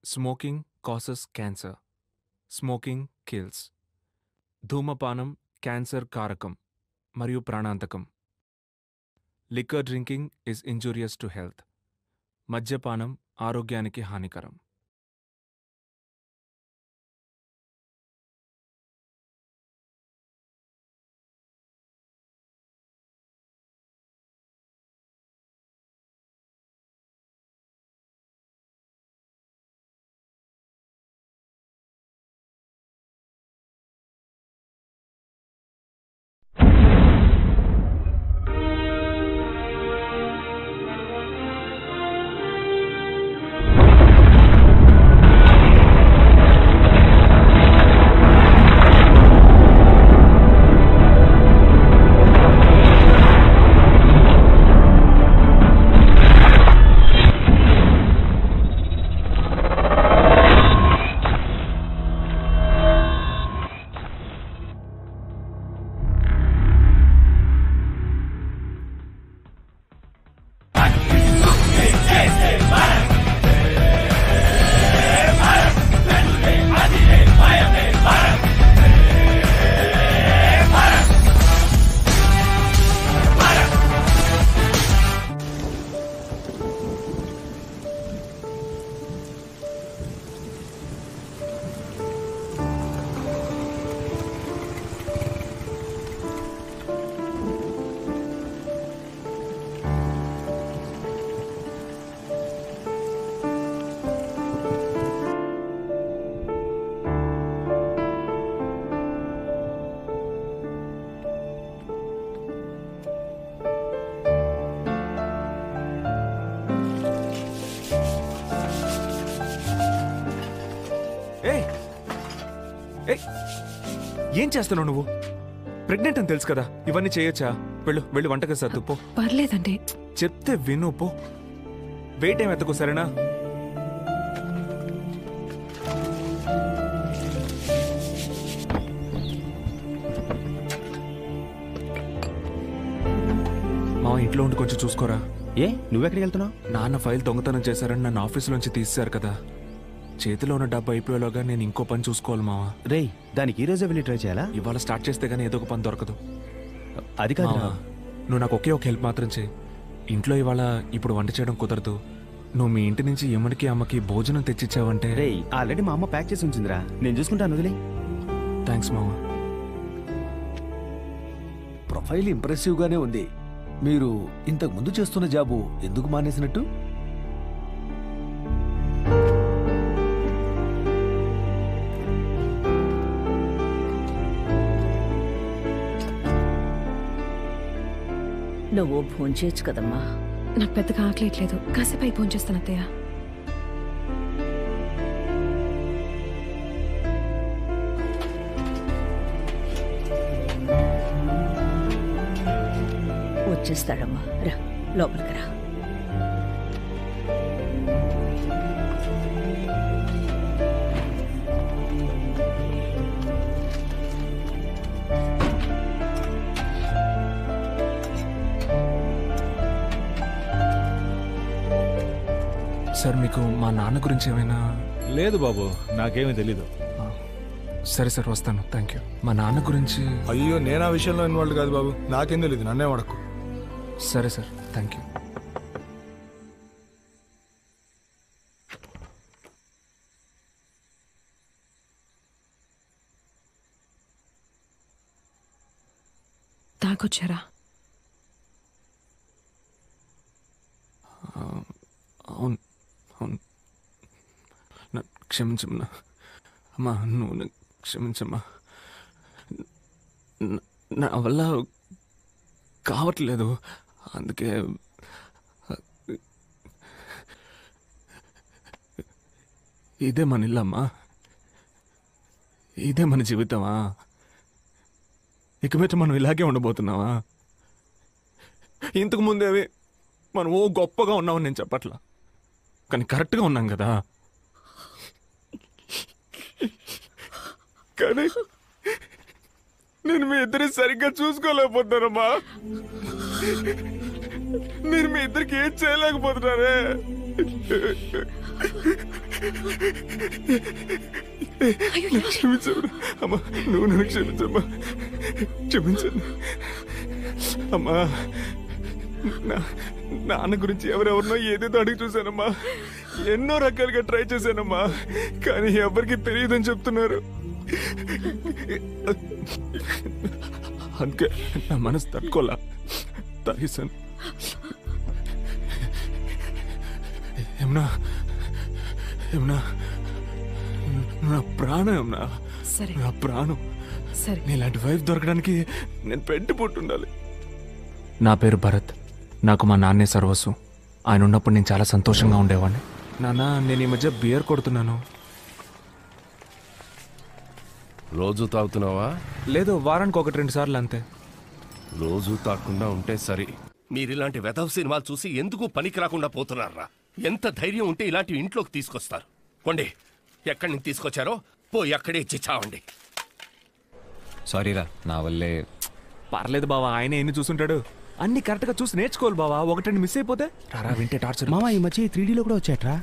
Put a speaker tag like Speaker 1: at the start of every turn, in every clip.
Speaker 1: Smoking causes cancer. Smoking kills. ధూమపానం cancer కారకం మరియు ప్రాణాంతకం. Liquor drinking is injurious to health. మద్యపానం ఆరోగ్యానికి హానికరం. ఏం చేస్తున్నావు నువ్వు? ప్రెగ్నెంట్ అని తెలుసు కదా, ఇవన్నీ చేయొచ్చా? వెళ్ళు వంటగా సర్దు పో.
Speaker 2: పర్లేదండి,
Speaker 1: చెప్తే విను పో. వెయిట్ ఏం ఎత్తకు, సరేనా? మా ఇంట్లో ఉండి కొంచెం చూసుకోరా.
Speaker 3: నువ్వెక్కడికి వెళ్తున్నావు?
Speaker 1: నాన్న ఫైల్ దొంగతనం చేశారని నన్ను ఆఫీసులోంచి తీసేశారు కదా. చేతిలో ఉన్న డబ్బు అయిపోయేలోగా నేను ఇంకో పని చూసుకోవాలి మావా.
Speaker 3: రేయ్, దానికి ఈ రోజే వెళ్ళి ట్రై చేయాలా?
Speaker 1: ఇవాళ స్టార్ట్ చేస్తే గానీ ఏదో ఒక పని దొరకదు.
Speaker 3: అది కాదు,
Speaker 1: నువ్వు నాకు ఒకే ఒక హెల్ప్ మాత్రం చేయి. ఇంట్లో ఇవాళ ఇప్పుడు వంట చేయడం కుదరదు. నువ్వు మీ ఇంటి నుంచి ఎమ్మడికి అమ్మకి భోజనం తెచ్చిచ్చావంటే.
Speaker 3: రేయ్, ఆల్రెడీ మా అమ్మ ప్యాక్ చేసి ఉంచిందిరా, నేను చూసుకుంటాను, వదిలే.
Speaker 1: థ్యాంక్స్ మావా.
Speaker 4: ప్రొఫైల్ ఇంప్రెసివ్గానే ఉంది. మీరు ఇంతకు ముందు చేస్తున్న జాబు ఎందుకు మానేసినట్టు?
Speaker 5: నువ్వు భోంచేయచ్చు కదమ్మా.
Speaker 2: నాకు పెద్దగా ఆకలేట్లేదు, కాసేపు అయి భోంచేస్తాను అత్తయ్య.
Speaker 5: వచ్చేస్తాడమ్మా, రా లోపలికి రా.
Speaker 1: సార్, మీకు మా నాన్న గురించి ఏమైనా?
Speaker 6: లేదు బాబు, నాకేమీ తెలీదు.
Speaker 1: సరే సార్, వస్తాను. Thank you. మా నాన్న గురించి?
Speaker 7: అయ్యో, నేను ఆ విషయంలో ఇన్వాల్వ్ కాదు బాబు, నాకేం తెలీదు, నన్నే వడకు.
Speaker 1: సరే సార్, థ్యాంక్ యూ.
Speaker 2: తాగొచ్చారా?
Speaker 1: అవును అవును, క్షమించమ్మా. అమ్మా, నువ్వు క్షమించమ్మా. నా వల్ల కావట్లేదు, అందుకే. ఇదే మన ఇల్లమ్మా, ఇదే మన జీవితమా? ఇక మీద మనం ఇలాగే ఉండబోతున్నావా? ఇంతకు ముందేవి మనం ఓ గొప్పగా ఉన్నామని నేను చెప్పట్లా, కానీ కరెక్ట్గా ఉన్నాం కదా. కానీ నేను మీ ఇద్దరి సరిగ్గా చూసుకోలేకపోతున్నానమ్మా. మీరు మీ ఇద్దరికి ఏం చేయలేకపోతున్నారే. క్షమించమ్మా. అమ్మా నువ్వు నన్ను క్షమించమ్మా. క్షమించండి అమ్మా. నాన్న గురించి ఎవరెవరినో ఏదేదో అడిగి చూశానమ్మా. ఎన్నో రకాలుగా ట్రై చేశానమ్మా, కానీ ఎవరికి తెలియదని చెప్తున్నారు. అందుకే నా మనసు తట్టుకోలా తాగేశాను. ఏమన్నా ఏమన్నా నా ప్రాణం, ఏమన్నా
Speaker 2: సరే
Speaker 1: నా ప్రాణం.
Speaker 2: సరే
Speaker 1: నీలాంటి వైఫ్ దొరకడానికి నేను పెట్టి పుట్టుండాలి. నా పేరు భరత్. నాకు మా నాన్నే సర్వస్వం. ఆయన ఉన్నప్పుడు నేను చాలా సంతోషంగా ఉండేవాడిని. నాన్న, నేను ఈ మధ్య బియర్ కొడుతున్నాను.
Speaker 8: రోజు తాగుతున్నావా?
Speaker 1: లేదు, వారానికి 1-2 సార్లు అంతే.
Speaker 8: రోజు తాగకుండా ఉంటే సరి. మీరిలాంటి వెధవ సినిమాలు చూసి ఎందుకు పనికి రాకుండా పోతున్నారా? ఎంత ధైర్యం ఉంటే ఇలాంటివి ఇంట్లోకి తీసుకొస్తారు? కొండి, ఎక్కడి నుంచి తీసుకొచ్చారో పోయి అక్కడే ఇచ్చి చావండి.
Speaker 9: సారీరా, నా వల్లే.
Speaker 1: పర్లేదు బావా, ఆయన ఎన్ని చూసుంటాడు. అన్ని కరెక్ట్ గా చూసి నేర్చుకోవాలి బావా. 1-2 మిస్ అయిపోతే రారా వింటే టార్చర్.
Speaker 3: మామ ఈ మధ్య 3Dలో కూడా వచ్చాట్రా.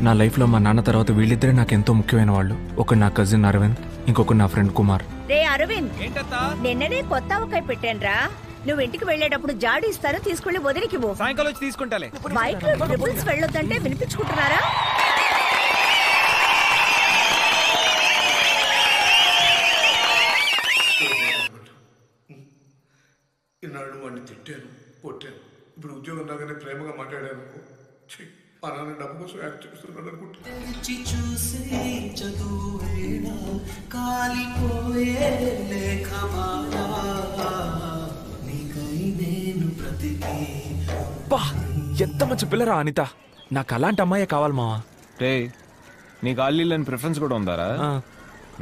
Speaker 1: నా లైఫ్ లో మా నాన్న తర్వాత వీళ్ళిద్దరే నాకు ఎంతో ముఖ్యమైన వాళ్ళు. ఒకడు నా కజిన్ అరవింద్, ఇంకొకడు నా ఫ్రెండ్ కుమార్.
Speaker 5: రే అరవింద్, నిన్ననే కొత్త ఆవకాయ పెట్టానురా. నువ్వు ఇంటికి వెళ్ళేటప్పుడు జాడి ఇస్తాను, తీసుకెళ్లి వదిలికి పో.
Speaker 9: సాయంకాలం వచ్చి తీసుకుంటాలే.
Speaker 5: బైక్ లో ట్రిపుల్స్ వెళ్ళొద్దంటే వినిపించుకుంటున్నారా?
Speaker 7: ఇన్నాళ్ళు వాడిని తిట్టాను, కొట్టాను. ఇప్పుడు ఉద్యోగం రాగానే ప్రేమగా మాట్లాడాను అనుకో. మా నాన్న డబ్బు కోసం యాక్ట్ చేస్తున్నాడు అనుకుంటా.
Speaker 1: బా, ఎంత మంచి పిల్లరా అనిత. నాకు అలాంటి అమ్మాయే కావాలి మావా.
Speaker 9: రే, నీకు ఆల్లీలని ప్రిఫరెన్స్ కూడా ఉందారా?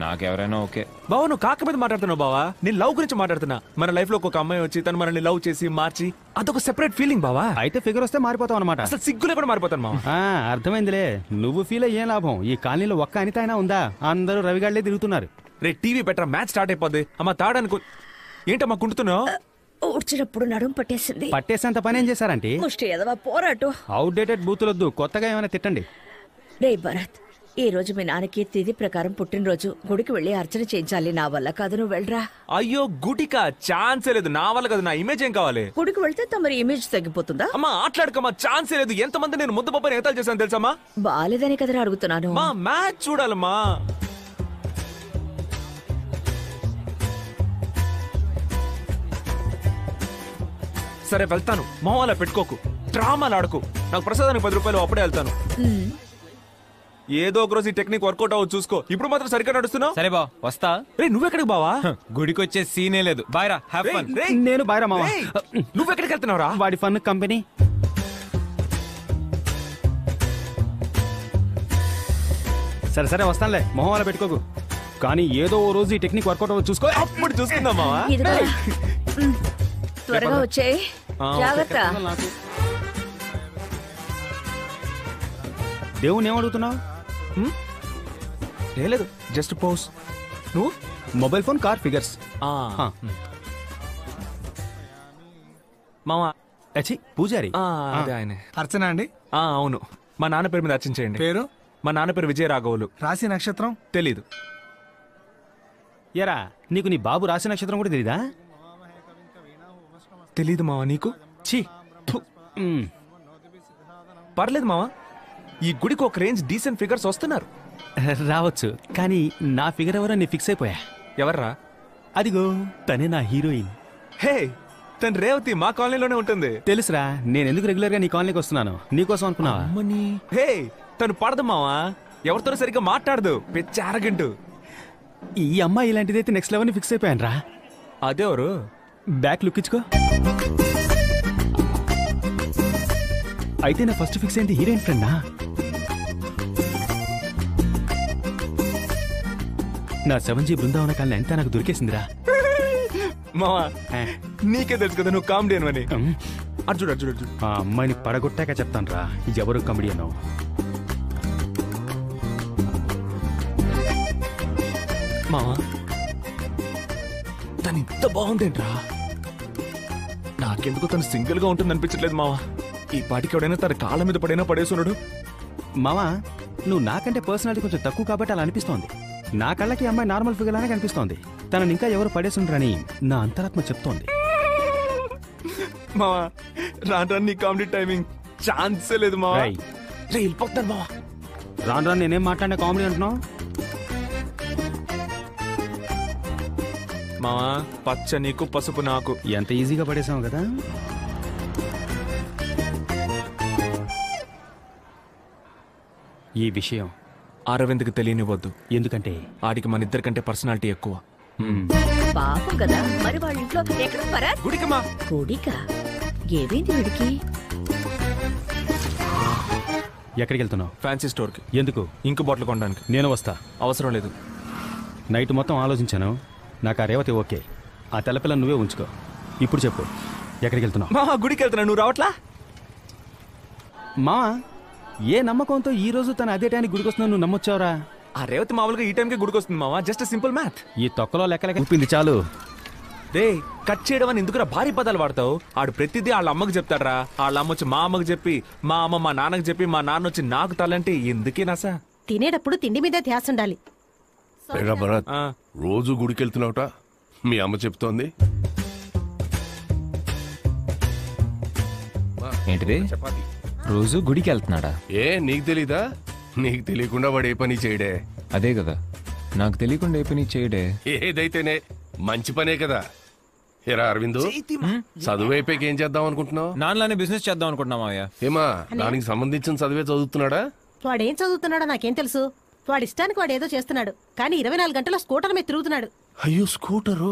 Speaker 9: నాకెవరైనా ఓకే.
Speaker 1: బావా, నువ్వు కాక మీద మాట్లాడుతున్నావు బావా. నేను లవ్ గురించి మాట్లాడుతున్నా. మన లైఫ్ లో ఒక అమ్మాయి వచ్చి తను మనల్ని లవ్ చేసి మార్చి అదొక సెపరేట్ ఫీలింగ్ బావా.
Speaker 3: అయితే ఫిగర్ వస్తే మారిపోతావు అనమాట.
Speaker 1: అసలు సిగ్గులే కూడా మారిపోతాను మావా.
Speaker 3: అర్థమైందిలే. నువ్వు ఫీల్ అయ్యే లాభం. ఈ కాలనీలో ఒక్క అనిత అయినా ఉందా? అందరూ రవిగాళ్లే తిరుగుతున్నారు.
Speaker 1: రే, టీవీ పెట్టరా, మ్యాచ్ స్టార్ట్ అయిపోద్ది. అమ్మ తాడనుకో. ఏంటమ్మా కుంటున్నావు?
Speaker 5: ఊడ్చినప్పుడు నడుం పట్టేసింది.
Speaker 3: పట్టేసేంత పని ఏం చేశారంటే?
Speaker 5: ముష్టి ఎదవా పోరాటం.
Speaker 3: అవుట్డేటెడ్ బూతులొద్దు, కొత్తగా ఏమైనా తిట్టండి.
Speaker 5: రే భరత్, ఈ రోజు మీ నాన్నకి తిథి ప్రకారం పుట్టినరోజు. గుడికి వెళ్ళి అర్చన చేయించాలి. నా వల్ల కాదు, నువ్వు వెళ్ళరా.
Speaker 1: అయ్యో గుడికా? ఛాన్సే లేదు. నా వల్ల కదా. నా ఇమేజ్ ఏం కావాలి?
Speaker 5: గుడికి వెళ్తే తమరి ఇమేజ్ తగ్గిపోతుందా?
Speaker 1: అమ్మా ఆటలాడుకమ్మా. ఛాన్సే లేదు. ఎంతమంది నేను ముద్ద పప్పని ఎగతాలు చేశాను తెలుసమ్మా.
Speaker 5: బాలేదని కదరా అడుగుతున్నాను.
Speaker 1: మా మ్యాచ్ చూడాలమ్మా. సరే వెళ్తాను. మొహం పెట్టుకోకు, డ్రామాలు ఆడకు. నాకు ప్రసాదానికి 10 రూపాయలు అప్పుడే వెళ్తాను. ఏదో ఒక రోజు ఈ టెక్నిక్ వర్కౌట్ అవ్వదు చూసుకో. ఇప్పుడు మాత్రం సరిగ్గా నడుస్తున్నావు.
Speaker 9: సరే బా, వస్తా.
Speaker 1: రే, నువ్వెక్కడికి బావా?
Speaker 9: గుడికి వచ్చే సీనే లేదు. బాయ్ రా, హ్యావ్ ఫన్.
Speaker 3: నేను బాయ్రా మామ.
Speaker 1: నువ్వెక్కడికి వెళ్తున్నావురా?
Speaker 3: వాడి ఫన్ కంపెనీ. సరే సరే వస్తానులే, మొహం అలా పెట్టుకోకు. కానీ ఏదో ఓ రోజు ఈ టెక్నిక్ వర్కౌట్ అవ్వదు చూసుకో.
Speaker 1: అప్పుడు చూసుకుందాం మావా.
Speaker 5: ఇదిగో, త్వరగా వచ్చేయ్. జాగ్రత్త.
Speaker 3: దేవుని ఏమడుగుతున్నావు?
Speaker 1: లేదు, జస్ట్ పోస్. నువ్వు
Speaker 3: మొబైల్ ఫోన్, కార్, ఫిగర్స్.
Speaker 1: మావా
Speaker 3: పూజారి.
Speaker 1: అదే ఆయనే.
Speaker 7: అర్చన అండి.
Speaker 1: అవును. మా నాన్న పేరు మీద అర్చించేయండి.
Speaker 7: పేరు?
Speaker 1: మా నాన్న పేరు విజయ రాఘవులు.
Speaker 7: రాశి నక్షత్రం
Speaker 1: తెలీదు.
Speaker 3: ఎరా, నీకు నీ బాబు రాశి నక్షత్రం కూడా తెలీదా?
Speaker 1: తెలీదు మావా. నీకు?
Speaker 3: ఛీ.
Speaker 1: పర్లేదు మావా. ఈ గుడికి ఒక రేంజ్ డీసెంట్ ఫిగర్స్ వస్తున్నారు.
Speaker 3: రావచ్చు, కానీ నా ఫిగర్ ఎవరో నీ ఫిక్స్ అయిపోయా.
Speaker 1: ఎవర్రా?
Speaker 3: అదిగో తనే నా హీరోయిన్.
Speaker 1: హే, తను రేవతి మా కాలనీలోనే ఉంటుంది.
Speaker 3: తెలుసురా, నేను ఎందుకు రెగ్యులర్ గా నీ కాలనీకి వస్తున్నాను. నీకోసం అనుకున్నావా?
Speaker 1: హే, తను పడదు మావా. ఎవరితో సరిగ్గా మాట్లాడదు. పిచ్చి అరగంటు.
Speaker 3: ఈ అమ్మాయి ఇలాంటిదైతే నెక్స్ట్ లెవెల్ ని ఫిక్స్ అయిపోయాను రా.
Speaker 1: అదేవరు?
Speaker 3: బ్యాక్ లుక్ ఇచ్చుకో. అయితే నా ఫస్ట్ ఫిక్స్ అయింది హీరోయిన్ ఫ్రెండా? నా 7G బృందావన కాలనీ అంతా నాకు దొరికేసిందిరా.
Speaker 1: మావా, నీకే తెలుసు కదా నువ్వు కామెడీ అని. అర్జుడు అర్జుడు అర్జుడు.
Speaker 3: ఆ అమ్మాయిని పడగొట్టాక చెప్తాను రా ఎవరు కామెడీ అన్నావు.
Speaker 1: మావా, తను ఇంత బాగుందేంట్రా? నాకెందుకు తను సింగిల్ గా ఉంటుంది అనిపించట్లేదు మావా. ఈ పాటికి ఎవడైనా తన కాళ్ళ మీద పడైనా పడేసున్నాడు.
Speaker 3: మావా నువ్వు నాకంటే పర్సనాలిటీ కొంచెం తక్కువ కాబట్టి అలా అనిపిస్తోంది. నా కళ్ళకి ఈ అమ్మాయి నార్మల్ ఫిగర్ లానే కనిపిస్తోంది. తనని ఇంకా ఎవరు పడేసుండ్రని నా అంతరాత్మ చెప్తోంది.
Speaker 1: మావా రాను నీ కామెడీ టైమింగ్ ఛాన్సే లేదు మావా.
Speaker 3: రేయ్,
Speaker 1: రే వెళ్ళిపోతాను మావా.
Speaker 3: రాను రాను నేనేం మాట్లాడినా కామెడీ అంటున్నావు.
Speaker 1: మావా పచ్చ నీకు పసుపు నాకు.
Speaker 3: ఎంత ఈజీగా పడేసావు కదా. ఈ విషయం
Speaker 1: అరవింద్కి తెలియనివ్వద్దు.
Speaker 3: ఎందుకంటే
Speaker 1: ఆడికి మన ఇద్దరికంటే పర్సనాలిటీ ఎక్కువ.
Speaker 5: పాపం కదా, మరి వాళ్ళ ఇంట్లో ఎక్కడ భరత్?
Speaker 1: గుడికమ్మా.
Speaker 5: గుడికా? ఏమైంది వీడికి?
Speaker 3: ఎక్కడికి వెళ్తున్నావు?
Speaker 1: ఫ్యాన్సీ స్టోర్కి.
Speaker 3: ఎందుకు?
Speaker 1: ఇంకు బాటిల్ కొనడానికి.
Speaker 3: నేను వస్తా.
Speaker 1: అవసరం లేదు.
Speaker 3: నైట్ మొత్తం ఆలోచించాను. నాకు ఆ రేవతి ఓకే. ఆ తెల్లపిల్ల నువ్వే ఉంచుకో. ఇప్పుడు చెప్పు, ఎక్కడికి వెళ్తున్నావు?
Speaker 1: మా గుడికి వెళ్తున్నా, నువ్వు రావట్లా?
Speaker 3: మా ఏ నమ్మకంతో ఈ రోజు తన అదే టైంకి గుడికి వస్తున్నావు? నువ్వు నమ్మొచ్చావురా?
Speaker 1: ఆ రేవతి మామూలుగా ఈ టైంకి గుడికి వస్తుంది మావా. Just simple math.
Speaker 3: ఈ తొక్కలో లెక్కలకి ఉప్పింది చాలు.
Speaker 1: రే కట్ చేయడం అని ఎందుకురా భారీ పదాలు వాడతావు? ఆడు ప్రతిదీ వాళ్ళ అమ్మకి చెప్తాడరా. వాళ్ళ అమ్మ వచ్చి మా అమ్మకి చెప్పి, మా అమ్మ మా నాన్నకి చెప్పి, మా నాన్న వచ్చి నాకు తలంటే ఎందుకే నాసా?
Speaker 10: తినేటప్పుడు తిండి మీద ధ్యాస ఉండాలి.
Speaker 8: పైగా భరత్ రోజు గుడికి వెళ్తున్నావుట మీ అమ్మ చెప్తోంది.
Speaker 9: ఏంటిది?
Speaker 8: చపాతి.
Speaker 9: రోజు గుడికి వెళ్తున్నాడా?
Speaker 8: ఏ నీకు తెలీదా? నీకు తెలియకుండా వాడు ఏ పని చేయడే.
Speaker 9: అదే కదా, నాకు తెలియకుండా ఏ పని చేయడే.
Speaker 8: ఏదైతేనే మంచి పనే కదా. ఎరా అరవిందు, చదువు అయిపోయాక ఏం చేద్దాం అనుకుంటున్నావు?
Speaker 9: నాన్నలానే బిజినెస్ చేద్దాం అనుకుంటున్నా మావయ్య.
Speaker 8: ఏమా దానికి సంబంధించిన చదివే చదువుతున్నాడా?
Speaker 10: వాడేం చదువుతున్నాడో నాకేం తెలుసు. వాడి ఇష్టానికి వాడు ఏదో చేస్తున్నాడు. కానీ 24 గంటల స్కూటర్ మీద తిరుగుతున్నాడు.
Speaker 8: అయ్యో స్కూటరు.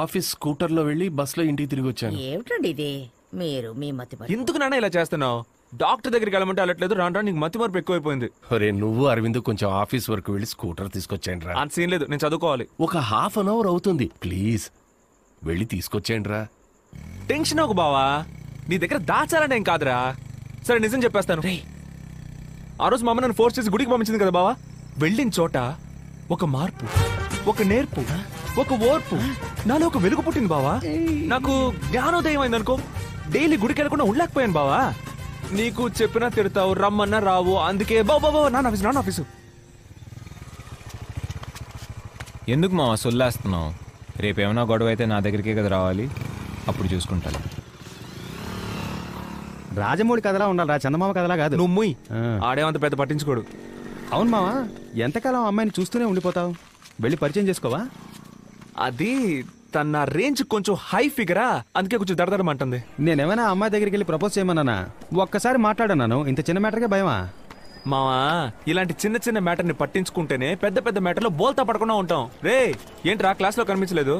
Speaker 8: ఆఫీస్ స్కూటర్లో వెళ్ళి బస్సులో ఇంటికి తిరిగి వచ్చాను.
Speaker 5: ఏమిటండి ఇది? మీరు మీ మతి మరి.
Speaker 1: ఎందుకు నాన్న ఇలా చేస్తున్నావు? డాక్టర్ దగ్గరికి వెళ్ళమంటే వెళ్ళట్లేదు. రాను రాను నీకు మతి మార్పు ఎక్కువైపోయింది.
Speaker 8: ఒరే నువ్వు అరవింద్ కొంచెం ఆఫీస్ వరకు వెళ్ళి స్కూటర్ తీసుకొచ్చేయండి రా.
Speaker 1: అంత సీన్ లేదు, నేను చదువుకోవాలి.
Speaker 8: ఒక ½ అన్ అవర్ అవుతుంది. ప్లీజ్ వెళ్ళి తీసుకొచ్చేయండి రా.
Speaker 1: టెన్షన్ ఒక బావా, నీ దగ్గర దాచాలంటే ఏం కాదురా. సరే నిజం చెప్పేస్తాను. ఆ రోజు మా అమ్మ నన్ను ఫోర్స్ చేసి గుడికి పంపించింది కదా బావా. వెళ్ళిన చోట ఒక మార్పు, ఒక నేర్పు, ఒక ఓర్పు, నాలో ఒక వెలుగు పుట్టింది బావా. నాకు జ్ఞానోదయం అయింది అనుకో. డైలీ గుడికి వెళ్ళకుండా ఉండలేకపోయాను బావా. నీకు చెప్పినా తిడతావు, రమ్మన్నా రావు. అందుకే బాబా నాన్న ఆఫీసు.
Speaker 9: ఎందుకు మావా సొల్లేస్తున్నావు? రేపేమన్నా గొడవ అయితే నా దగ్గరికే కదా రావాలి. అప్పుడు చూసుకుంటాను.
Speaker 3: రాజమౌళి కథలా ఉండాలిరా, చందమామ కథలా కాదు.
Speaker 1: నువ్వు ముయ్. ఆడేమంత పెద్ద పట్టించుకోడు.
Speaker 3: అవును మావా, ఎంతకాలం అమ్మాయిని చూస్తూనే ఉండిపోతావు? వెళ్ళి పరిచయం చేసుకోవా?
Speaker 1: అది తన రేంజ్ కొంచెం హై ఫిగరా, అందుకే కొంచెం దడదడమంటుంది.
Speaker 3: నేనేమైనా అమ్మాయి దగ్గరికి వెళ్ళి ప్రపోజ్ చేయమన్నానా? ఒక్కసారి మాట్లాడన్నాను. ఇంత చిన్న మ్యాటర్కే భయమా?
Speaker 1: మావా ఇలాంటి చిన్న చిన్న మ్యాటర్ని పట్టించుకుంటేనే పెద్ద పెద్ద మ్యాటర్లో బోల్తా పడకుండా ఉంటాం. రే ఏంట్రా క్లాస్లో కనిపించలేదు?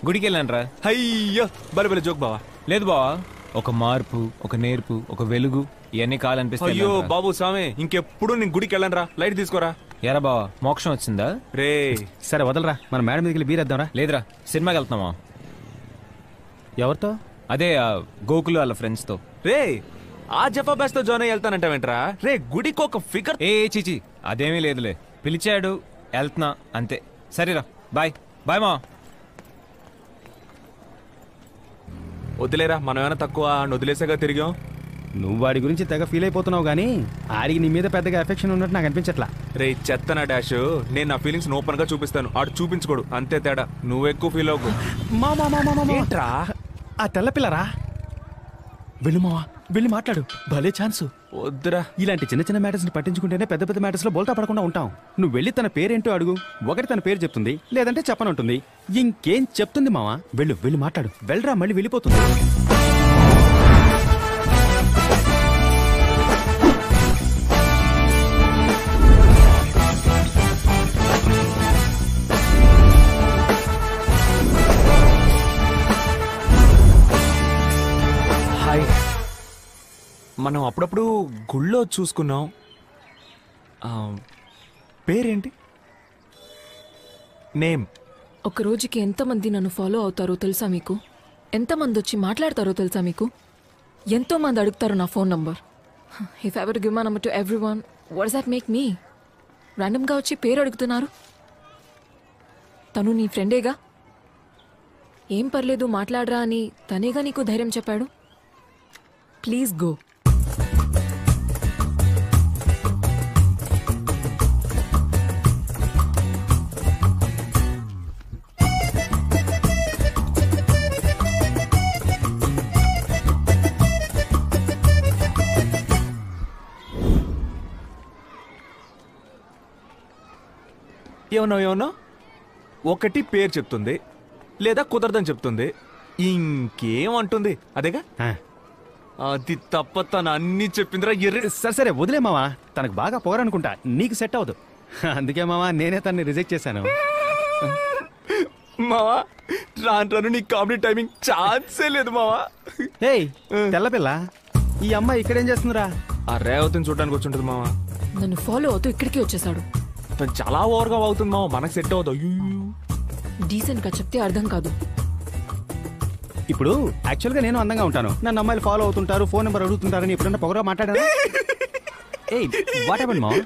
Speaker 9: గుడికి వెళ్ళానరా.
Speaker 1: అయ్యో బలి జోక్ బావా.
Speaker 9: లేదు బావా, ఒక మార్పు, ఒక నేర్పు, ఒక వెలుగు, ఇవన్నీ కావాలనిపిస్తాయి.
Speaker 1: అయ్యో బాబు స్వామి, ఇంకెప్పుడు నేను గుడికి వెళ్ళనురా. లైట్ తీసుకోరా.
Speaker 9: ఎరా బావా, మోక్షం వచ్చిందా?
Speaker 1: రే
Speaker 3: సరే వదలరా, మన మేడం మీదకి బీరేద్దాంరా.
Speaker 9: లేదురా, సినిమాకి వెళ్తున్నావా?
Speaker 3: ఎవరితో?
Speaker 9: అదే గోకులు వాళ్ళ ఫ్రెండ్స్ తో.
Speaker 1: రే ఆ జఫా బ్యాచ్ తో జాయిన్ అయ్యి వెళ్తానంటావేంట్రా? రే గుడికి ఒక ఫిగర్.
Speaker 9: ఏ చిచి అదేమీ లేదులే, పిలిచాడు వెళ్తున్నా అంతే. సరేరా, బాయ్ బాయ్ మా.
Speaker 1: వదిలేరా, మనం ఏమైనా తక్కువ వదిలేసాగా తిరిగాం.
Speaker 3: నువ్వు వాడి గురించి తెగ ఫీల్ అయిపోతున్నావు కానీ ఆడికి నీ మీద పెద్దగా ఎఫెక్షన్ ఉన్నట్టు నాకు అనిపించట్లా.
Speaker 1: రే చెత్తనా డాష్, నేను నా ఫీలింగ్స్ ఓపెన్ గా చూపిస్తాను, ఆడు చూపించుకోడు, అంతే తేడా. నువ్వు ఎక్కువ ఫీల్ అవ్వకు. ఏంట్రా
Speaker 3: ఆ తెల్లపిల్లరా? వెళ్ళు మావా, వెళ్ళి మాట్లాడు. భలే ఛాన్సు.
Speaker 1: వద్దురా.
Speaker 3: ఇలాంటి చిన్న చిన్న మ్యాటర్స్ ని పట్టించుకుంటేనే పెద్ద పెద్ద మ్యాటర్స్ లో బోల్తా పడకుండా ఉంటాం. నువ్వు వెళ్ళి తన పేరేంటో అడుగు. ఒకటి తన పేరు చెప్తుంది, లేదంటే చెప్పనంటుంది. ఇంకేం చెప్తుంది మావా? వెళ్ళు, వెళ్ళి మాట్లాడు. వెళ్ళరా, మళ్ళీ వెళ్ళిపోతుంది.
Speaker 1: హాయ్. మనం అప్పుడప్పుడు గుళ్ళో చూసుకున్నాం. పేరేంటి? నేమ్.
Speaker 2: ఒక రోజుకి ఎంతమంది నన్ను ఫాలో అవుతారో తెలుసా మీకు? ఎంతమంది వచ్చి మాట్లాడతారో తెలుసా మీకు? ఎంతో మంది అడుగుతారు నా phone number. If I were to give my number to everyone, what does that make me? ర్యాండమ్గా వచ్చి పేరు అడుగుతున్నారు. తను నీ ఫ్రెండేగా, ఏం పర్లేదు మాట్లాడరా అని తనేగా నీకు ధైర్యం చెప్పాడు. Please go.
Speaker 1: ఏమన్నా ఒకటి పేరు చెప్తుంది లేదా కుదరదని చెప్తుంది, ఇంకేమంటుంది అదేగా. అది తప్ప తను అన్ని చెప్పిందిరా ఎర్రి.
Speaker 3: సరే వదిలే మావా, తనకు బాగా పోరనుకుంటా, నీకు సెట్ అవ్వదు. అందుకే మావా నేనే తనని రిజెక్ట్ చేశాను.
Speaker 1: మావా రాను నీ కామెడీ టైమింగ్ ఛాన్సే లేదు మావా.
Speaker 3: ఏయ్ తెల్లపిల్ల, ఈ అమ్మాయి ఇక్కడేం చేస్తుందిరా?
Speaker 1: ఆ రేవతిని చూడడానికి వచ్చి మావా.
Speaker 2: నన్ను ఫాలో అవుతూ ఇక్కడికి వచ్చేసాడు.
Speaker 1: తను చాలా ఓవర్గా అవుతుంది మావా, మనకు సెట్ అవ్వదు.
Speaker 2: డీసెంట్ గా చెప్తే అర్థం కాదు.
Speaker 3: ఇప్పుడు యాక్చువల్ గా నేను అందంగా ఉంటాను, నన్ను అమ్మాయిలు ఫాలో అవుతుంటారు, ఫోన్ నెంబర్ అడుగుతుంటారని ఎప్పుడన్నా పొగరా మాట్లాడారా? ఏయ్ వాట్ హ్యాపెండ్ మావా?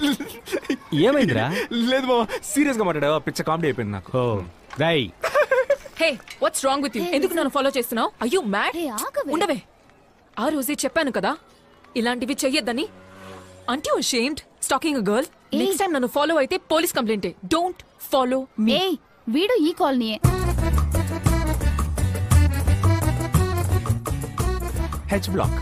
Speaker 3: ఏమైందిరా?
Speaker 1: లేదు మావా, సీరియస్ గా మాట్లాడా, పిచ్చ కామెడీ అయిపోయింది నాకు.
Speaker 3: రై
Speaker 2: hey what's wrong with you? ఎందుకు నన్ను ఫాలో చేస్తున్నావు? Are you mad? ఉండవే, ఆ రోజే చెప్పాను కదా ఇలాంటివి చెయ్యొద్దని. అంటే you ashamed stalking a girl? Next time నన్ను ఫాలో అయితే police complaint. Don't follow me.
Speaker 11: వీడు ఈ కాలనీయే.
Speaker 1: H black.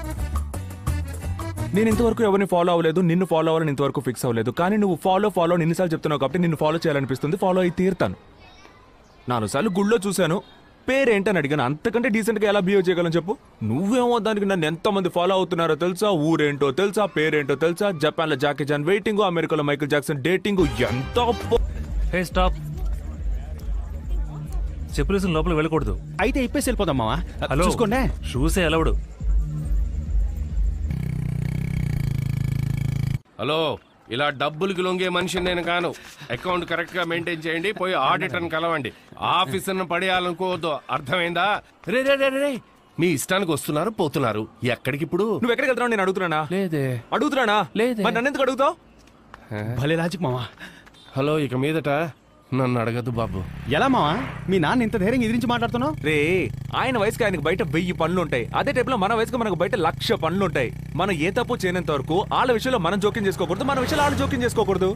Speaker 1: నేను ఇంతవరకు ఎవరిని ఫాలో అవ్వలేదు, నిన్ను ఫాలో అవ్వాలని ఇంతవరకు ఫిక్స్ అవ్వలేదు. కానీ నువ్వు ఫాలో ఎన్నిసార్లు చెప్తున్నావు కాబట్టి నిన్ను ఫాలో చేయాలనిపిస్తుంది, ఫాలో అయి తీరుతాను. 4 సార్లు గుళ్ళో చూశాను, పేరేంటని అడిగాను, అంతకంటే డీసెంట్ గా ఎలా బిహేవ్ చేయగలను చెప్పు? నువ్వేమో దానికి నన్ను ఎంతమంది ఫాలో అవుతున్నారో తెలుసా, ఊరేంటో తెలుసా, పేరేంటో తెలుసా, జపాన్ లో జాకీ చాన్ వెయిటింగ్, అమెరికాలో మైకిల్ జాక్సన్ డేటింగ్, ఎంత.
Speaker 6: హే స్టాప్, చెప్పులు లోపల వెళ్ళకూడదు.
Speaker 3: అయితే ఇప్పేసి వెళ్ళిపోదాం మావా.
Speaker 6: హలో
Speaker 3: చూసుకోండి,
Speaker 6: షూసే అలౌడ్.
Speaker 8: హలో, ఇలా డబ్బులకి లొంగే మనిషిని నేను కాను. అకౌంట్ కరెక్ట్ గా మెయింటైన్ చేయండి, పోయి ఆడిటర్ కలవండి. ఆఫీసర్ను పడేయాలనుకోవద్దు, అర్థమైందా? రే రే రే రే, మీ ఇష్టానికి వస్తున్నారు పోతున్నారు. ఎక్కడికి ఇప్పుడు?
Speaker 1: నువ్వు ఎక్కడికి వెళ్తున్నావు? నేను అడుగుతున్నానా?
Speaker 8: అడుగుతున్నానా?
Speaker 1: మరి నన్ను ఎందుకు అడుగుతావు?
Speaker 3: భలే లాజిక్ మావా.
Speaker 8: హలో, ఇక మీదట నన్ను అడగద్దు బాబు.
Speaker 3: ఎలా మావా మీ నాన్న ఇంత ధైర్యం ఎదిరించి మాట్లాడుతున్నావు?
Speaker 1: రే, ఆయన వయసుకి ఆయనకు బయట 1000 పనులు ఉంటాయి. అదే టైప్ లో మన వయసుకు మనకు బయట 1,00,000 పనులు ఉంటాయి. మనం ఏ తప్పు చేయనంత వరకు వాళ్ళ విషయంలో మనం జోక్యం చేసుకోకూడదు, మన విషయంలో వాళ్ళు జోక్యం చేసుకోకూడదు.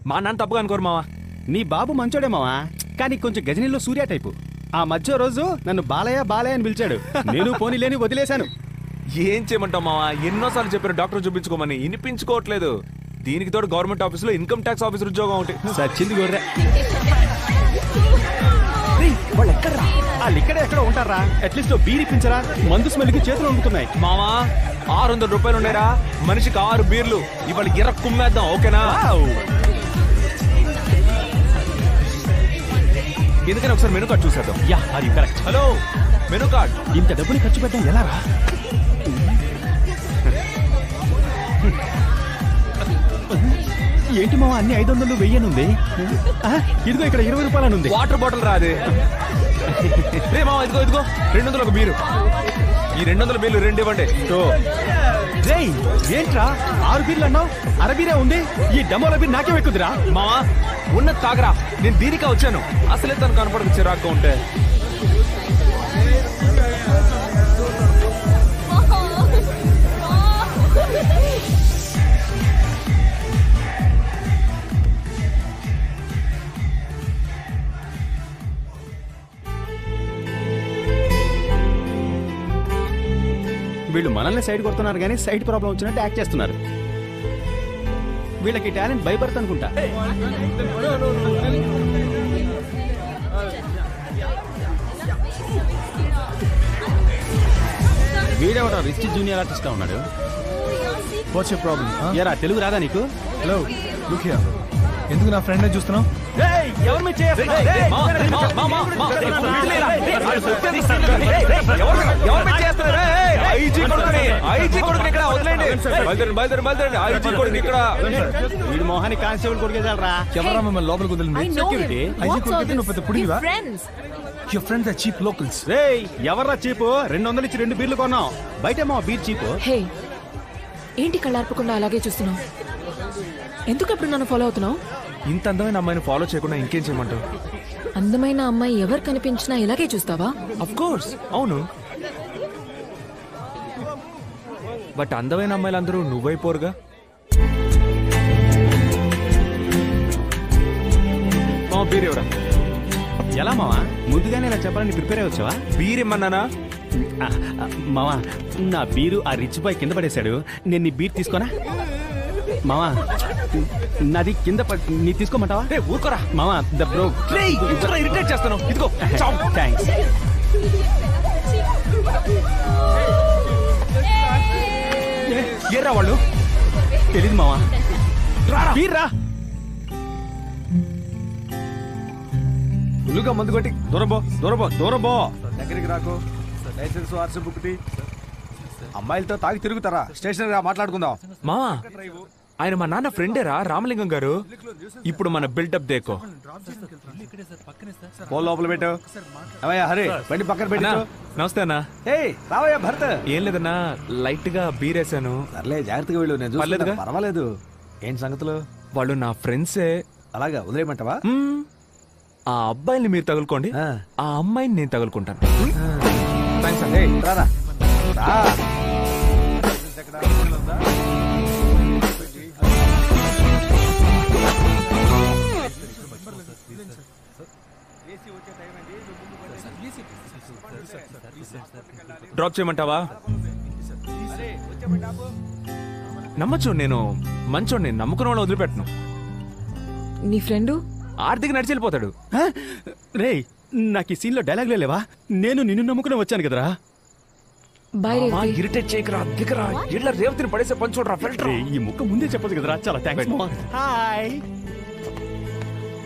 Speaker 1: మా నాన్న తప్పుగా అనుకోరు మావా.
Speaker 3: నీ బాబు మంచోడే మావా, కానీ కొంచెం గజనీలో సూర్య టైపు. ఆ మధ్య రోజు నన్ను బాలయ్య బాలయ్య అని పిలిచాడు, నేను పోనీ లేని వదిలేశాను.
Speaker 1: ఏం చేయమంటావు మావా? ఎన్నోసార్లు చెప్పారు డాక్టర్ చూపించుకోమని, వినిపించుకోవట్లేదు. దీనికి తోడు గవర్నమెంట్ ఆఫీసులో ఇన్కమ్ ట్యాక్స్ ఆఫీసర్ ఉద్యోగం ఒకటి.
Speaker 3: సచ్చింది గొర్రె. వాళ్ళు ఎక్కడరా? వాళ్ళు ఇక్కడే ఎక్కడ ఉంటారా? అట్లీస్ట్ బీరిపించరా, మందు స్మెల్కి చేతులు వండుతున్నాయి.
Speaker 1: మావా 600 రూపాయలు ఉన్నాయిరా, మనిషికి 6 బీర్లు. ఇవాళ గిర కుమ్మేద్దాం, ఓకేనా? ఎందుకని ఒకసారి మెనూ కార్డ్ చూసేద్దాం.
Speaker 3: యా, అది కరెక్ట్.
Speaker 1: Hello, menu card.
Speaker 3: ఇంత డబ్బుని ఖర్చు పెట్టడం ఎలా రా? ఏంటి మావా అన్ని 500 1000 ఉంది? ఇదిగో ఇక్కడ 20 రూపాయలు ఉంది.
Speaker 1: వాటర్ బాటిల్ రాదే? రే మావా, ఇదిగో 200 ఒక బీరు. ఈ 200 బీర్లు 2 ఇవ్వండి.
Speaker 3: ఏంట్రా 6 బీర్లు అన్నావు? 6 బీరే ఉంది. ఈ డమోల బీర్ నాకేం ఎక్కుదిరా?
Speaker 1: మావా ఉన్నది తాగరా, నేను దీనికా వచ్చాను. అసలే తను కనపడకు చిరాగ్గా ఉంటే.
Speaker 3: వీళ్ళు మనల్ని సైడ్ కొడుతున్నారు కానీ సైడ్ ప్రాబ్లం వచ్చినట్టు యాక్ట్ చేస్తున్నారు. వీళ్ళకి టాలెంట్ బై బర్త్ అనుకుంటా. వీడేవడా రిచ్ జూనియర్ ఆర్టిస్ట్ గా ఉన్నాడు.
Speaker 6: What's your problem?
Speaker 3: ఏరా తెలుగు రాదా నీకు?
Speaker 6: హలో లుక్ హియర్, ఎందుకు నా ఫ్రెండ్ చూస్తున్నావు?
Speaker 3: ఎవరు మీ వీడి మోహాన్ని కానిస్టేబుల్ కొడుకేసారా?
Speaker 6: ఎవరా మిమ్మల్ని లోపలికి వదిలింది?
Speaker 3: సెక్యూరిటీ.
Speaker 6: నువ్వు పెద్ద పుడివా? Your friends are cheap locals.
Speaker 3: రేయ్ ఎవర్రా చీపు? 200 ఇచ్చి 2 బీర్లు కొన్నాం. బయటేమో బీర్ చీపు.
Speaker 2: హే, ఏంటి కళ్ళార్పకుండా అలాగే చూస్తున్నావు? ఎందుకు ఎప్పుడు నన్ను ఫాలో అవుతున్నావు?
Speaker 1: ఇంత అందమైన అమ్మాయిని ఫాలో చేయకుండా ఇంకేం చేయమంటావు?
Speaker 2: అందమైన అమ్మాయి ఎవరు కనిపించినా ఇలాగే చూస్తావా?
Speaker 1: అఫ్ కోర్స్, అవును. బట్ అందమైన అమ్మాయిలందరూ నువ్వైపోరుగా. బీరేవరా?
Speaker 3: ఎలా మావా, ముందుగానే ఇలా చెప్పాలని ప్రిపేర్ అయ్యి వచ్చావా?
Speaker 1: బీరేమన్నానా?
Speaker 3: మావా, నా బీరు ఆ రిచ్ బాయ్ కింద పడేశాడు, నేను నీ బీర్ తీసుకోనా? మావా, నాది కింద నీ తీసుకోమంటావా?
Speaker 1: ఊరుకోరా
Speaker 3: మావా, ద బ్రో.
Speaker 1: ఇరిటేట్ చేస్తాను. ఇదిగో
Speaker 3: థ్యాంక్స్.
Speaker 1: ఏరా వాళ్ళు?
Speaker 3: తెలీదు మావా. బీర్రా.
Speaker 4: ఫుల్గా మందు కొట్టి దూరం పో. దగ్గరికి రాకు. లైసెన్స్ వాట్సాప్ బుక్ అమ్మాయిలతో తాగి తిరుగుతారా? స్టేషన్ గా మాట్లాడుకుందాం.
Speaker 1: మావా, ఆయన మా నాన్న ఫ్రెండేరా రామలింగం గారు. ఇప్పుడు మన బిల్డప్ దేకో.
Speaker 4: పో లోపల పెట్టు. హరే బండి పక్కన పెట్టు.
Speaker 1: నమస్తే అన్నా.
Speaker 4: రావయ్యా భరత్.
Speaker 1: ఏం లేదన్నా, లైట్ గా బీరేసాను.
Speaker 4: సర్లే, జాగ్రత్తగా వెళ్ళు. నేను
Speaker 1: పర్లేదుగా?
Speaker 4: పర్వాలేదు. ఏంటి సంగతులు?
Speaker 1: వాళ్ళు నా ఫ్రెండ్సే.
Speaker 4: అలాగా వదిలేయమంటావా?
Speaker 1: ఆ అబ్బాయిని మీరు తగులుకోండి, ఆ అమ్మాయిని నేను తగులుకుంటాను.
Speaker 4: థ్యాంక్స్ అండి. రారా రా.
Speaker 1: డ్రాప్ చేయమంటావా? నమ్మచ్చు, నేను మంచోడిని, నమ్ముకున్న వాళ్ళు వదిలిపెట్టను.
Speaker 2: నీ ఫ్రెండు
Speaker 1: ఆర్థిక నడిచి వెళ్ళిపోతాడు.
Speaker 3: రే, నాకు ఈ సీన్ లో డైలాగ్లే లేవా? నేను నిన్ను నమ్ముకుని వచ్చాను కదరా.
Speaker 1: ఇరిటేట్ చేయకరా, దిగరా. ఇళ్ళ రేవతిని పడేసే పని చూడరా. ఫిల్టర్.
Speaker 3: ఈ ముక్క ముందే చెప్పదు కదరా. చాలా థ్యాంక్స్. హాయ్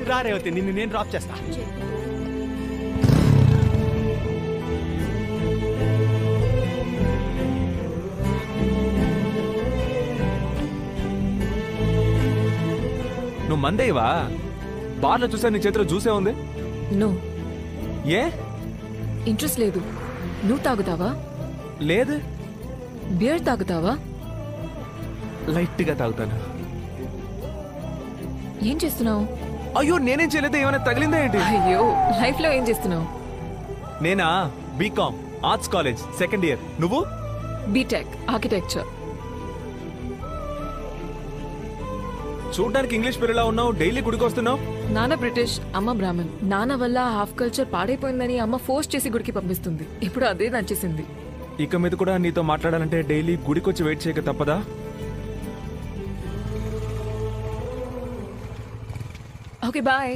Speaker 3: రా రేవతి, నిన్ను నేను డ్రాప్ చేస్తా.
Speaker 1: నువ్వు మందేవా? బార్లో చూసా నీ చేతిలో జ్యూసే ఉంది.
Speaker 2: నో.
Speaker 1: ఏ?
Speaker 2: ఇంట్రెస్ట్ లేదు. నువ్వు తాగుతావా?
Speaker 1: లేదు.
Speaker 2: బియర్ తాగుతావా?
Speaker 1: లైట్ గా తాగుతాను.
Speaker 2: ఏం చేస్తున్నావు?
Speaker 1: అయ్యో, నేనేం చేయలేదు. ఏమైనా తగిలిందా ఏంటి?
Speaker 2: అయ్యో, లైఫ్ లో ఏం చేస్తున్నావు?
Speaker 1: నేనా B Com arts college second year. నువ్వు?
Speaker 2: B Tech architecture.
Speaker 1: చూడ్డానికి ఇంగ్లీష్ పిల్లలా ఉన్నావు. డైలీ గుడికి వస్తున్నావు.
Speaker 2: నాన్న బ్రిటిష్, అమ్మ బ్రాహ్మణ్. నాన్న వల్ల హాఫ్ కల్చర్ పాడైపోయిందని అమ్మ ఫోర్స్ చేసి గుడికి పంపిస్తుంది. ఇప్పుడు అదే నచ్చేసింది.
Speaker 1: ఇక మీద కూడా నీతో మాట్లాడాలంటే డైలీ గుడికి వచ్చి వెయిట్ చేయక తప్పదా?
Speaker 2: Okay bye.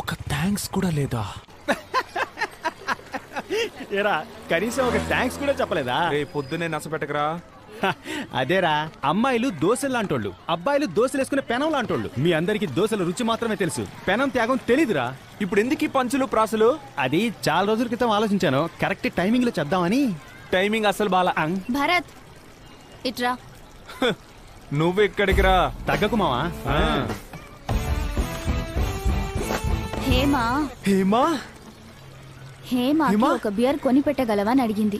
Speaker 1: ఒక థ్యాంక్స్ కూడా లేదా?
Speaker 3: ఏరా, కనీసం ఒక థ్యాంక్స్ కూడా చెప్పలేదా?
Speaker 1: రే పొద్దునే నసపెట్టకరా.
Speaker 3: అదేరా, అమ్మాయిలు దోశలు లాంటోళ్ళు, అబ్బాయిలు దోశలు వేసుకునే పెనం లాంటోళ్ళు. మీ అందరికి దోశల రుచి మాత్రమే తెలుసు, పెనం త్యాగం తెలీదురా.
Speaker 1: ఇప్పుడు ఎందుకు ఈ పంచులు ప్రాసులు?
Speaker 3: అది చాలా రోజుల క్రితం ఆలోచించాను. కరెక్ట్ టైమింగ్ లో చేద్దామని.
Speaker 1: టైమింగ్ అసలు బాలా.
Speaker 11: భరత్ ఇట్రా.
Speaker 1: నువ్వు ఇక్కడికి రా.
Speaker 3: తగ్గకు మావా.
Speaker 11: హేమా
Speaker 1: హేమా
Speaker 11: హేమాకి ఒక బియర్ కొని పెట్టగలవా అని అడిగింది.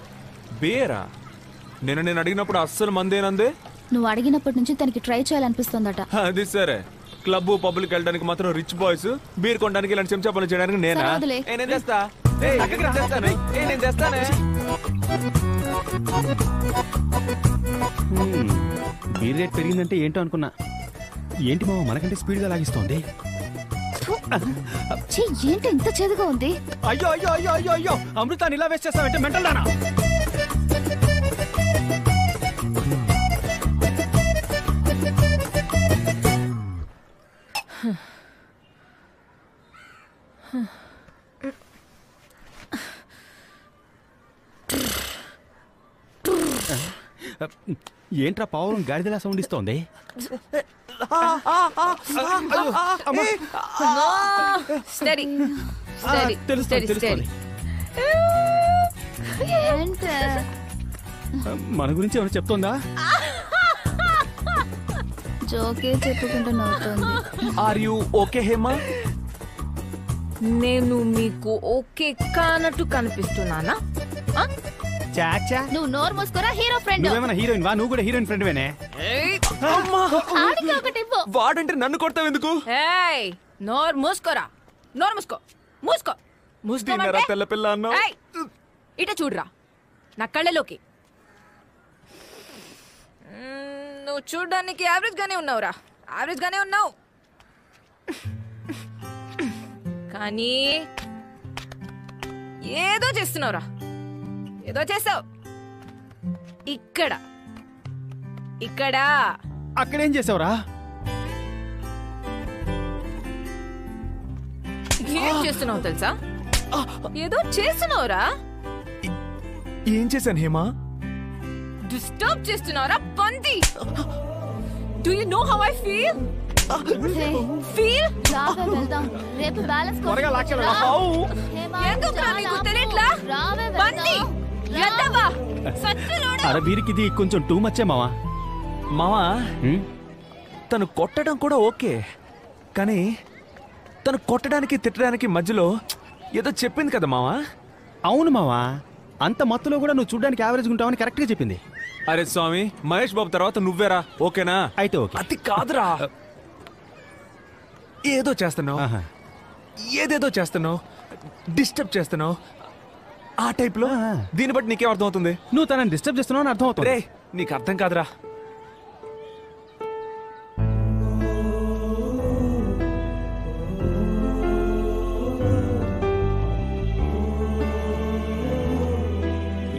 Speaker 1: బేరా? నేను అడిగినప్పుడు అస్సలు మందేనందే.
Speaker 11: నువ్వు అడిగినప్పటి నుంచి తనకి ట్రై చేయాలనిపిస్తుందట.
Speaker 1: అది సరే, క్లబ్ పబ్లిక్ వెళ్ళడానికి మాత్రం రిచ్ బాయ్స్, బీర్ కొనడానికి ఇలాంటి చెంచా పనులు చేయడానికి నేనా? నేను తెస్తా.
Speaker 3: బీర్ రేట్ పెరిగిందంటే ఏంటో అనుకున్నా. ఏంటి మావ మనకంటే స్పీడ్ గా లాగిస్తోంది?
Speaker 11: ఏంటి ఇంత చేదుగా ఉంది?
Speaker 3: అయ్యో అయ్యో అయ్యో అయ్యో అయ్యో, అమృతాన్ని ఇలా వేస్ట్ చేస్తావంటే మెంటల్ దానా? ఏంట్రా పావురం గాడిదలా సౌండ్ ఇస్తోంది? మన గురించి ఏమైనా చెప్తోందా?
Speaker 11: జోకే చెప్పుకుంటూ నవ్వుతోంది.
Speaker 1: Are you okay Hema?
Speaker 2: నేను మీకు ఓకే కానట్టు కనిపిస్తున్నానా?
Speaker 3: చాచా,
Speaker 11: నువ్వు నోరు మూసుకోరా. Hero friend.
Speaker 3: నువ్వేమైనా హీరోయిన్ వా? నువ్వు కూడా హీరోయిన్ ఫ్రెండ్ వేనే?
Speaker 1: వాడంటే నన్ను కొడతావు ఎందుకు?
Speaker 2: నోరు మూసుకోరా. నోరు మూసుకో. మూసుకో.
Speaker 1: మూసుకో. తెల్ల పిల్ల అన్నావు.
Speaker 2: ఇట చూడరా నా కళ్ళలోకి. నువ్వు చూడ్డానికి యావరేజ్ గానే ఉన్నావురా, యావరేజ్ గానే ఉన్నావు. కానీ ఏదో చేస్తున్నావురా, ఏదో చేసావు. ఇక్కడ ఇక్కడ
Speaker 3: అక్కడేం చేసావురా?
Speaker 2: ఏం చేస్తున్నావు తెలుసా? ఏదో చేస్తున్నావురా.
Speaker 1: ఏం చేశాను హేమా?
Speaker 2: డిస్టర్బ్ చేస్తున్నావురా పంది. Do you know how I feel? Feel?
Speaker 11: రావే వెళ్దాం. రేపు బ్యాలెన్స్
Speaker 3: త్వరగా లాక్కెళ్ళు.
Speaker 2: ఎందుకురా నీకు తెలియట్లా? పంది ఎద్దవా సచ్చిలోడా.
Speaker 3: అరే వీరికి ఇది కొంచెం టూ మచ్చే మావా.
Speaker 1: మావా తను కొట్టడం కూడా ఓకే, కానీ తను కొట్టడానికి తిట్టడానికి మధ్యలో ఏదో చెప్పింది కదా మావా.
Speaker 3: అవును మావా, అంత మత్తులో కూడా నువ్వు చూడడానికి యావరేజ్ ఉంటావని కరెక్ట్ గా చెప్పింది.
Speaker 1: అరే స్వామి, మహేష్ బాబు తర్వాత నువ్వేరా, ఓకేనా?
Speaker 3: అయితే ఓకే.
Speaker 1: అది కాదురా, ఏదో చేస్తున్నావు, ఏదేదో చేస్తున్నావు, డిస్టర్బ్ చేస్తున్నావు ఆ టైప్ లో. దీన్ని బట్టి నీకేం అర్థం అవుతుంది?
Speaker 3: నువ్వు తనని డిస్టర్బ్ చేస్తున్నావు అని అర్థం అవుతుంది.
Speaker 1: రే నీకు అర్థం కాదురా.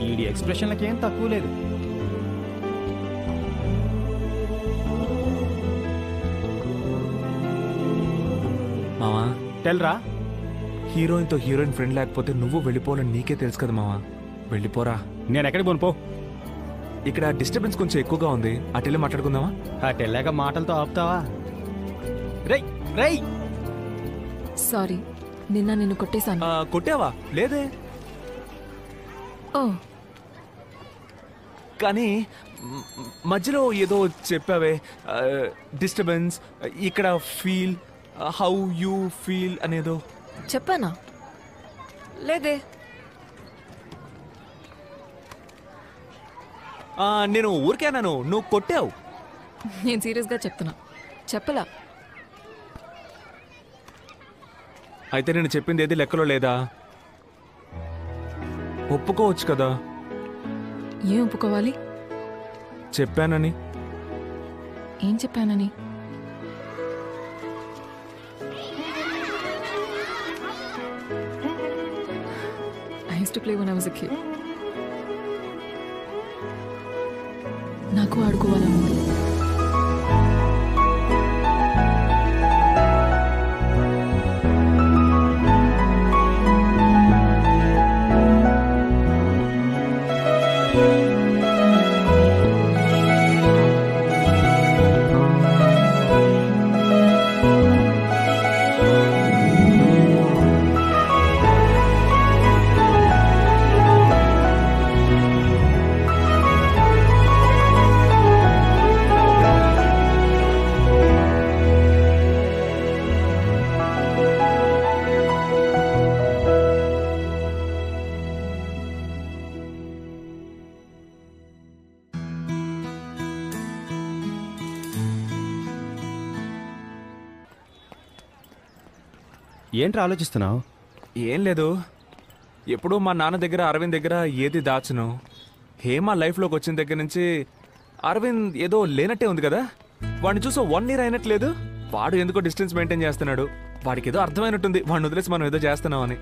Speaker 3: ఈ ఎక్స్ప్రెషన్లకి ఏం తక్కువ లేదు.
Speaker 1: మావా
Speaker 3: తెల్రా,
Speaker 1: హీరోయిన్ తో హీరోయిన్ ఫ్రెండ్ లేకపోతే నువ్వు వెళ్ళిపోవాలని నీకే తెలుసు కదా మావా. వెళ్ళిపోరా.
Speaker 3: నేను ఎక్కడికి పోను పో.
Speaker 1: ఇక్కడ డిస్టర్బెన్స్ కొంచెం ఎక్కువగా ఉంది, అటెళ్ళి మాట్లాడుకుందామా?
Speaker 3: అటెళ్ళాక మాటలతో ఆపుతావా? రై రై.
Speaker 2: సారీ, నిన్న నిన్ను కొట్టేశాను.
Speaker 1: కొట్టావా? లేదే.
Speaker 2: ఓ,
Speaker 1: కానీ మధ్యలో ఏదో చెప్పావే, డిస్టర్బెన్స్, ఇక్కడ ఫీల్, హౌ యూ ఫీల్ అనేదో
Speaker 2: చెప్పానా? లేదే.
Speaker 1: నేను ఊరికేనాను, నువ్వు కొట్టావు.
Speaker 2: నేను సీరియస్గా చెప్తున్నా, చెప్పలా.
Speaker 1: అయితే నేను చెప్పింది ఏది లెక్కలో లేదా? ఒప్పుకోవచ్చు కదా.
Speaker 2: ఏం ఒప్పుకోవాలి?
Speaker 1: చెప్పానని.
Speaker 2: ఏం చెప్పానని? I used to play when I was a kid. నాకు ఆడుకోవాలని ఉంది.
Speaker 3: ఏంట్రా ఆలోచిస్తున్నావు?
Speaker 1: ఏం లేదు, ఎప్పుడూ మా నాన్న దగ్గర అరవింద్ దగ్గర ఏది దాచను. హేమ లైఫ్లోకి వచ్చిన దగ్గర నుంచి అరవింద్ ఏదో లేనట్టే ఉంది కదా. వాడిని చూసో 1 year అయినట్లేదు. వాడు ఎందుకో డిస్టెన్స్ మెయింటైన్ చేస్తున్నాడు. వాడికి ఏదో అర్థమైనట్టుంది వాడిని వదిలేసి మనం ఏదో చేస్తున్నామని.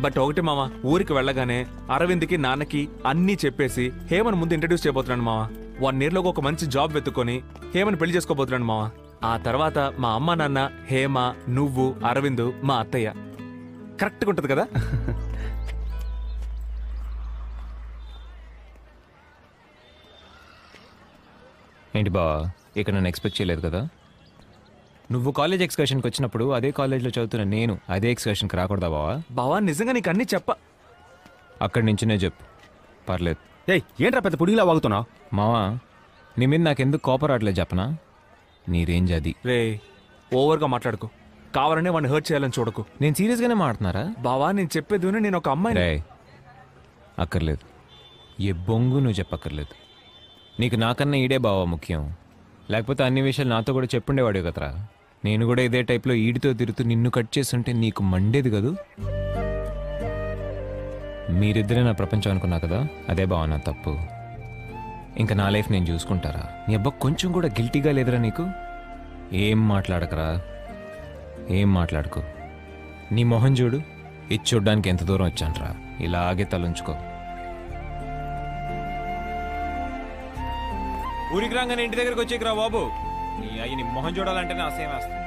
Speaker 1: బట్ ఒకటి మామ, ఊరికి వెళ్ళగానే అరవింద్కి నాన్నకి అన్నీ చెప్పేసి హేమను ముందు ఇంట్రడ్యూస్ చేయబోతున్నాను మామ. 1 year లోకి ఒక మంచి జాబ్ వెతుక్కొని హేమను పెళ్లి చేసుకోబోతున్నాను మామ. ఆ తర్వాత మా అమ్మ నాన్న, హేమ, నువ్వు, అరవింద్, మా అత్తయ్య. కరెక్ట్గా ఉంటుంది కదా?
Speaker 9: ఏంటి బావా, ఇక్కడ నన్ను ఎక్స్పెక్ట్ చేయలేదు కదా? నువ్వు కాలేజ్ ఎక్స్కర్షన్కి వచ్చినప్పుడు అదే కాలేజ్లో చదువుతున్న నేను అదే ఎక్స్కర్షన్కి రాకూడదా బావా?
Speaker 1: బావా నిజంగా నీకు అన్నీ
Speaker 9: అక్కడి నుంచినే చెప్పు, పర్లేదు.
Speaker 3: ఏంట్రా పెద్ద పుడిగిలా వాగుతున్నావు?
Speaker 9: మావా, నీ మీద నాకెందుకు కోపం రావట్లేదు చెప్పనా? నీ రేంజ్ అది.
Speaker 1: రే ఓవర్గా మాట్లాడుకో, కావాలనే వాడిని హర్ట్ చేయాలని చూడకు.
Speaker 9: నేను సీరియస్గానే మాట్లాడుతున్నారా
Speaker 1: బావా? నేను చెప్పేది నేను ఒక అమ్మాయి.
Speaker 9: రే అక్కర్లేదు, ఏ బొంగు నువ్వు చెప్పక్కర్లేదు. నీకు నాకన్నా ఈడే బావా ముఖ్యం. లేకపోతే అన్ని విషయాలు నాతో కూడా చెప్పుండేవాడే కదరా. నేను కూడా ఇదే టైప్లో ఈడితో తిరుగుతూ నిన్ను కట్ చేస్తుంటే నీకు మండేది కదూ. మీరిద్దరే నా ప్రపంచం అనుకున్నా కదా, అదే బావ నా తప్పు. ఇంకా నా లైఫ్ నేను చూసుకుంటారా? నీ అబ్బా కొంచెం కూడా గిల్టీగా లేదురా నీకు? ఏం మాట్లాడకరా, ఏం మాట్లాడుకో. నీ మొహం చూడు, ఇది చూడ్డానికి ఎంత దూరం వచ్చానరా. ఇలాగే తలుంచుకో. ఊరికి రాగానే ఇంటి దగ్గరకు వచ్చేకి రా బాబు. నీ మొహం చూడాలంటే నా సేమ్ వేస్తుంది.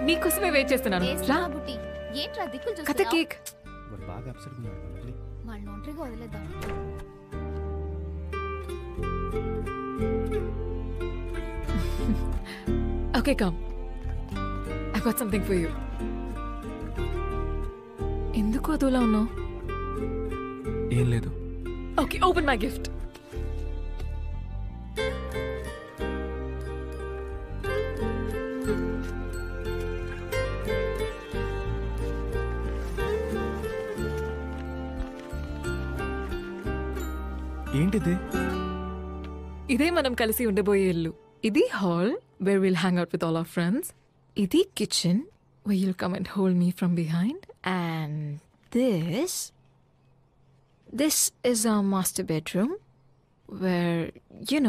Speaker 2: నీకోసమే వెయిట్ చేస్తున్నాను. రా.
Speaker 11: ఏంట్రా దిక్కులు
Speaker 2: కథ
Speaker 11: చూస్తున్నావ్?
Speaker 2: కేక్.
Speaker 3: బాగా అప్సెట్ ఉన్నాడు.
Speaker 11: వాళ్ళని ఒంటరిగా వదిలేద్దాం.
Speaker 2: Okay, come. I've got something for you. ఎందుకు అదోలా ఉన్నావు?
Speaker 1: ఏం లేదు.
Speaker 2: Okay, open my gift.
Speaker 1: ఏంటిది?
Speaker 2: ఇదే మనం కలిసి ఉండబోయే ఇల్లు. ఇది hall where we'll hang out with all our friends. ఇది kitchen where you'll come and hold me from behind. And this is our master bedroom where, you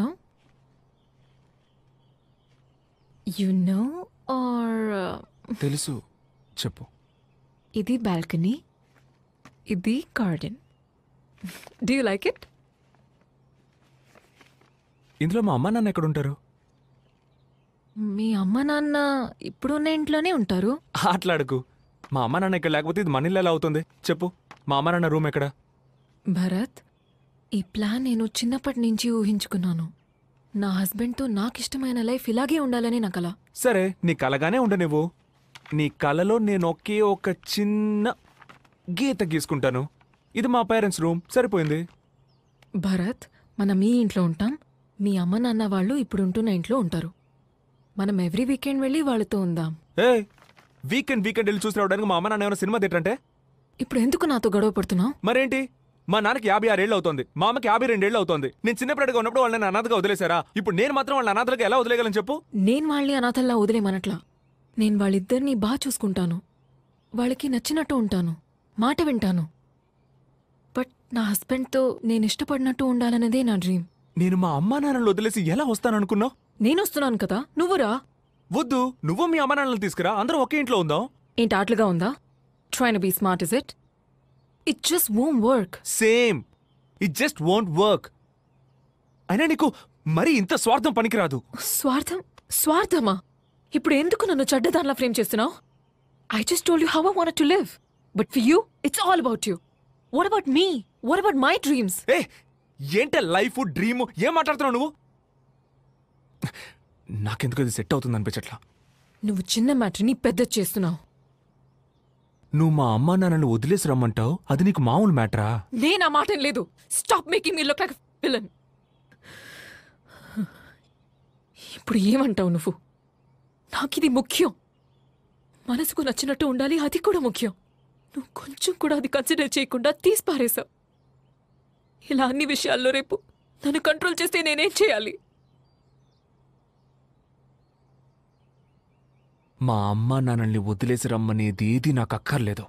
Speaker 2: know or
Speaker 1: తెలుసు, చెప్పు.
Speaker 2: ఇది balcony. ఇది garden. Do you like it?
Speaker 1: ఇందులో మా అమ్మ నాన్న ఎక్కడ ఉంటారు?
Speaker 2: మీ అమ్మ నాన్న ఇప్పుడున్న ఇంట్లోనే ఉంటారు.
Speaker 1: ఆటలాడుకు. మా అమ్మ నాన్న ఇక్కడ లేకపోతే ఇది మన ఇల్లు ఎలా అవుతుంది చెప్పు. మా అమ్మ నాన్న రూమ్ ఎక్కడ?
Speaker 2: భరత్, ఈ ప్లాన్ నేను చిన్నప్పటి నుంచి ఊహించుకున్నాను. నా హస్బెండ్తో నాకు ఇష్టమైన లైఫ్ ఇలాగే ఉండాలని నా కల.
Speaker 1: సరే, నీ కలగానే ఉండ నువ్వు. నీ కలలో నేను ఒకే ఒక చిన్న గీత గీసుకుంటాను. ఇది మా పేరెంట్స్ రూమ్, సరిపోయింది.
Speaker 2: భరత్, మనం ఈ ఇంట్లో ఉంటాం. మీ అమ్మ నాన్న వాళ్ళు ఇప్పుడు ఉంటున్న ఇంట్లో ఉంటారు. మనం ఎవ్రీ వీకెండ్ వెళ్ళి వాళ్ళతో ఉందాం.
Speaker 1: ఏ వీకెండ్ వెళ్ళి చూసి రావడానికి మా అమ్మ నాన్న ఏమైనా సినిమా థియేటర్ అంటే?
Speaker 2: ఇప్పుడు ఎందుకు నాతో గొడవ పడుతున్నావు?
Speaker 1: మరేంటి, మా నాన్నకి 56 ఏళ్ళు అవుతుంది, మా అమ్మకి 52 ఏళ్ళు అవుతుంది. నేను చిన్నప్పటిగా ఉన్నప్పుడు వాళ్ళని అనాథగా వదిలేశారా? ఇప్పుడు నేను మాత్రం వాళ్ళని అనాథలుగా ఎలా వదిలేయగలను చెప్పు?
Speaker 2: నేను వాళ్ళని అనాథల్లా వదిలేమనట్లా. నేను వాళ్ళిద్దరినీ బాగా చూసుకుంటాను, వాళ్ళకి నచ్చినట్టు ఉంటాను, మాట వింటాను. బట్ నా హస్బెండ్తో నేను ఇష్టపడినట్టు ఉండాలన్నదే నా డ్రీమ్.
Speaker 1: నేను మా అమ్మా నాన్నలు వదిలేసి ఎలా వస్తాననుకున్నావు?
Speaker 2: నేను వస్తున్నాను కదా, నువ్వురా.
Speaker 1: వద్దు, నువ్వు మీ అమ్మా నాన్నలు తీసుకురా, అందరం ఒకే ఇంట్లో ఉందాం.
Speaker 2: ఏంటి ఆటలుగా ఉందా? Trying to be smart, is it? It just won't work.
Speaker 1: Same, it just won't work. అయినా నీకు మరి ఇంత స్వార్థం పనికిరాదు.
Speaker 2: స్వార్థమా? ఇప్పుడు ఎందుకు నన్ను చెడ్డదానిలా ఫ్రేమ్ చేస్తున్నావు? I just told you how I wanted to live. But for you, it's all about you. What about me? What about my dreams?
Speaker 1: ఏ ఏంటే లైఫ్ డ్రీమ్, ఏం మాట్లాడుతున్నావు నువ్వు? నాకెందుకు ఇది సెట్ అవుతుంది అనిపించట్లా.
Speaker 2: నువ్వు చిన్న మ్యాటర్ని పెద్ద చేస్తున్నావు.
Speaker 1: నువ్వు మా అమ్మా నాన్నలు వదిలేసి రమ్మంటావు, అది నీకు మామూలు మ్యాటరా?
Speaker 2: నేను ఆ మాట లేదు. Stop making me look like villain. ఇప్పుడు ఏమంటావు నువ్వు? నాకిది ముఖ్యం. మనసుకు నచ్చినట్టు ఉండాలి, అది కూడా ముఖ్యం. నువ్వు కొంచెం కూడా అది కన్సిడర్ చేయకుండా తీసి పారేశావు. ఇలా అన్ని విషయాల్లో రేపు నన్ను కంట్రోల్ చేస్తే నేనేం చేయాలి?
Speaker 1: మా అమ్మా నాన్నల్ని వదిలేసి రమ్మనేది ఏది నాకు అక్కర్లేదు.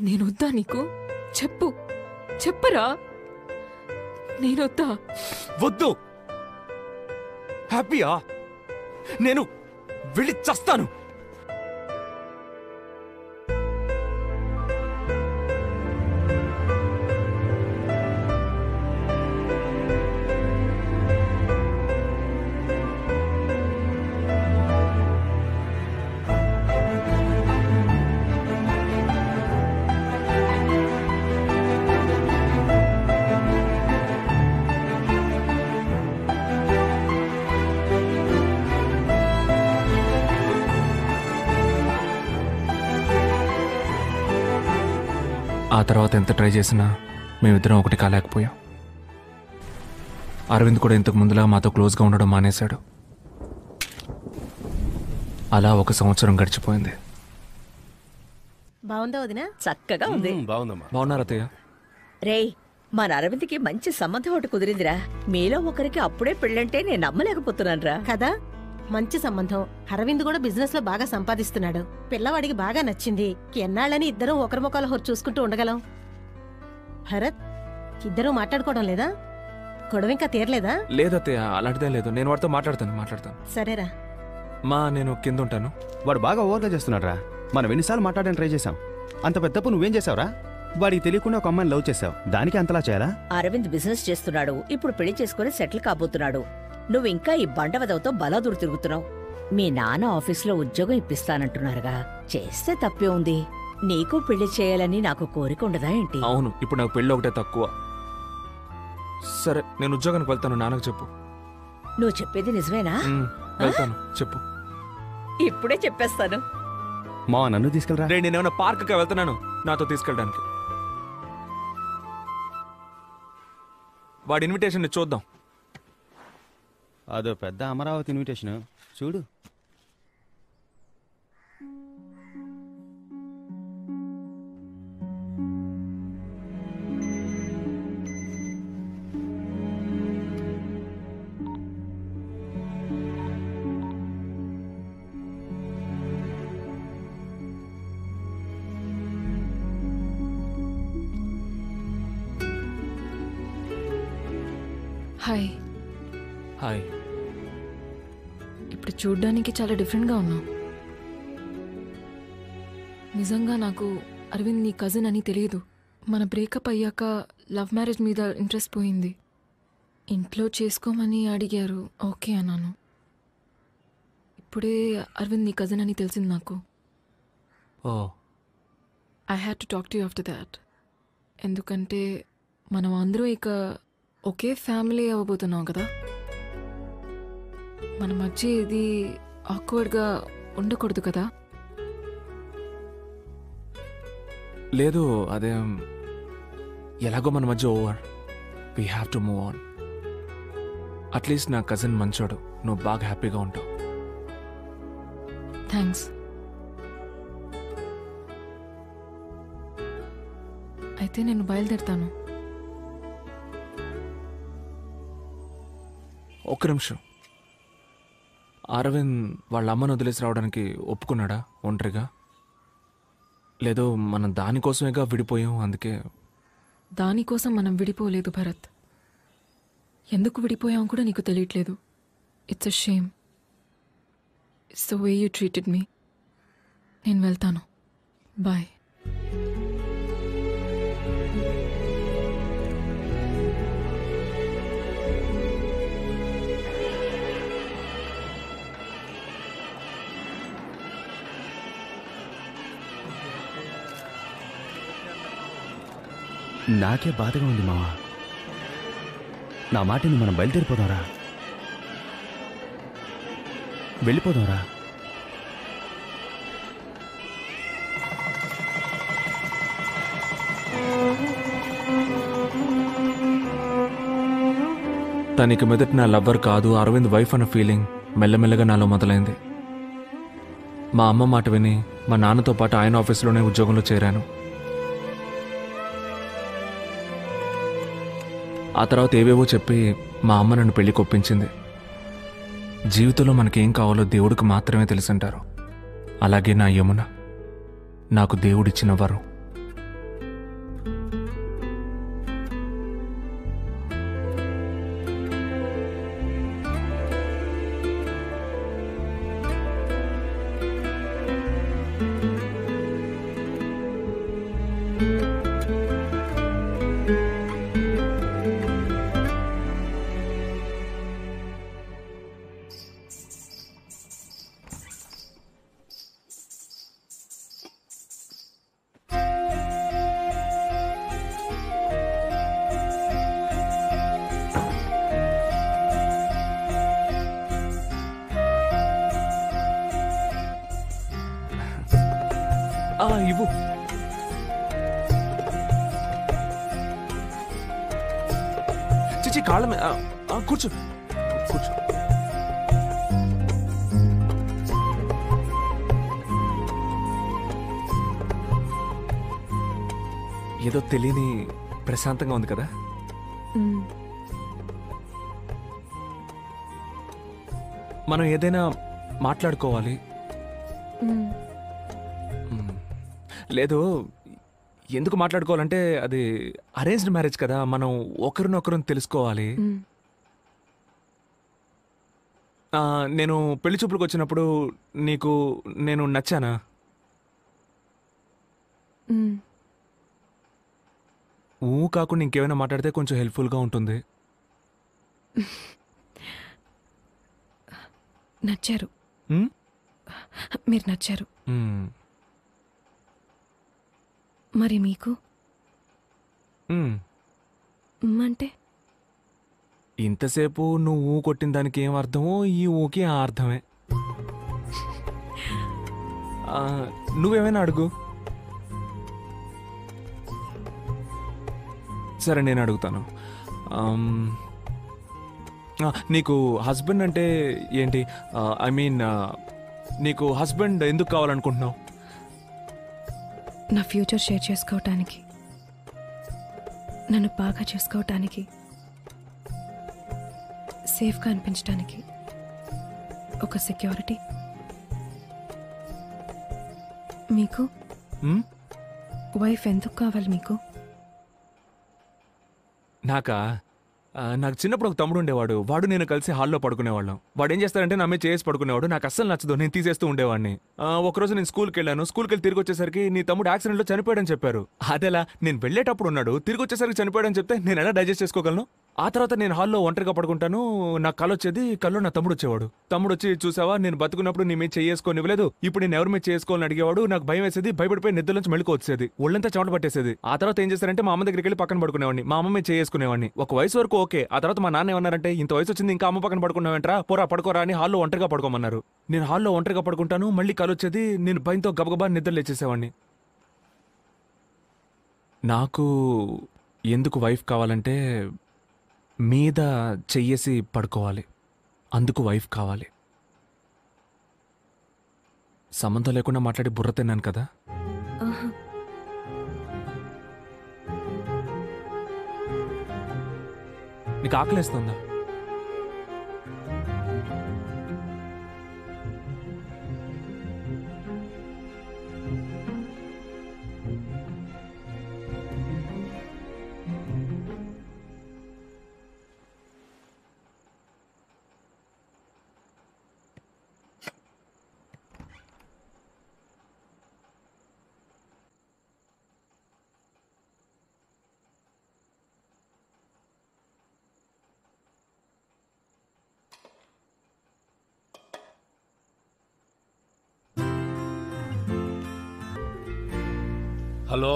Speaker 2: నేనొద్దా నీకు? చెప్పరా. నేనొద్దా?
Speaker 1: వద్దు. హ్యాపీయా? నేను వెళ్ళి చస్తాను. ఆ తర్వాత ఎంత ట్రై చేసినా మేమిద్దరం ఒకటి కాలేకపోయాం. అరవింద్ కూడా ఇంతకు ముందులా మాతో క్లోజ్గా ఉండడం మానేశాడు. అలా 1 సంవత్సరం గడిచిపోయింది.
Speaker 10: బాగుందా వదినా?
Speaker 5: చక్కగా ఉంది.
Speaker 8: బాగుందమ్మా.
Speaker 1: బాగున్నారా అత్తయ్య?
Speaker 5: రేయ్, మన అరవింద్కి మంచి సంబంధం ఒకటి కుదిరిందిరా. మీలో ఒకరికి అప్పుడే పెళ్ళంటే నేను నమ్మలేకపోతున్నానురా.
Speaker 10: కదా, మంచి సంబంధం. అరవింద్ కూడా బిజినెస్ లో బాగా సంపాదిస్తున్నాడు. పిల్లవాడికి బాగా నచ్చింది. ఎన్నాళ్ళని ఇద్దరం ఒకరి ముఖాలు హొరు చూసుకుంటూ ఉండగలం? భరత్, ఇద్దరూ మాట్లాడుకోవడం లేదా? గొడవ ఇంకా తీరలేదా?
Speaker 1: లేదత్తయ్య, అలాంటిదే లేదు. నేను వాడితో మాట్లాడతాను.
Speaker 10: సరేరా.
Speaker 1: మా నేను కింద ఉంటాను.
Speaker 3: వాడు బాగా ఓవర్గా చేస్తున్నాడు రా. మనం ఎన్నిసార్లు మాట్లాడడానికి ట్రై చేశాం. అంత పెద్ద తప్పు నువ్వేం చేసావురా? వాడికి తెలియకుండా ఒక అమ్మాయిని లవ్ చేసావు. దానికి అంతలా చేయాలా?
Speaker 5: అరవింద్ బిజినెస్ చేస్తున్నాడు. ఇప్పుడు పెళ్లి చేసుకుని సెటిల్ కాబోతున్నాడు. నువ్వు ఇంకా ఈ బండవదవతో బలాదూరు తిరుగుతున్నావు. మీ నాన్న ఆఫీసులో ఉద్యోగం ఇప్పిస్తానంటున్నారుగా, చేస్తే తప్పే ఉంది. నీకు పెళ్లి చేయాలని నాకు కోరిక ఉండదా ఏంటి?
Speaker 1: అవును, ఇప్పుడు నాకు పెళ్ళి ఒకటే తక్కువ. సరే, నేను ఉద్యోగానికి వెళ్తాను. నాన్నకు చెప్పు.
Speaker 5: నువ్వు చెప్పేది నిజమేనా?
Speaker 1: వెళ్తాను, చెప్పు.
Speaker 5: ఇప్పుడే చెప్పేస్తాను.
Speaker 3: మా నన్ను తీసుకెళ్ళరా.
Speaker 1: రే, నేనేమన్నా పార్క్కి వెళ్తున్నాను నాతో తీసుకెళ్ళడానికి. వాడి ఇన్విటేషన్ చూద్దాం.
Speaker 3: అదో పెద్ద అమరావతి ఇన్విటేషన్ చూడు.
Speaker 2: హాయ్.
Speaker 1: హాయ్.
Speaker 2: ఇప్పుడు చూడ్డానికి చాలా డిఫరెంట్గా ఉన్నావు. నిజంగా నాకు అరవింద్ నీ కజిన్ అని తెలియదు. మన బ్రేకప్ అయ్యాక లవ్ మ్యారేజ్ మీద ఇంట్రెస్ట్ పోయింది. ఇంట్లో చేసుకోమని అడిగారు, ఓకే అన్నాను. ఇప్పుడే అరవింద్ నీ కజిన్ అని తెలిసింది నాకు. I had to talk to you after that. ఎందుకంటే మనం అందరూ ఇక ఒకే ఫ్యామిలీ అవ్వబోతున్నాం కదా. మన మధ్య ఇది ఆక్వర్డ్గా ఉండకూడదు కదా.
Speaker 1: లేదు, అదే ఎలాగో మన మధ్య over. We have to move on. At least నా కజిన్ మంచోడు, నువ్వు బాగా హ్యాపీగా ఉంటావు.
Speaker 2: థ్యాంక్స్. అయితే నేను బయలుదేరుతాను.
Speaker 1: ఒక్క నిమిషం. అరవింద్ వాళ్ళ అమ్మను వదిలేసి రావడానికి ఒప్పుకున్నాడా ఒంటరిగా? లేదో మనం దానికోసమేగా విడిపోయాం, అందుకే.
Speaker 2: దానికోసం మనం విడిపోలేదు భరత్. ఎందుకు విడిపోయాం కూడా నీకు తెలియట్లేదు. It's a shame. It's the way you treated me. నేను వెళ్తాను. బాయ్.
Speaker 3: నాకే బాధగా ఉంది మావా. నా మాటని మనం బయలుదేరిపోదాంరా. వెళ్ళిపోదాంరా.
Speaker 1: తనకి మొదటి నా లవ్వర్ కాదు, అరవింద్ వైఫ్ అన్న ఫీలింగ్ మెల్లమెల్లగా నాలో మొదలైంది. మా అమ్మ మాట విని మా నాన్నతో పాటు ఆయన ఆఫీసులోనే ఉద్యోగంలో చేరాను. ఆ తర్వాత ఏవేవో చెప్పి మా అమ్మ నన్ను పెళ్లికి ఒప్పించింది. జీవితంలో మనకేం కావాలో దేవుడికి మాత్రమే తెలుసుంటారు. అలాగే నా యమున నాకు దేవుడిచ్చిన వరం. ఇవ్వు. చిచి కాళ్ళ కూర్చో కూర్చో. ఏదో తెలియని ప్రశాంతంగా ఉంది కదా. మనం ఏదైనా మాట్లాడుకోవాలి.
Speaker 2: మ్మ్.
Speaker 1: లేదు, ఎందుకు మాట్లాడుకోవాలంటే అది అరేంజ్డ్ మ్యారేజ్ కదా, మనం ఒకరినొకరు తెలుసుకోవాలి.
Speaker 2: మ్మ్.
Speaker 1: నేను పెళ్లి చూపులకు వచ్చినప్పుడు నీకు నేను నచ్చానా?
Speaker 2: మ్మ్.
Speaker 1: కాకుండా ఇంకేమైనా మాట్లాడితే కొంచెం హెల్ప్ఫుల్గా ఉంటుంది.
Speaker 2: నచ్చారు.
Speaker 1: మ్మ్?
Speaker 2: మీరు నచ్చారు.
Speaker 1: మ్మ్.
Speaker 2: మరి మీకు
Speaker 1: మ్మ్.
Speaker 2: అంటే
Speaker 1: ఇంతసేపు నువ్వు కొట్టిన దానికి ఏం అర్థమో ఈ ఊకి ఆ అర్థమే. నువ్వేమైనా అడుగు. సరే, నేను అడుగుతాను. నీకు హస్బెండ్ అంటే ఏంటి? ఐ మీన్, నీకు హస్బెండ్ ఎందుకు కావాలనుకుంటున్నావు?
Speaker 2: నా ఫ్యూచర్ షేర్ చేసుకోవటానికి, నన్ను బాగా చూసుకోవటానికి, సేఫ్గా అనిపించడానికి, ఒక సెక్యూరిటీ. మీకు వైఫ్ ఎందుకు కావాలి మీకు?
Speaker 1: నాకు చిన్నప్పుడు ఒక తమ్ముడు ఉండేవాడు. వాడు నేను కలిసి హాల్లో పడుకునేవాళ్ళం. వాడు ఏం చేస్తాడంటే నా మీద చేసి పడుకునేవాడు. నాకు అస్సలు నచ్చదు, నేను తీసేస్తూ ఉండేవాడిని. ఒకరోజు నేను స్కూల్కి వెళ్ళాను. స్కూల్కి వెళ్ళి తిరిగి వచ్చేసరికి నీ తమ్ముడు యాక్సిడెంట్లో చనిపోయాడని చెప్పారు. అదేలా? నేను వెళ్ళేటప్పుడు ఉన్నాడు, తిరిగి వచ్చేసరికి చనిపోయాడని చెప్తే నేను ఎలా డైజెస్ట్ చేసుకోగలను? ఆ తర్వాత నేను హాల్లో ఒంటరిగా పడుకుంటాను. నాకు కళ్ళు వచ్చేది. కల్లో నా తమ్ముడు వచ్చేవాడు. తమ్ముడు వచ్చి, చూసావా నేను బతుకున్నప్పుడు నీ మీద చేసుకొని ఇవ్వలేదు, ఇప్పుడు నేను ఎవరి మీద చేసుకోవాలని అడిగేవాడు. నాకు భయం వేసేది, భయపడిపోయి నిద్ర నుంచి మెళుకు వచ్చేది, ఒళ్ళంతా చెమట పట్టేసేది. ఆ తర్వాత ఏం చేశారంటే మా అమ్మ దగ్గరికి వెళ్ళి పక్కన పడుకునేవాడిని. మా అమ్మ మీద చేసుకునేవాడిని. ఒక వయసు వరకు ఓకే. ఆ తర్వాత మా నాన్న ఏమన్నారంటే, ఇంత వయసు వచ్చింది ఇంకా అమ్మ పక్కన పడుకున్నావేంట్రా, పోరా పడుకోరా అని హాల్లో ఒంటరిగా పడుకోమన్నారు. నేను హాల్లో ఒంటరిగా పడుకుంటాను. మళ్ళీ కళ్ళు వచ్చేది. నేను భయంతో గబగబా నిద్ర లేచేసేవాడిని. నాకు ఎందుకు వైఫ్ కావాలంటే, మీద చెయ్యేసి పడుకోవాలి, అందుకు వైఫ్ కావాలి. సంబంధం లేకుండా మాట్లాడి బుర్ర తిన్నాను కదా. నీకు ఆకలేస్తుందా?
Speaker 8: హలో,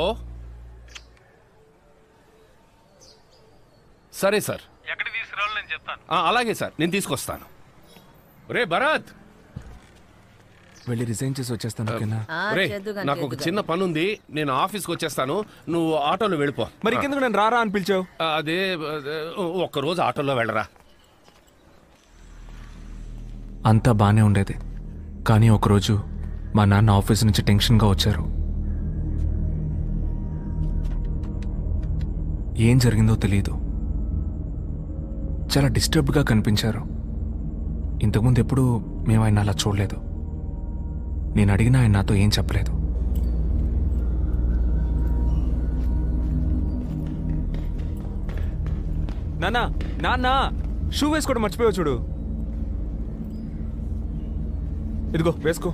Speaker 8: సరే సార్,
Speaker 12: ఎక్కడికి తీసుకురావాలో నేను చెప్తాను.
Speaker 8: అలాగే సార్, నేను తీసుకొస్తాను. రే భరత్,
Speaker 1: వెళ్ళి రిజైన్ చేసి వచ్చేస్తాను. ఓకేనా?
Speaker 8: రే, నాకు ఒక చిన్న పని ఉంది, నేను ఆఫీస్కి వచ్చేస్తాను, నువ్వు ఆటోలో వెళ్ళిపో.
Speaker 1: మరి ఇంకెందుకు నేను రారా అని పిలిచావు?
Speaker 8: అదే ఒక్కరోజు ఆటోలో వెళ్ళరా.
Speaker 1: అంతా బానే ఉండేది, కానీ ఒకరోజు మా నాన్న ఆఫీస్ నుంచి టెన్షన్గా వచ్చారు. ఏం జరిగిందో తెలియదు. చాలా డిస్టర్బ్డ్గా కనిపించారు. ఇంతకుముందు ఎప్పుడూ మేము ఆయన అలా చూడలేదు. నేను అడిగినా ఆయన నాతో ఏం చెప్పలేదు. నాన్నా, నాన్న షూ వేసుకోవడం మర్చిపోయావు చూడు. ఇదిగో వేసుకో.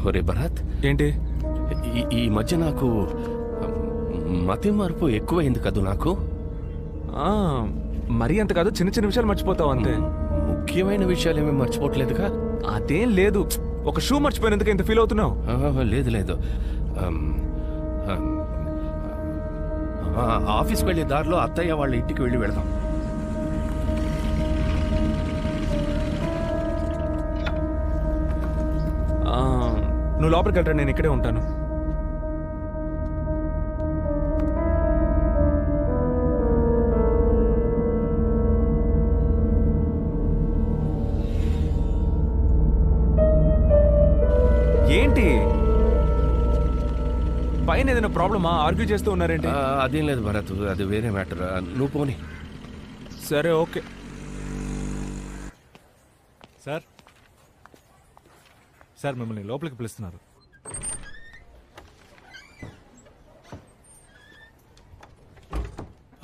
Speaker 8: ఒరే భరత్,
Speaker 1: ఏంటి
Speaker 8: ఈ మధ్య నాకు మతి మార్పు ఎక్కువైంది కదూ. నాకు
Speaker 1: మరీ అంత కాదు, చిన్న చిన్న విషయాలు మర్చిపోతావు అంతే.
Speaker 8: ముఖ్యమైన విషయాలు ఏమీ మర్చిపోవట్లేదుగా?
Speaker 1: అదేం లేదు. ఒక షూ మర్చిపోయినందుకు ఇంత ఫీల్ అవుతున్నావు?
Speaker 8: లేదు లేదు, ఆఫీస్కి వెళ్ళే దారిలో అత్తయ్య వాళ్ళ ఇంటికి వెళ్ళి వెళదాం.
Speaker 1: నువ్వు లోపలికి వెళ్తా, నేను ఇక్కడే ఉంటాను. ఏంటి పైన ఏదైనా ప్రాబ్లమా? ఆర్గ్యూ చేస్తూ ఉన్నారేంటి?
Speaker 8: అదేం లేదు భరత్, అది వేరే మ్యాటర్. నువ్వు పోనీ.
Speaker 1: సరే ఓకే.
Speaker 12: సార్ సార్ మిమ్మల్ని లోపలికి పిలుస్తున్నారు.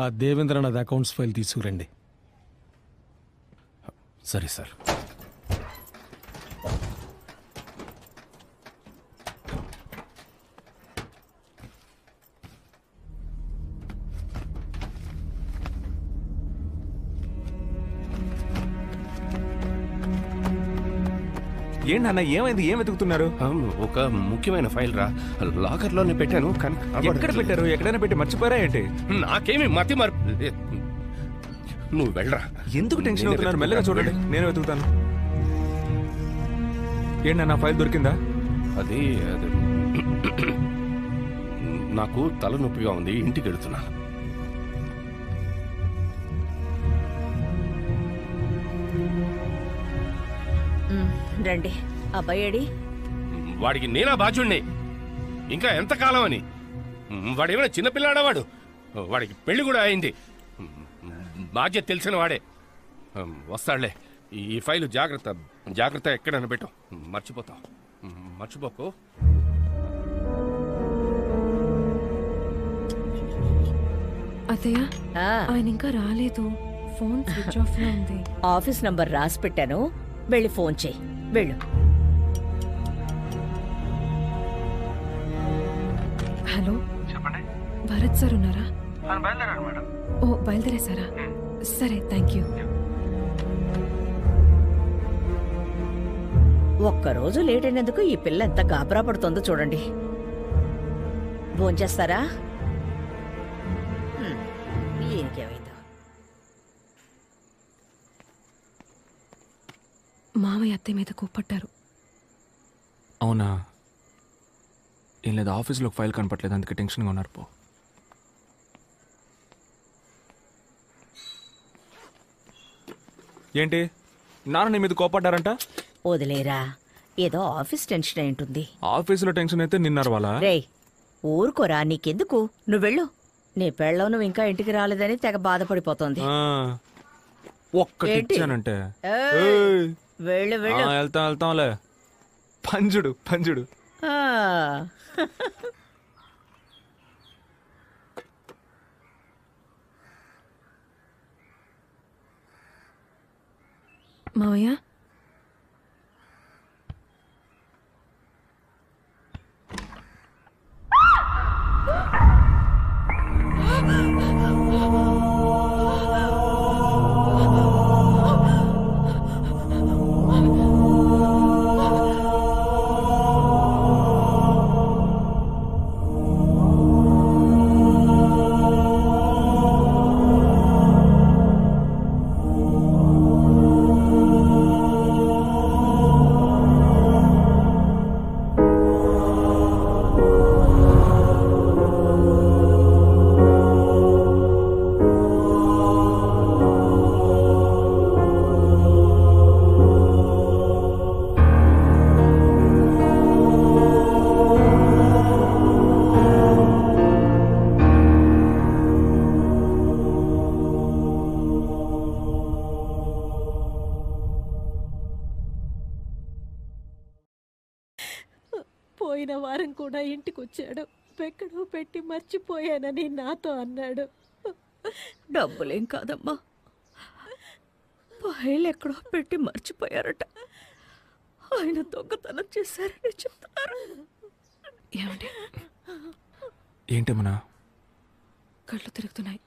Speaker 6: ఆ దేవేంద్రనాథ్ అకౌంట్స్ ఫైల్ తీసుకురండి.
Speaker 8: సరే సార్.
Speaker 1: ఏంటన్నా ఏమైంది? ఏం వెతుకుతున్నారు?
Speaker 8: ఒక ముఖ్యమైన ఫైల్ రా, లాకర్లోనే పెట్టాను కానీ
Speaker 1: ఎక్కడ పెట్టారు? ఎక్కడైనా పెట్టి మర్చిపోయారా ఏంటి?
Speaker 8: నాకేమి మతి మరి. నువ్వు వెళ్ళరా.
Speaker 1: ఎందుకు టెన్షన్ అవుతున్నారు? మెల్లగా చూడండి, నేను వెతుకుతాను. ఏంటన్నా ఫైల్ దొరికిందా?
Speaker 8: అది నాకు తలనొప్పిగా ఉంది, ఇంటికి వెళుతున్నాను.
Speaker 5: రండి. అబ్బాయి ఏడి?
Speaker 8: వాడికి నేనా బాధ్యుణ్ణి? ఇంకా ఎంతకాలం అని? వాడేమైనా చిన్నపిల్లాడా? వాడికి పెళ్లి కూడా అయింది. బాధ్యత తెలిసిన వాడే. వస్తాడులే. ఈ ఫైలు జాగ్రత్త జాగ్రత్త, ఎక్కడైనా పెట్టు, మర్చిపోతాం. మర్చిపోకు.
Speaker 2: అత్తయ్య, ఆయన ఇంకా రాలేదు. ఫోన్ స్విచ్ ఆఫ్ లో ఉంది.
Speaker 5: ఆఫీస్ నంబర్ రాసి పెట్టాను, వెళ్ళి ఫోన్ చేయి. వెళ్ళు.
Speaker 2: హలో,
Speaker 7: చెప్పండి.
Speaker 2: భరత్ సార్ ఉన్నారా?
Speaker 7: బయలుదేరారు మేడం.
Speaker 2: ఓ, బయలుదేరేసారా? సరే, థ్యాంక్ యూ.
Speaker 5: ఒక్కరోజు లేట్ అయినందుకు ఈ పిల్ల ఎంత గాబరా పడుతుందో చూడండి. భోంచేస్తారా? ఈయనకేమైందో.
Speaker 2: మామయ్య అత్తయ్య మీద కోప్పట్టారు.
Speaker 1: అవునా? ఏం లేదు, ఆఫీస్లో ఒక ఫైల్ కనపట్లేదు, అందుకే టెన్షన్గా ఉన్నారు. పో. ఏంటి నాన్న నీ మీద కోపడ్డారంట?
Speaker 5: వదిలేరా, ఏదో ఆఫీస్ టెన్షన్ అయి ఉంటుంది.
Speaker 1: ఆఫీసులో టెన్షన్ అయితే నిన్నారు వాళ్ళ.
Speaker 5: రేయ్ ఊరుకోరా, నీకెందుకు? నువ్వు వెళ్ళు. నీ పెళ్ళం నువ్వు ఇంకా ఇంటికి రాలేదని తెగ బాధపడిపోతోంది.
Speaker 1: ఒక్కటి ఇచ్చానంటే
Speaker 5: వెళ్ళు వెళ్ళు.
Speaker 1: వెళ్తాంలే. పంజుడు పంజుడు.
Speaker 2: మావయ్య,
Speaker 10: పోయిన వారం కూడా ఇంటికి వచ్చాడు. ఎక్కడో పెట్టి మర్చిపోయానని నాతో అన్నాడు.
Speaker 5: డబ్బులేం కాదమ్మా, ఫైల్ ఎక్కడో పెట్టి మర్చిపోయారట. ఆయన దొంగతనం చేశారని చెప్తున్నారు.
Speaker 1: ఏంటమ్మా?
Speaker 2: కళ్ళు తిరుగుతున్నాయి.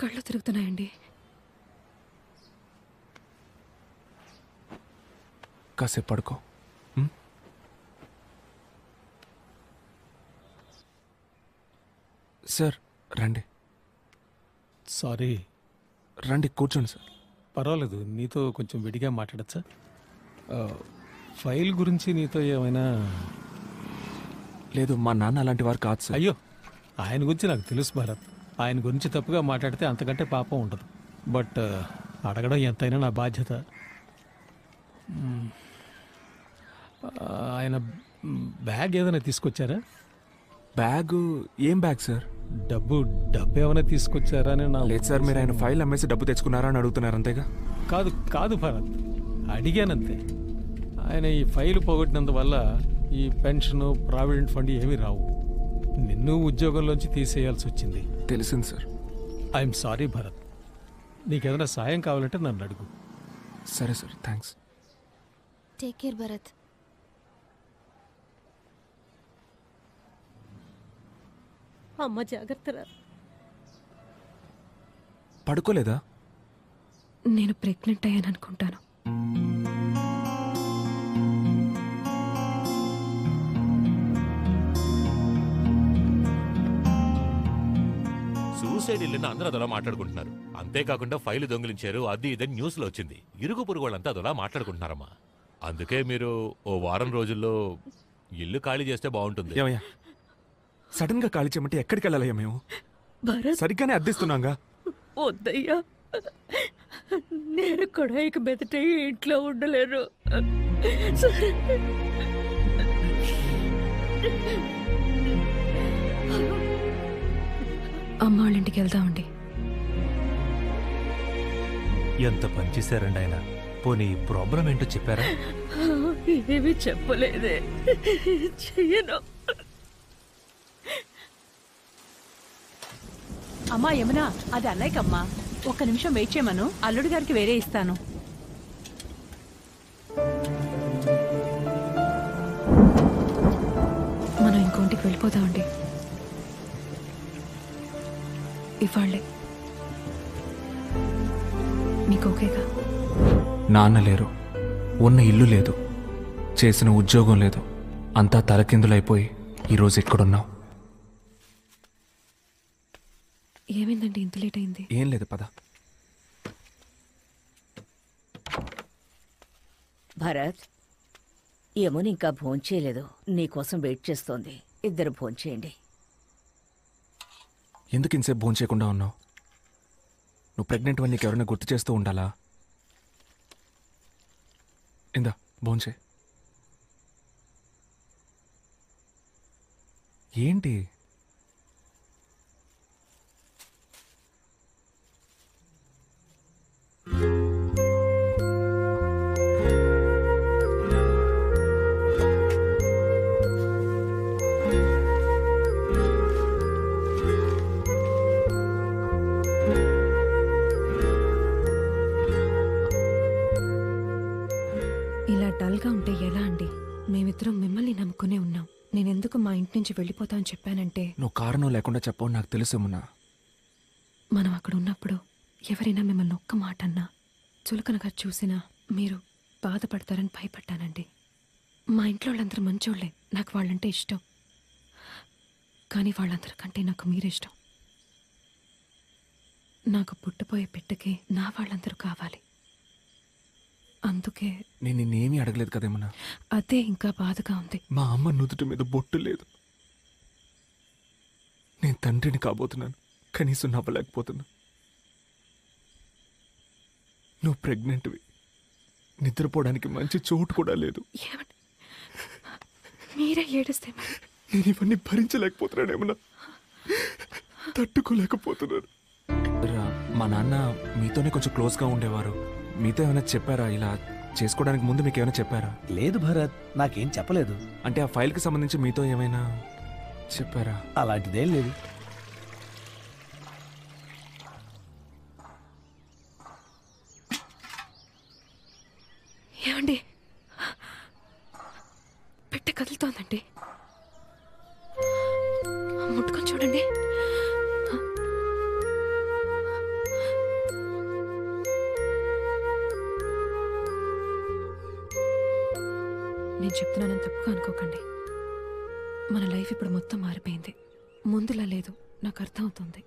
Speaker 2: కళ్ళు తిరుగుతున్నాయండి.
Speaker 1: కాసేపు పడుకో. సార్ రండి.
Speaker 6: సారీ.
Speaker 1: రండి కూర్చోండి సార్.
Speaker 6: పర్వాలేదు, నీతో కొంచెం విడిగా మాట్లాడచ్చా? ఫైల్ గురించి నీతో ఏమైనా?
Speaker 1: లేదు, మా నాన్న అలాంటి వారు కాదు సార్.
Speaker 6: అయ్యో, ఆయన గురించి నాకు తెలుసు భరత్. ఆయన గురించి తప్పుగా మాట్లాడితే అంతకంటే పాపం ఉండదు. బట్ అడగడం ఎంతైనా నా బాధ్యత. ఆయన బ్యాగ్ ఏదైనా తీసుకొచ్చారా?
Speaker 1: బ్యాగు? ఏం బ్యాగ్ సార్?
Speaker 6: డబ్బు ఏమైనా తీసుకొచ్చారా అని నా
Speaker 1: లేదు సార్, మీరు ఆయన ఫైల్ అమ్మేసి డబ్బు తెచ్చుకున్నారా అని అడుగుతున్నారు అంతేగా?
Speaker 6: కాదు భరత్, అడిగానంతే. ఆయన ఈ ఫైల్ పోగొట్టినందువల్ల ఈ పెన్షన్ ప్రావిడెంట్ ఫండ్ ఏమీ రావు. నిన్ను ఉద్యోగంలోంచి తీసేయాల్సి వచ్చింది.
Speaker 1: తెలిసింది సార్.
Speaker 6: I'm sorry Bharat. నీకేదైనా సాయం కావాలంటే నన్ను అడుగు.
Speaker 1: సరే sir, thanks.
Speaker 11: Take care Bharat.
Speaker 10: అమ్మ జాగ్రత్తరా.
Speaker 1: పడుకోలేదా?
Speaker 2: నేను ప్రెగ్నెంట్ అయ్యాను అనుకుంటాను.
Speaker 12: సూసైడ్ ఇల్లున్న అందరూ అదలా మాట్లాడుకుంటున్నారు. అంతేకాకుండా ఫైలు దొంగిలించారు అది ఇదని న్యూస్ లో వచ్చింది. ఇరుగు పొరుగు వాళ్ళంతా అదలా మాట్లాడుకుంటున్నారమ్మా. అందుకే మీరు ఓ వారం రోజుల్లో ఇల్లు ఖాళీ చేస్తే బాగుంటుంది.
Speaker 1: ఏమయ్యా, సడన్ గా ఖాళీ చేయమంటే ఎక్కడికి వెళ్ళాలయ్యా? మేము సరిగ్గానే అద్దెస్తున్నాగా.
Speaker 5: వద్దయ్యా, నేను కూడా ఇక మెదట ఇంట్లో ఉండలేను.
Speaker 2: అమ్మ వాళ్ళ ఇంటికి వెళ్దామండి.
Speaker 12: ఎంత పనిచేశారండి ఆయన. పోనీ ప్రాబ్లం ఏంటో చెప్పారా?
Speaker 5: ఏమీ చెప్పలేదే. చెయ్యను.
Speaker 13: అమ్మా యమునా, అది అన్నయ్యకమ్మా. ఒక్క నిమిషం వెయిట్ చేయమను, అల్లుడి గారికి వేరే ఇస్తాను.
Speaker 2: మనం ఇంకోంటికి వెళ్ళిపోదామండి ఇవాళ్ళే. మీకు ఓకేగా?
Speaker 1: నాన్న లేరు, ఉన్న ఇల్లు లేదు, చేసిన ఉద్యోగం లేదు, అంతా తలకిందులైపోయి ఈరోజు ఎక్కడున్నావు?
Speaker 2: ఏమైందండి ఇంత లేట్ అయింది?
Speaker 1: ఏం లేదు, పద.
Speaker 5: భరత్, యమున ఇంకా భోంచేయలేదు, నీకోసం వెయిట్ చేస్తోంది. ఇద్దరు భోంచేయండి.
Speaker 1: ఎందుకు ఇంతసేపు భోంచేయకుండా ఉన్నావు? నువ్వు ప్రెగ్నెంట్ అని నీకు ఎవరైనా గుర్తు చేస్తూ ఉండాలా? ఇందా భోంచే. ఏంటి?
Speaker 2: ఇలా డల్గా ఉంటే ఎలా అండి? మేమిద్దరం మిమ్మల్ని నమ్ముకునే ఉన్నాం. నేనెందుకు మా ఇంటి నుంచి వెళ్ళిపోతా అని చెప్పానంటే,
Speaker 1: నువ్వు కారణం లేకుండా చెప్పవు నాకు తెలుసేమున్నా.
Speaker 2: మనం అక్కడ ఉన్నప్పుడు ఎవరైనా మిమ్మల్ని ఒక్క మాట అన్నా, చులకనగా చూసినా మీరు బాధపడతారని భయపడ్డానండి. మా ఇంట్లో వాళ్ళందరూ మంచోళ్లే, నాకు వాళ్ళంటే ఇష్టం. కానీ వాళ్ళందరికంటే నాకు మీరిష్టం. నాకు పుట్టపోయే బిడ్డకి నా వాళ్ళందరూ కావాలి. అందుకే
Speaker 1: నేను నిన్నేమీ అడగలేదు కదేమన్నా.
Speaker 2: అదే ఇంకా బాధగా ఉంది.
Speaker 1: మా అమ్మ నుదుటి మీద బొట్టు లేదు. నేను తండ్రిని కాబోతున్నాను, కనీసం నవ్వలేకపోతున్నా. నువ్వు ప్రెగ్నెంట్వి, నిద్రపోవడానికి మంచి చోటు కూడా లేదు.
Speaker 2: మీరే ఏడిస్తే
Speaker 1: నేను ఇవన్నీ భరించలేకపోతున్నానేమన్నా, తట్టుకోలేకపోతున్నాను. మా నాన్న మీతోనే కొంచెం క్లోజ్గా ఉండేవారు. మీతో ఏమైనా చెప్పారా? ఇలా చేసుకోవడానికి ముందు మీకు ఏమైనా చెప్పారా?
Speaker 4: లేదు భరత్, నాకేం చెప్పలేదు.
Speaker 1: అంటే ఆ ఫైల్కి సంబంధించి మీతో ఏమైనా చెప్పారా?
Speaker 4: అలాంటిదేం లేదు.
Speaker 2: ఏమండి, పెట్టె కదులుతోందండి, ముట్టుకొని చూడండి. నేను చెప్తున్నానని తప్పుగా అనుకోకండి. మన లైఫ్ ఇప్పుడు మొత్తం మారిపోయింది. ముందులా లేదు, నాకు అర్థం అవుతుంది.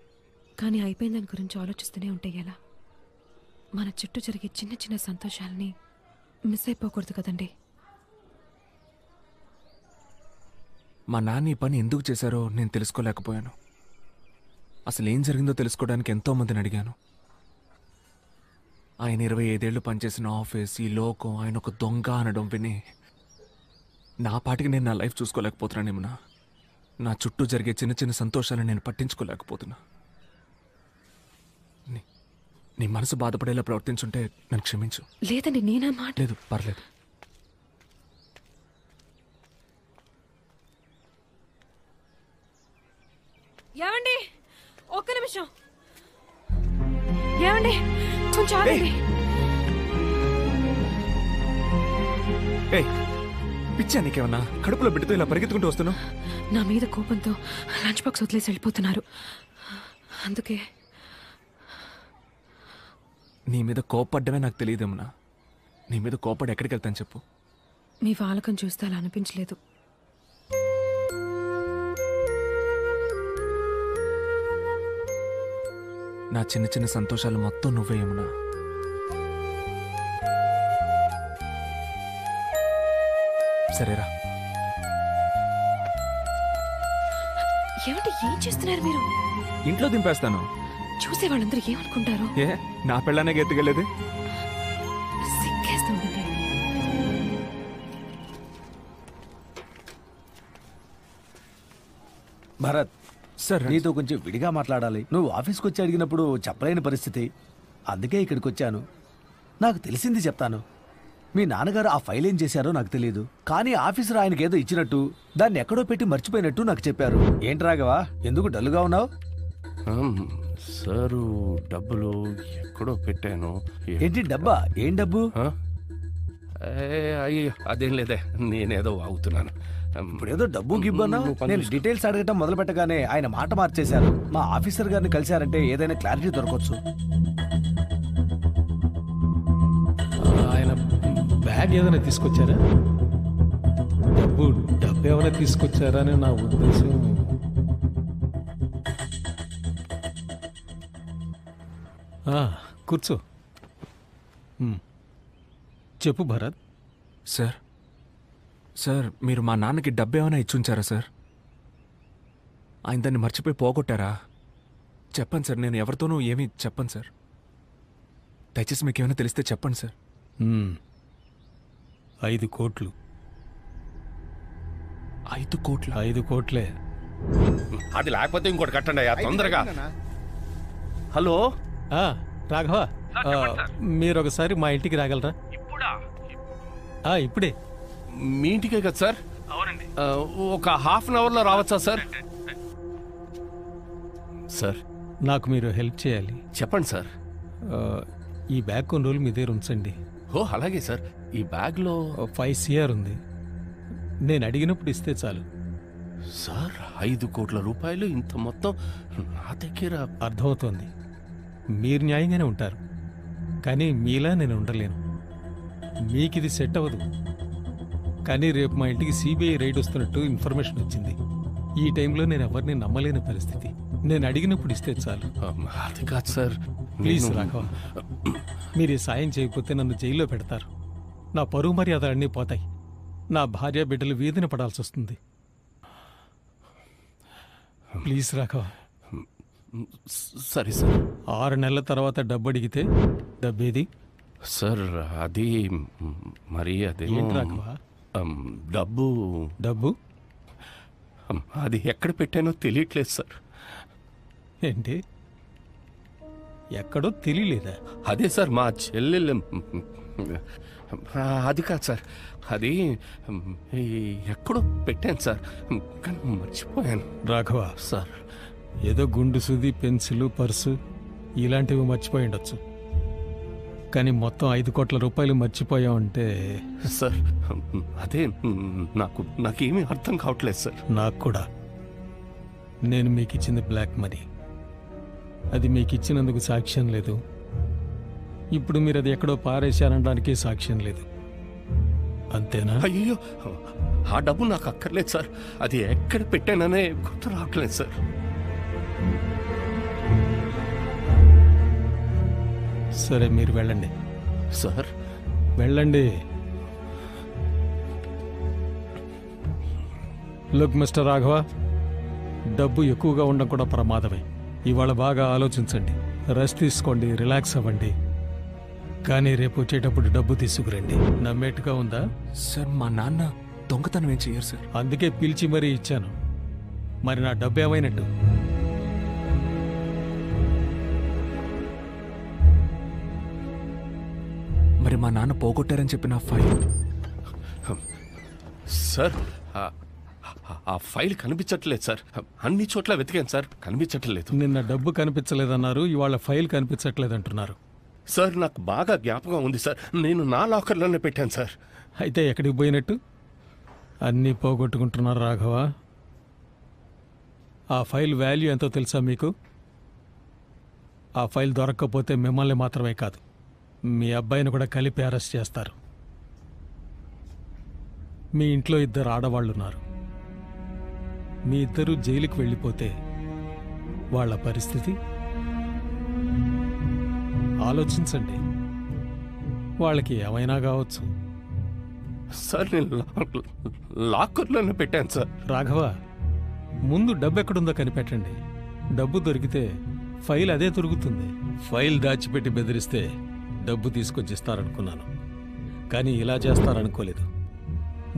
Speaker 2: కానీ అయిపోయిన దాని గురించి ఆలోచిస్తూనే ఉంటే ఎలా? మన చుట్టూ జరిగే చిన్న చిన్న సంతోషాలని మిస్ అయిపోకూడదు కదండి.
Speaker 1: మా నాన్న ఈ పని ఎందుకు చేశారో నేను తెలుసుకోలేకపోయాను. అసలు ఏం జరిగిందో తెలుసుకోవడానికి ఎంతోమందిని అడిగాను. ఆయన 25 ఏళ్ళు పనిచేసిన ఆఫీస్, ఈ లోకం ఆయన ఒక దొంగ అనడం విని నా పాటికి నేను నా లైఫ్ చూసుకోలేకపోతున్నానేమన్నా. నా చుట్టూ జరిగే చిన్న చిన్న సంతోషాలను నేను పట్టించుకోలేకపోతున్నా. నీ మనసు బాధపడేలా ప్రవర్తించుంటే నన్ను క్షమించు.
Speaker 2: లేదండి, నేనా మాట.
Speaker 1: లేదు, పర్లేదు.
Speaker 2: ఏమండి, ఒక్క నిమిషం. ఏమండి, కొంచెం ఆగండి.
Speaker 1: పిచ్చా నీకేమన్నా? కడుపులో బిడ్డతో ఇలా పరిగెత్తుకుంటూ వస్తున్నావు?
Speaker 2: నా మీద కోపంతో లంచ్ బాక్స్ వదిలేసి వెళ్ళిపోతున్నారు. అందుకే.
Speaker 1: నీ మీద కోపడ్డమే నాకు తెలియదేమన్నా. నీ మీద కోపడి ఎక్కడికి వెళ్తాను చెప్పు.
Speaker 2: మీ వాలకం చూస్తే అలా అనిపించలేదు.
Speaker 1: నా చిన్న చిన్న సంతోషాలు మొత్తం నువ్వే యమునా. సరేరా.
Speaker 2: ఏమంటే ఏం చేస్తున్నారు మీరు?
Speaker 1: ఇంట్లో దింపేస్తాను.
Speaker 2: చూసే వాళ్ళందరూ ఏమనుకుంటారు?
Speaker 1: ఏ నా పెళ్ళానే ఎత్తుకెళ్ళేది?
Speaker 2: సిగ్గేస్తుంది.
Speaker 4: భరత్
Speaker 1: సార్,
Speaker 4: నీతో కొంచెం విడిగా మాట్లాడాలి. నువ్వు ఆఫీస్కి వచ్చి అడిగినప్పుడు చెప్పలేని పరిస్థితి, అందుకే ఇక్కడికి వచ్చాను. నాకు తెలిసింది చెప్తాను. మీ నాన్నగారు ఆ ఫైల్ ఏం చేశారో నాకు తెలియదు, కానీ ఆఫీసర్ ఆయనకి ఏదో ఇచ్చినట్టు దాన్ని ఎక్కడో పెట్టి మర్చిపోయినట్టు నాకు చెప్పారు. ఏంటి రాఘవా, ఎందుకు డల్లుగా ఉన్నావు?
Speaker 8: సారు, డబ్బులు ఎక్కడో పెట్టాను.
Speaker 4: ఏంటి డబ్బా? ఏం డబ్బు?
Speaker 8: అయ్యో అదేం లేదే, నేనేదో వాగుతున్నాను.
Speaker 4: ఇప్పుడేదో డబ్బు గిబ్బన్నా. నేను డీటెయిల్స్ అడగటం మొదలు పెట్టగానే ఆయన మాట మార్చేశారు. మా ఆఫీసర్ గారిని కలిశారంటే ఏదైనా క్లారిటీ దొరకవచ్చు.
Speaker 6: ఆయన బ్యాగ్ ఏదైనా తీసుకొచ్చారా? డబ్బు ఏమైనా తీసుకొచ్చారా అని నా ఉద్దేశం. కూర్చో. చెప్పు భరత్.
Speaker 1: సార్, మీరు మా నాన్నకి డబ్బు ఏమైనా ఇచ్చుంచారా సార్? ఆయన దాన్ని మర్చిపోయి పోగొట్టారా? చెప్పండి సార్, నేను ఎవరితోనూ ఏమీ చెప్పను సార్. దయచేసి మీకు ఏమైనా తెలిస్తే చెప్పండి సార్.
Speaker 6: 5 కోట్లు.
Speaker 1: 5 కోట్లు?
Speaker 6: 5 కోట్లే.
Speaker 8: అది లేకపోతే ఇంకోటి కట్టండి తొందరగా. హలో
Speaker 6: రాఘవ, మీరు ఒకసారి మా ఇంటికి రాగలరా? ఇప్పుడే.
Speaker 8: మీ ఇంటికే కదా సార్? అవునండి. ఒక హాఫ్ అన్ అవర్లో రావచ్చా సార్? సార్,
Speaker 6: నాకు మీరు హెల్ప్ చేయాలి.
Speaker 8: చెప్పండి సార్.
Speaker 6: ఈ బ్యాగ్ కొన్ని రోజులు మీ దగ్గర ఉంచండి.
Speaker 8: అలాగే సార్. ఈ బ్యాగ్లో
Speaker 6: 5 CR ఉంది. నేను అడిగినప్పుడు ఇస్తే చాలు.
Speaker 8: సార్, 5 కోట్ల రూపాయలు ఇంత మొత్తం నా దగ్గర.
Speaker 6: అర్థమవుతోంది, మీరు న్యాయంగానే ఉంటారు, కానీ మీలా నేను ఉండలేను. మీకు ఇది సెట్ అవ్వదు. కానీ రేపు మా ఇంటికి CBI రైడ్ వస్తున్నట్టు ఇన్ఫర్మేషన్ వచ్చింది. ఈ టైంలో నేను ఎవరిని నమ్మలేని పరిస్థితి. నేను అడిగినప్పుడు ఇస్తే చాలు.
Speaker 8: అది కాదు సార్.
Speaker 6: ప్లీజ్ రాఘవ, మీరు ఈ సాయం చేయకపోతే నన్ను జైల్లో పెడతారు. నా పరువు మర్యాదలన్నీ పోతాయి. నా భార్య బిడ్డలు వీధిన పడాల్సి వస్తుంది. ప్లీజ్ రాఘవ.
Speaker 8: సరే సార్.
Speaker 6: 6 నెలల తర్వాత డబ్బు అడిగితే డబ్బేది?
Speaker 8: సార్, అది మరి అదే
Speaker 6: రాఘవ.
Speaker 8: డబ్బు అది ఎక్కడ పెట్టానో తెలియట్లేదు సార్.
Speaker 6: ఏంటి, ఎక్కడో తెలియలేదా?
Speaker 8: అదే సార్, మా చెల్లెలు. అది కాదు సార్, అది ఎక్కడో పెట్టాను సార్, కానీ మర్చిపోయాను.
Speaker 6: రాఘవ
Speaker 8: సార్,
Speaker 6: ఏదో గుండు సూది, పెన్సిల్, పర్సు ఇలాంటివి మర్చిపోయి ఉండొచ్చు, కానీ మొత్తం 5 కోట్ల రూపాయలు మర్చిపోయామంటే.
Speaker 8: సార్, అదే నాకేమీ అర్థం కావట్లేదు సార్.
Speaker 6: నాకు కూడా. నేను మీకు ఇచ్చింది బ్లాక్ మనీ. అది మీకు ఇచ్చినందుకు సాక్ష్యం లేదు. ఇప్పుడు మీరు అది ఎక్కడో పారేశారనడానికి సాక్ష్యం లేదు. అంతేనా?
Speaker 8: అయ్యో, ఆ డబ్బు నాకు అక్కర్లేదు సార్. అది ఎక్కడ పెట్టాననే గుర్తు రావట్లేదు సార్.
Speaker 6: సరే, మీరు వెళ్ళండి.
Speaker 8: సార్,
Speaker 6: వెళ్ళండి. లుక్ మిస్టర్ రాఘవ, డబ్బు ఎక్కువగా ఉండడం కూడా ప్రమాదమే. ఇవాళ బాగా ఆలోచించండి, రెస్ట్ తీసుకోండి, రిలాక్స్ అవ్వండి. కానీ రేపు వచ్చేటప్పుడు డబ్బు తీసుకురండి. నమ్మేట్టుగా ఉందా?
Speaker 1: సార్, మా నాన్న దొంగతనం ఏం చెయ్యరు సార్.
Speaker 6: అందుకే పిలిచి మరీ ఇచ్చాను. మరి నా డబ్బు ఏమైనట్టు?
Speaker 1: మరి మా నాన్న పోగొట్టారని చెప్పిన ఫైల్
Speaker 8: సార్ ఆ ఫైల్ కనిపించట్లేదు సార్. అన్ని చోట్ల వెతికాను సార్, కనిపించట్లేదు.
Speaker 6: నిన్న డబ్బు కనిపించలేదన్నారు, ఇవాళ ఫైల్ కనిపించట్లేదంటున్నారు.
Speaker 8: సార్ నాకు బాగా జ్ఞాపకం ఉంది సార్, నేను నా లాకర్లోనే పెట్టాను సార్.
Speaker 6: అయితే ఎక్కడికి పోయినట్టు? అన్నీ పోగొట్టుకుంటున్నారు రాఘవ. ఆ ఫైల్ వాల్యూ ఎంతో తెలుసా మీకు? ఆ ఫైల్ దొరక్కపోతే మిమ్మల్ని మాత్రమే కాదు, మీ అబ్బాయిని కూడా కలిపి అరెస్ట్ చేస్తారు. మీ ఇంట్లో 2 ఆడవాళ్ళున్నారు. మీ ఇద్దరు జైలుకి వెళ్ళిపోతే వాళ్ళ పరిస్థితి ఆలోచించండి. వాళ్ళకి ఏమైనా కావచ్చు.
Speaker 8: సార్ నేను లాకర్లోనే పెట్టాను సార్.
Speaker 6: రాఘవ, ముందు డబ్బు ఎక్కడుందో కనిపెట్టండి. డబ్బు దొరికితే ఫైల్ అదే దొరుకుతుంది. ఫైల్ దాచిపెట్టి బెదిరిస్తే డబ్బు తీసుకొచ్చిస్తారనుకున్నాను, కానీ ఇలా చేస్తారనుకోలేదు.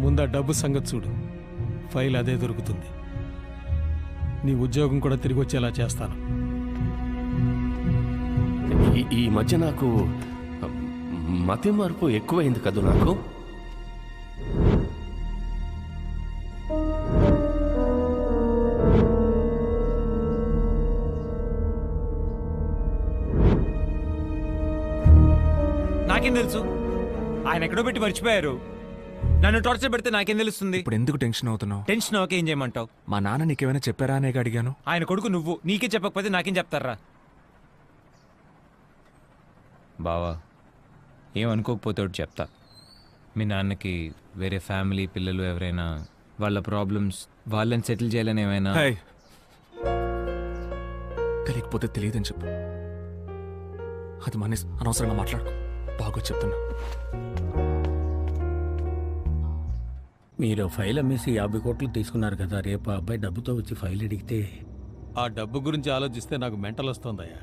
Speaker 6: ముందు ఆ డబ్బు సంగతి చూడు, ఫైల్ అదే దొరుకుతుంది. నీ ఉద్యోగం కూడా తిరిగి వచ్చేలా చేస్తాను.
Speaker 8: ఈ మధ్య నాకు మతి మార్పు ఎక్కువైంది కదా నాకు.
Speaker 9: నాకేం తెలుసు? ఆయన ఎక్కడో పెట్టి మర్చిపోయారు. నన్ను టార్చర్ పెడితే నాకేం తెలుస్తుంది?
Speaker 1: ఇప్పుడు ఎందుకు టెన్షన్ అవుతున్నావు?
Speaker 9: టెన్షన్ ఓకే, ఏం చేయమంటావు?
Speaker 1: మా నాన్న నీకేమైనా చెప్పారా అనే అడిగాను.
Speaker 9: ఆయన కొడుకు నువ్వు, నీకే చెప్పకపోతే నాకేం చెప్తారా? బావా, ఏమనుకోకపోతే ఒకటి చెప్తా. మీ నాన్నకి వేరే ఫ్యామిలీ పిల్లలు ఎవరైనా వాళ్ళ ప్రాబ్లమ్స్ వాళ్ళని సెటిల్ చేయాలని ఏమైనా
Speaker 1: తెలియకపోతే తెలియదని చెప్పు. అది మనీస్ అనవసరంగా మాట్లాడుకో. బాగా చెప్తున్నా.
Speaker 14: మీరు ఫైల్ అమ్మేసి 50 కోట్లు తీసుకున్నారు కదా, రేపు ఆ అబ్బాయి డబ్బుతో వచ్చి ఫైల్ అడిగితే?
Speaker 6: ఆ డబ్బు గురించి ఆలోచిస్తే నాకు మెంటల్ వస్తుందయ్యా.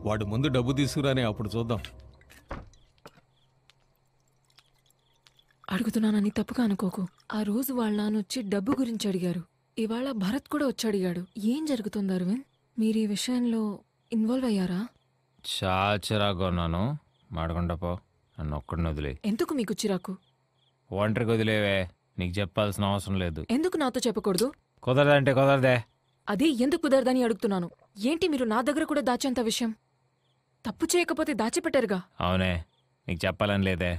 Speaker 6: వాడు ముందు డబ్బు తీసుకురాని, అప్పుడు చూద్దాం.
Speaker 2: అడుగుతున్నానని తప్పుగా అనుకోకు. ఆ రోజు వాళ్ళ నాన్న వచ్చి డబ్బు గురించి అడిగారు. ఇవాళ భరత్ కూడా వచ్చి అడిగాడు. ఏం జరుగుతుంది అరవింద్? మీరు ఈ విషయంలో ఇన్వాల్వ్ అయ్యారా?
Speaker 9: చాచరాగా ఉన్నాను, మాడకుండా పో. నన్ను ఒక్కడిని వదిలే.
Speaker 2: ఎందుకు మీకు చిరాకు?
Speaker 9: ఒంటరికి వదిలేవే, నీకు చెప్పాల్సిన అవసరం లేదు.
Speaker 2: ఎందుకు నాతో చెప్పకూడదు?
Speaker 9: కుదరదంటే కుదరదే.
Speaker 2: అదే ఎందుకు కుదరదని అడుగుతున్నాను. ఏంటి మీరు నా దగ్గర కూడా దాచేంత విషయం? తప్పు చేయకపోతే దాచిపెట్టారుగా.
Speaker 9: అవునే, నీకు చెప్పాలని లేదే.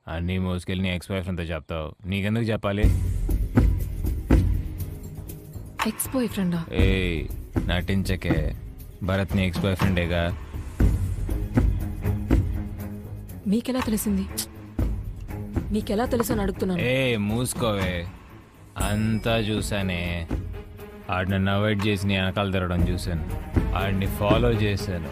Speaker 9: అన్నీ మోసుకెళ్ళి నీ ఎక్స్ బాయ్ ఫ్రెండ్తో చెప్తావు. నీకెందుకు చెప్పాలి?
Speaker 2: ఎక్స్ బాయ్ ఫ్రెండా?
Speaker 9: ఏ నటించకే, భరత్ నీ ఎక్స్ బాయ్ ఫ్రెండేగా.
Speaker 2: మీకెలా తెలిసింది? మీకెలా తెలుసు అని అడుగుతున్నాను.
Speaker 9: ఏ మూసుకోవే, అంతా చూసానే. ఆడిని అవాయిడ్ చేసి నీ వెనకాల తిరగడం చూశాను, ఆడిని ఫాలో చేశాను,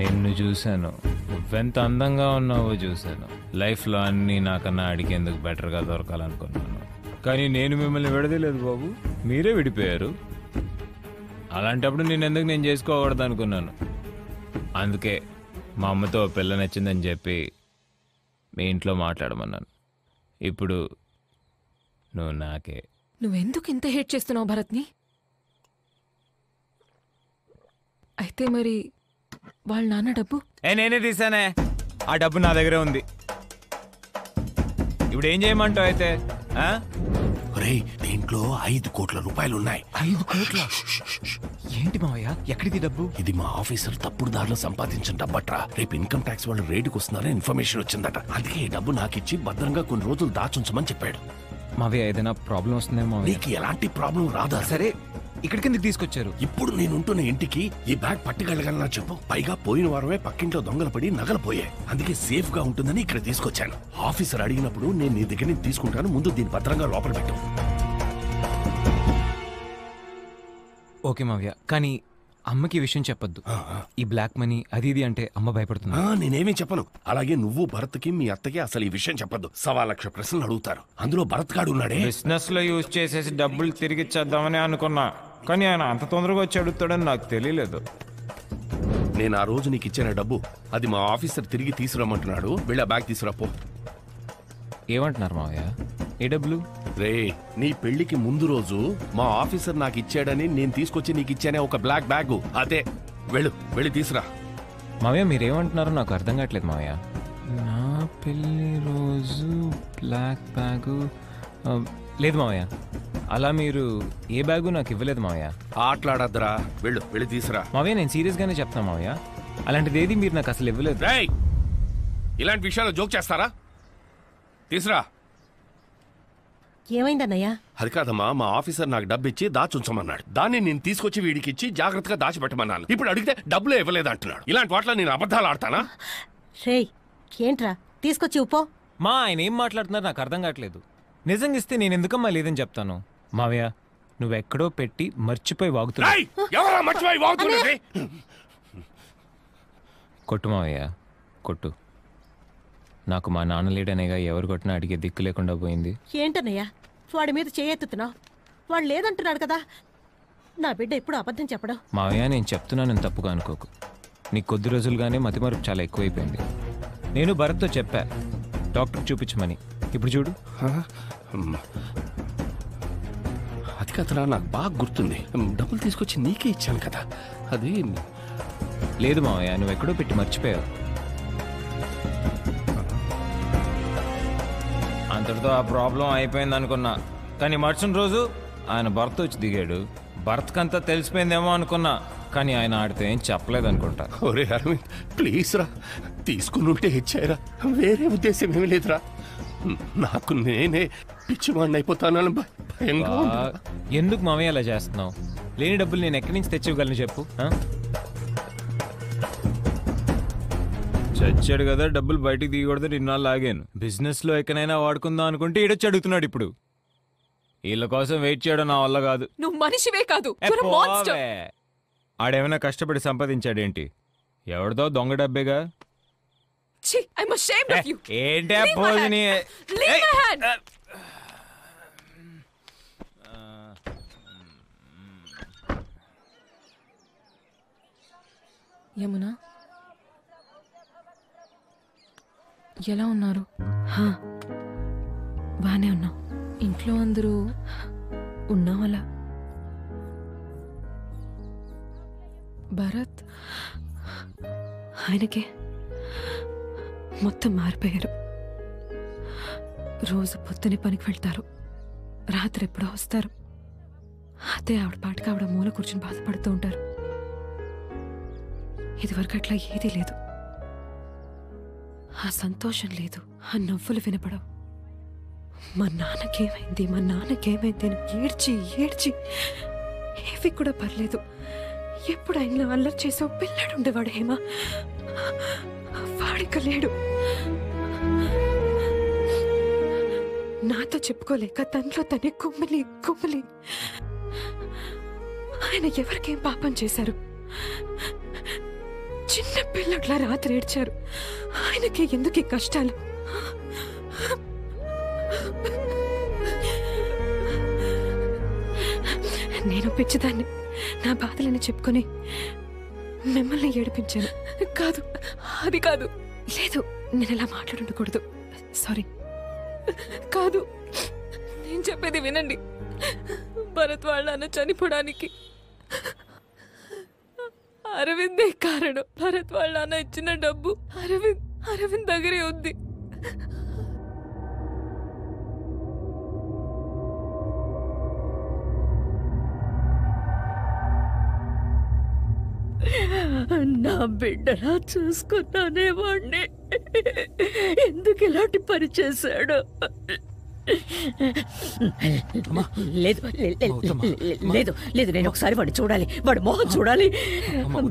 Speaker 9: నిన్ను చూశాను, నువ్వెంత అందంగా ఉన్నావో చూశాను. లైఫ్లో అన్నీ నాకన్నా ఆడికి ఎందుకు బెటర్గా దొరకాలనుకున్నాను, కానీ నేను మిమ్మల్ని విడదలేదు బాబు, మీరే విడిపోయారు. అలాంటప్పుడు నేను చేసుకోకూడదు అనుకున్నాను. అందుకే మా అమ్మతో పిల్ల నచ్చిందని చెప్పి మీ ఇంట్లో మాట్లాడమన్నాను. ఇప్పుడు నువ్వు నాకే.
Speaker 2: నువ్వెందుకు ఇంత హేట్ చేస్తున్నావు భరత్ని? అయితే మరి వాళ్ళ నాన్న డబ్బు?
Speaker 9: నేనే తీసానే, ఆ డబ్బు నా దగ్గరే ఉంది. ఇప్పుడు ఏం చేయమంటావు అయితే?
Speaker 8: దీంట్లో 5 కోట్ల రూపాయలు ఉన్నాయి.
Speaker 1: 5 కోట్ల? ఏంటి మావయ్య, ఎక్కడిది డబ్బు?
Speaker 8: ఇది మా ఆఫీసర్ తప్పుడు దారిలో సంపాదించిన డబ్బట్రా. రేపు ఇన్కమ్ ట్యాక్స్ వాళ్ళు రేటుకు వస్తున్నారని ఇన్ఫర్మేషన్ వచ్చిందట. అందుకే ఈ డబ్బు నాకిచ్చి భద్రంగా కొన్ని రోజులు దాచుంచమని చెప్పాడు.
Speaker 9: మావయ్య ఏదైనా ప్రాబ్లం వస్తుందేమో?
Speaker 8: నీకు ఎలాంటి ప్రాబ్లం రాదా?
Speaker 9: సరే, ఇక్కడికి ఎందుకు తీసుకొచ్చారు?
Speaker 8: ఇప్పుడు నేనుంటున్న ఇంటికి ఈ బ్యాగ్ పట్టుకెళ్ళగలనా చెప్పు? పైగా పోయిన వారమే పక్కింట్లో దొంగలు పడి నగలు పోయాయి. అందుకే సేఫ్ గా ఉంటుందని ఇక్కడ తీసుకొచ్చాను. ఆఫీసర్ అడిగినప్పుడు నేను నీ దగ్గర నుంచి తీసుకుంటాను, ముందు దీన్ని భద్రంగా లోపల పెట్టు.
Speaker 9: ఓకే మావయ్య, కానీ అమ్మకి ఈ విషయం చెప్పొద్దు. ఈ బ్లాక్ మనీ అది ఇది అంటే అమ్మ భయపడుతుంది.
Speaker 8: నేనేమీ చెప్పను. అలాగే నువ్వు భరత్కి మీ అత్తకి అసలు ఈ విషయం చెప్పొద్దు. 1,00,000 ప్రశ్నలు అడుగుతారు. అందులో భరత్ గాడు ఉన్నాడే.
Speaker 9: బిజినెస్ లో యూజ్ చేసేసి డబ్బులు తిరిగి ఇచ్చేద్దామని అనుకున్నా, కానీ ఆయన అంత తొందరగా వచ్చి అడుగుతాడని నాకు తెలియలేదు.
Speaker 8: నేను ఆ రోజు నీకు ఇచ్చిన డబ్బు అది మా ఆఫీసర్ తిరిగి తీసుకురమ్మంటున్నాడు. వెళ్ళి ఆ బ్యాగ్ తీసుకురాపో.
Speaker 9: ఏమంటున్నారు మావయ్య? ఏ డబ్బులు?
Speaker 8: రే నీ పెళ్లికి ముందు రోజు మా ఆఫీసర్ నాకు ఇచ్చాడని నేను తీసుకొచ్చి నీకు ఇచ్చానే ఒక బ్లాక్ బ్యాగ్, అదే. వెళ్ళి తీసురా.
Speaker 9: మావయ్య మీరేమంటున్నారో నాకు అర్థం కావట్లేదు మావయ్య. నా పెళ్లి రోజు బ్లాక్ బ్యాగు లేదు మావయ్య. అలా మీరు ఏ బ్యాగు నాకు ఇవ్వలేదు మావయ్య.
Speaker 8: ఆటలాడద్దురా, వెళ్ళి తీసురా.
Speaker 9: మావయ్య నేను సీరియస్గానే చెప్తాను మావయ్య, అలాంటిది ఏది మీరు నాకు అసలు ఇవ్వలేదు.
Speaker 8: ఇలాంటి విషయాలు జోక్ చేస్తారా? తీసురా.
Speaker 10: ఏమైందన్నయ్యా?
Speaker 8: అది కాదమ్మా, మా ఆఫీసర్ నాకు డబ్బు ఇచ్చి దాచుంచమన్నాడు. దాన్ని నేను తీసుకొచ్చి వీడికి ఇచ్చి జాగ్రత్తగా దాచిపెట్టమన్నాను. ఇప్పుడు అడిగితే డబ్బులే ఇవ్వలేదు అంటున్నాడు. ఇలాంటి వాటిలో నేను అబద్ధాలు ఆడతానా?
Speaker 10: రేయ్ ఏంట్రా తీసుకొచ్చి ఉప్పో.
Speaker 9: మా ఆయన ఏం మాట్లాడుతున్నారు నాకు అర్థం కావట్లేదు. నిజంగా ఇస్తే నేను ఎందుకమ్మా లేదని చెప్తాను. మావయ్య నువ్వెక్కడో పెట్టి మర్చిపోయి వాగుతున్నావు. కొట్టు మావయ్య కొట్టు. నాకు మా నాన్న లేడనేగా ఎవరు కొట్టినా అడిగే దిక్కు లేకుండా పోయింది.
Speaker 10: ఏంటన్నయ్యా వాడి మీద చేయెత్తుతున్నావు? వాడు లేదంటున్నాడు కదా. నా బిడ్డ ఎప్పుడు అబద్ధం చెప్పడం.
Speaker 9: మావయ్య నేను చెప్తున్నాను తప్పుగా అనుకోకు. నీ కొద్ది రోజులుగానే మతిమరుపు చాలా ఎక్కువైపోయింది. నేను భరత్తో చెప్పా డాక్టర్ చూపించమని. ఇప్పుడు చూడు.
Speaker 8: అది కదరా, నాకు బాగా గుర్తుంది. డబ్బులు తీసుకొచ్చి నీకే ఇచ్చాను కదా. అది
Speaker 9: లేదు మావయ్య, నువ్వు ఎక్కడో పెట్టి మర్చిపోయావు. అంతటితో ఆ ప్రాబ్లం అయిపోయింది అనుకున్నా. కానీ మరుసటి రోజు ఆయన భర్త వచ్చి దిగాడు. భర్తకంతా తెలిసిపోయిందేమో అనుకున్నా, కానీ ఆయన ఆడితే ఏం చెప్పలేదు అనుకుంటా.
Speaker 8: ఒరే అరవింద్ ప్లీజ్ రా, తీసుకుని ఉంటే ఇచ్చారా, వేరే ఉద్దేశం ఏమి లేదురా. నాకు నేనే పిచ్చివాడిని అయిపోతానని భయంగా ఉంది.
Speaker 9: ఎందుకు మావయ్య అలా చేస్తున్నావు? లేని డబ్బులు నేను ఎక్కడి నుంచి తెచ్చివ్వగలను చెప్పు. చచ్చాడు కదా, డబ్బులు బయటికి దిగకూడదు నిన్నాళ్ళు లాగాను. బిజినెస్ లో ఎక్కడైనా వాడుకుందాం అనుకుంటే ఈడొచ్చి అడుగుతున్నాడు. ఇప్పుడు వీళ్ళ కోసం వెయిట్ చేయడం నా వల్ల కాదు.
Speaker 2: నువ్వు మనిషివే కాదు,
Speaker 9: ఆడేమైనా కష్టపడి సంపాదించాడేంటి? ఎవరిదో దొంగ డబ్బేగా. ఏంటి పోజిని?
Speaker 2: యమునా ఎలా ఉన్నారు? బానే ఉన్నా. ఇంట్లో అందరూ ఉన్నాం. అలా భరత్ ఆయనకే మొత్తం మారిపోయారు. రోజు పొద్దునే పనికి వెళ్తారు, రాత్రి ఎప్పుడో వస్తారు. అదే ఆవిడ పాటికి ఆవిడ మూల కూర్చొని బాధపడుతూ ఉంటారు. ఇదివరకు అట్లా ఏదీ లేదు. ఆ సంతోషం లేదు, ఆ నవ్వులు వినపడవు. మా నాన్నకేమైంది అని ఏడ్చి ఏవి కూడా పర్లేదు. ఎప్పుడు ఆయనలో అల్లరి చేసే పిల్లాడు ఉండేవాడు. హేమ వాడిక లేడు. నాతో చెప్పుకోలేక తనలో తనే కుమ్మలి ఆయన ఎవరికేం పాపం చేశారు? చిన్న పిల్లట్లా రాత్రి ఏడ్చారు. ఆయనకి ఎందుకు కష్టాలు? నేను పిచ్చిదాన్ని నా బాధలని చెప్పుకొని మిమ్మల్ని ఏడిపించాను. కాదు, అది కాదు. లేదు, నేను ఇలా మాట్లాడుండకూడదు. సారీ. కాదు, నేను చెప్పేది వినండి. భరత్ వాళ్ళ నాన్న చనిపోవడానికి అరవిందే కారణం. భరత్ వాళ్ళ నాన్న ఇచ్చిన డబ్బు అరవింద్ దగ్గరే ఉంది.
Speaker 5: నా బిడ్డలా చూసుకున్నానే వాణ్ణి ఎందుకు ఇలాంటి పని చేశాడు? లేదు లేదు లేదు, నేను ఒకసారి వాడిని చూడాలి, వాడి మొహం చూడాలి.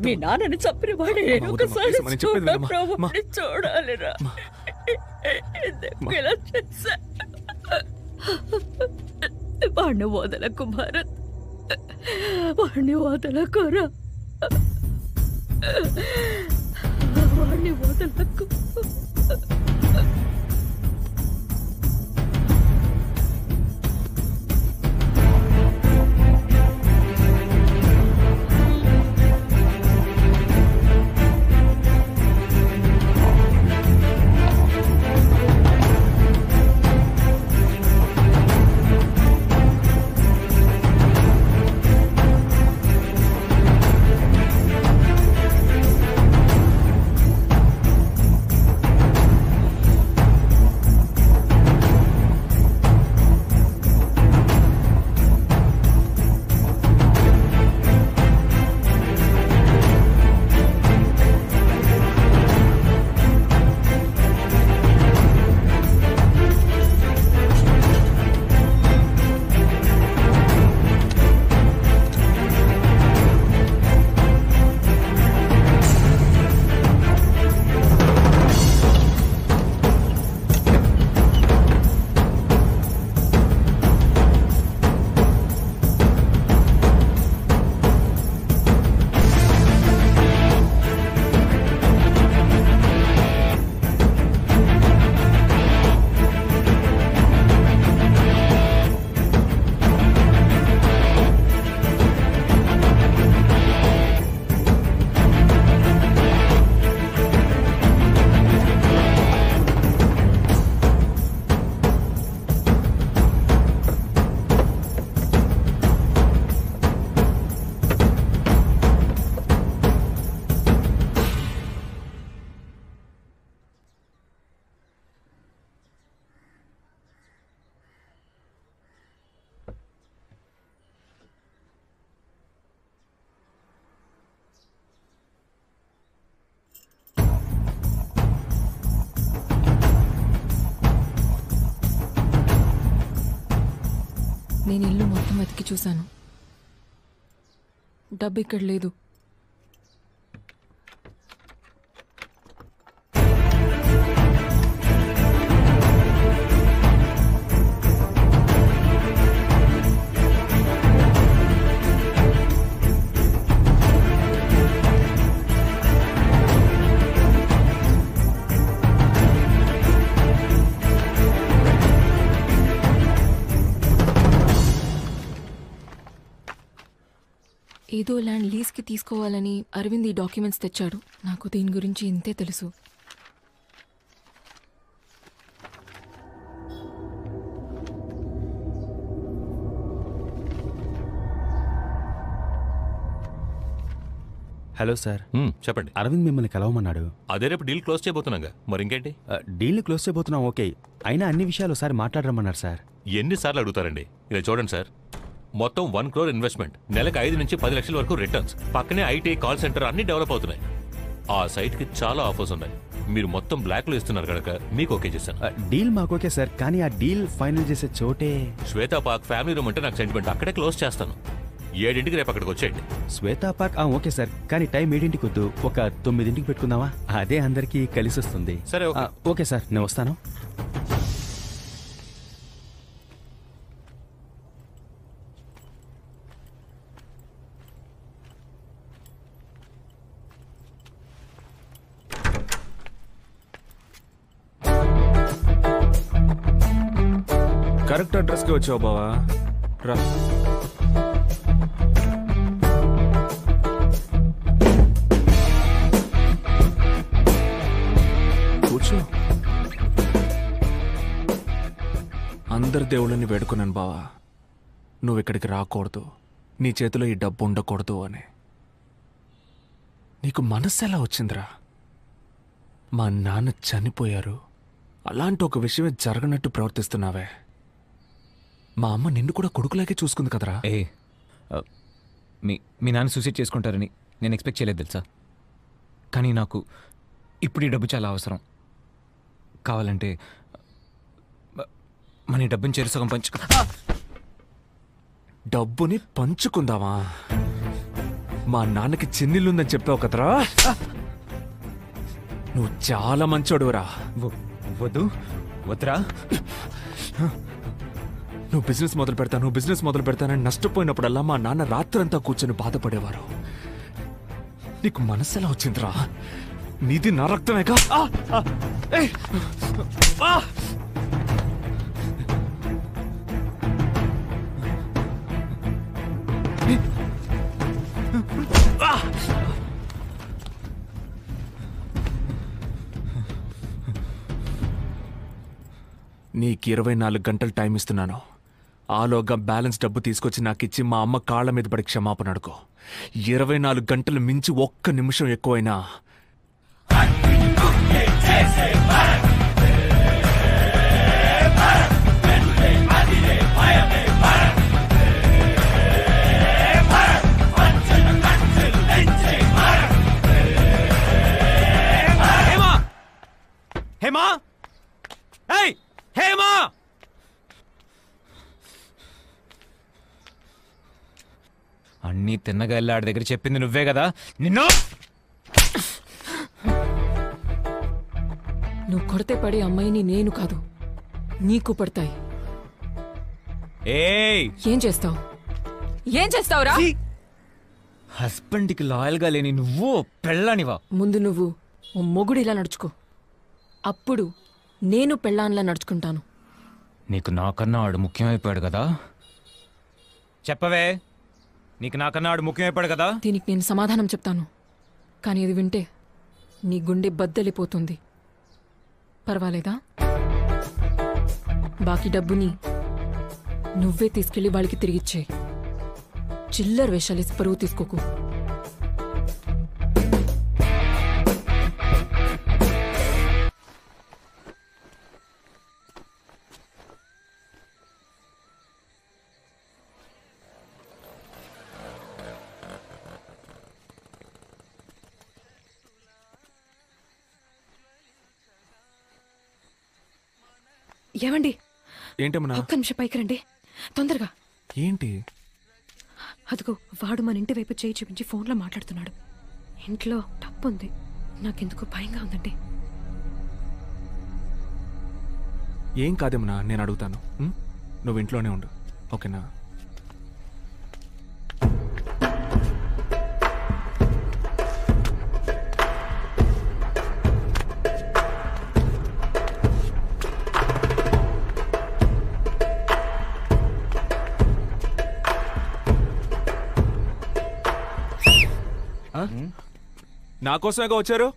Speaker 5: మీ నాన్నని చంపిన వాడే ఒకసారి చూడాలిరా. ఎందుకు ఇలా చేశా? వాడిని వదలకు భారత్, వాడిని వదలకురా, వాడిని వదలకు.
Speaker 2: నేను ఇల్లు మొత్తం వెతికి చూశాను. డబ్బు ఇక్కడ లేదు. ఏదో ల్యాండ్ లీజ్కి తీసుకోవాలని అరవింద్ ఈ డాక్యుమెంట్స్ తెచ్చాడు. నాకు దీని గురించి ఇంతే తెలుసు.
Speaker 3: Hello sir.
Speaker 12: చెప్పండి.
Speaker 3: అరవింద్ మిమ్మల్ని కలవమన్నాడు.
Speaker 12: అదే రేపు డీల్ క్లోజ్ చేయబోతున్నాగా, మరి ఇంకేంటి?
Speaker 3: డీల్ క్లోజ్ చేయబోతున్నాం, ఓకే. అయినా అన్ని విషయాలు ఒకసారి మాట్లాడరమ్మన్నారు సార్.
Speaker 12: ఎన్నిసార్లు అడుగుతారండి? ఇలా చూడండి సార్, మొత్తం 1 crore ఇన్వెస్ట్మెంట్, నెలకు 5 నుంచి 10 లక్షల వరకు రిటర్న్స్, పక్కనే ఐటీ కాల్ సెంటర్ అన్ని డెవలప్ అవుతున్నాయి. ఆ సైట్ కి చాలా ఆఫర్స్ ఉన్నాయి. మీరు మొత్తం బ్లాక్ లో ఇస్తున్నారు కనుక మీకు ఓకే చేశాను.
Speaker 3: డీల్ మాకు ఓకే సార్, కానీ ఆ డీల్ ఫైనల్ చేసే చోటే
Speaker 12: శ్వేతా పార్క్ ఫ్యామిలీ రూమ్ అంటే నాకు సెంటిమెంట్. అక్కడే క్లోజ్ చేస్తాను. 7ంటికి రేపు అక్కడికి వచ్చేయండి.
Speaker 3: శ్వేతా పార్క్ ఓకే సార్, కానీ టైం 7ంటికి వద్దు, ఒక 9ంటికి పెట్టుకుందామా? అదే అందరికీ కలిసి వస్తుంది.
Speaker 12: సరే,
Speaker 3: ఓకే సార్, నేను వస్తాను.
Speaker 1: కరెక్ట్ అడ్రస్కి వచ్చావు బావా, రా. కూర్చో. అందరి దేవుళ్ళని వేడుకున్నాను బావా, నువ్వు ఇక్కడికి రాకూడదు, నీ చేతిలో ఈ డబ్బు ఉండకూడదు అని. నీకు మనస్సు ఎలా వచ్చిందిరా? మా నాన్న చనిపోయారు, అలాంటి ఒక విషయమే జరగనట్టు ప్రవర్తిస్తున్నావే. మా అమ్మ నిన్ను కూడా కొడుకులాగే చూసుకుంది కదరా.
Speaker 9: మీ నాన్న సూసైడ్ చేసుకుంటారని నేను ఎక్స్పెక్ట్ చేయలేదు తెలుసా. కానీ నాకు ఇప్పుడు ఈ డబ్బు చాలా అవసరం. కావాలంటే మన ఈ డబ్బుని చెరుసగం
Speaker 1: డబ్బుని పంచుకుందామా? మా నాన్నకి చిన్నిల్లుందని చెప్పావు కదరా. నువ్వు చాలా మంచోడురా.
Speaker 9: వద్దు వద్దురా.
Speaker 1: నువ్వు బిజినెస్ మొదలు పెడతానని నష్టపోయినప్పుడల్లా మా నాన్న రాత్రంతా కూర్చొని బాధపడేవారు. నీకు మనసు ఎలా వచ్చిందిరా? నీది నా రక్తమేగా. నీకు 24 గంటలు టైం ఇస్తున్నాను. ఆలోగా బ్యాలెన్స్ డబ్బు తీసుకొచ్చి నాకిచ్చి మా అమ్మ కాళ్ళ మీద పడి క్షమాపణ అడుకో. 24 గంటలు మించి ఒక్క నిమిషం ఎక్కువైనా
Speaker 9: హేమా, ఏయ్ హేమా! అన్నీ తిన్నగా వెళ్ళి ఆడి దగ్గర చెప్పింది నువ్వే కదా. నిన్ను
Speaker 2: నువ్వు కొడితే పడే అమ్మాయిని నేను కాదు, నీకు పడతాయి. ఏం చేస్తావురా?
Speaker 9: హస్బెండ్కి లాయల్గా లేని నువ్వు పెళ్ళానివా?
Speaker 2: ముందు నువ్వు ఓ మొగుడు ఇలా నడుచుకో, అప్పుడు నేను పెళ్ళాన్లా నడుచుకుంటాను.
Speaker 9: నీకు నాకన్నా ఆడు ముఖ్యమైపోయాడు కదా. చెప్పవే, నీకు నాకన్నా ఆడు ముఖ్యమైపోయాడు కదా.
Speaker 2: దీనికి నేను సమాధానం చెప్తాను, కానీ ఇది వింటే నీ గుండె బద్దలిపోతుంది. పర్వాలేదా? బాకీ డబ్బుని నువ్వే తీసుకెళ్లి వాళ్ళకి తిరిగిచ్చే. చిల్లర వేషాలేసి పరువు తీసుకోకు. ఏమండి,
Speaker 1: ఏంటమ్మా?
Speaker 2: ఒక్క నిమిషం పైకి రండి, తొందరగా.
Speaker 1: ఏంటి?
Speaker 15: అదిగో వాడు మన ఇంటి వైపు చేయి చూపించి ఫోన్లో మాట్లాడుతున్నాడు. ఇంట్లో డబ్బు ఉంది. నాకెందుకు భయంగా ఉందండి.
Speaker 1: ఏం కాదేమన్నా, నేను అడుగుతాను. నువ్వు ఇంట్లోనే ఉండు, ఓకేనా? నా కోసమేగా వచ్చారు?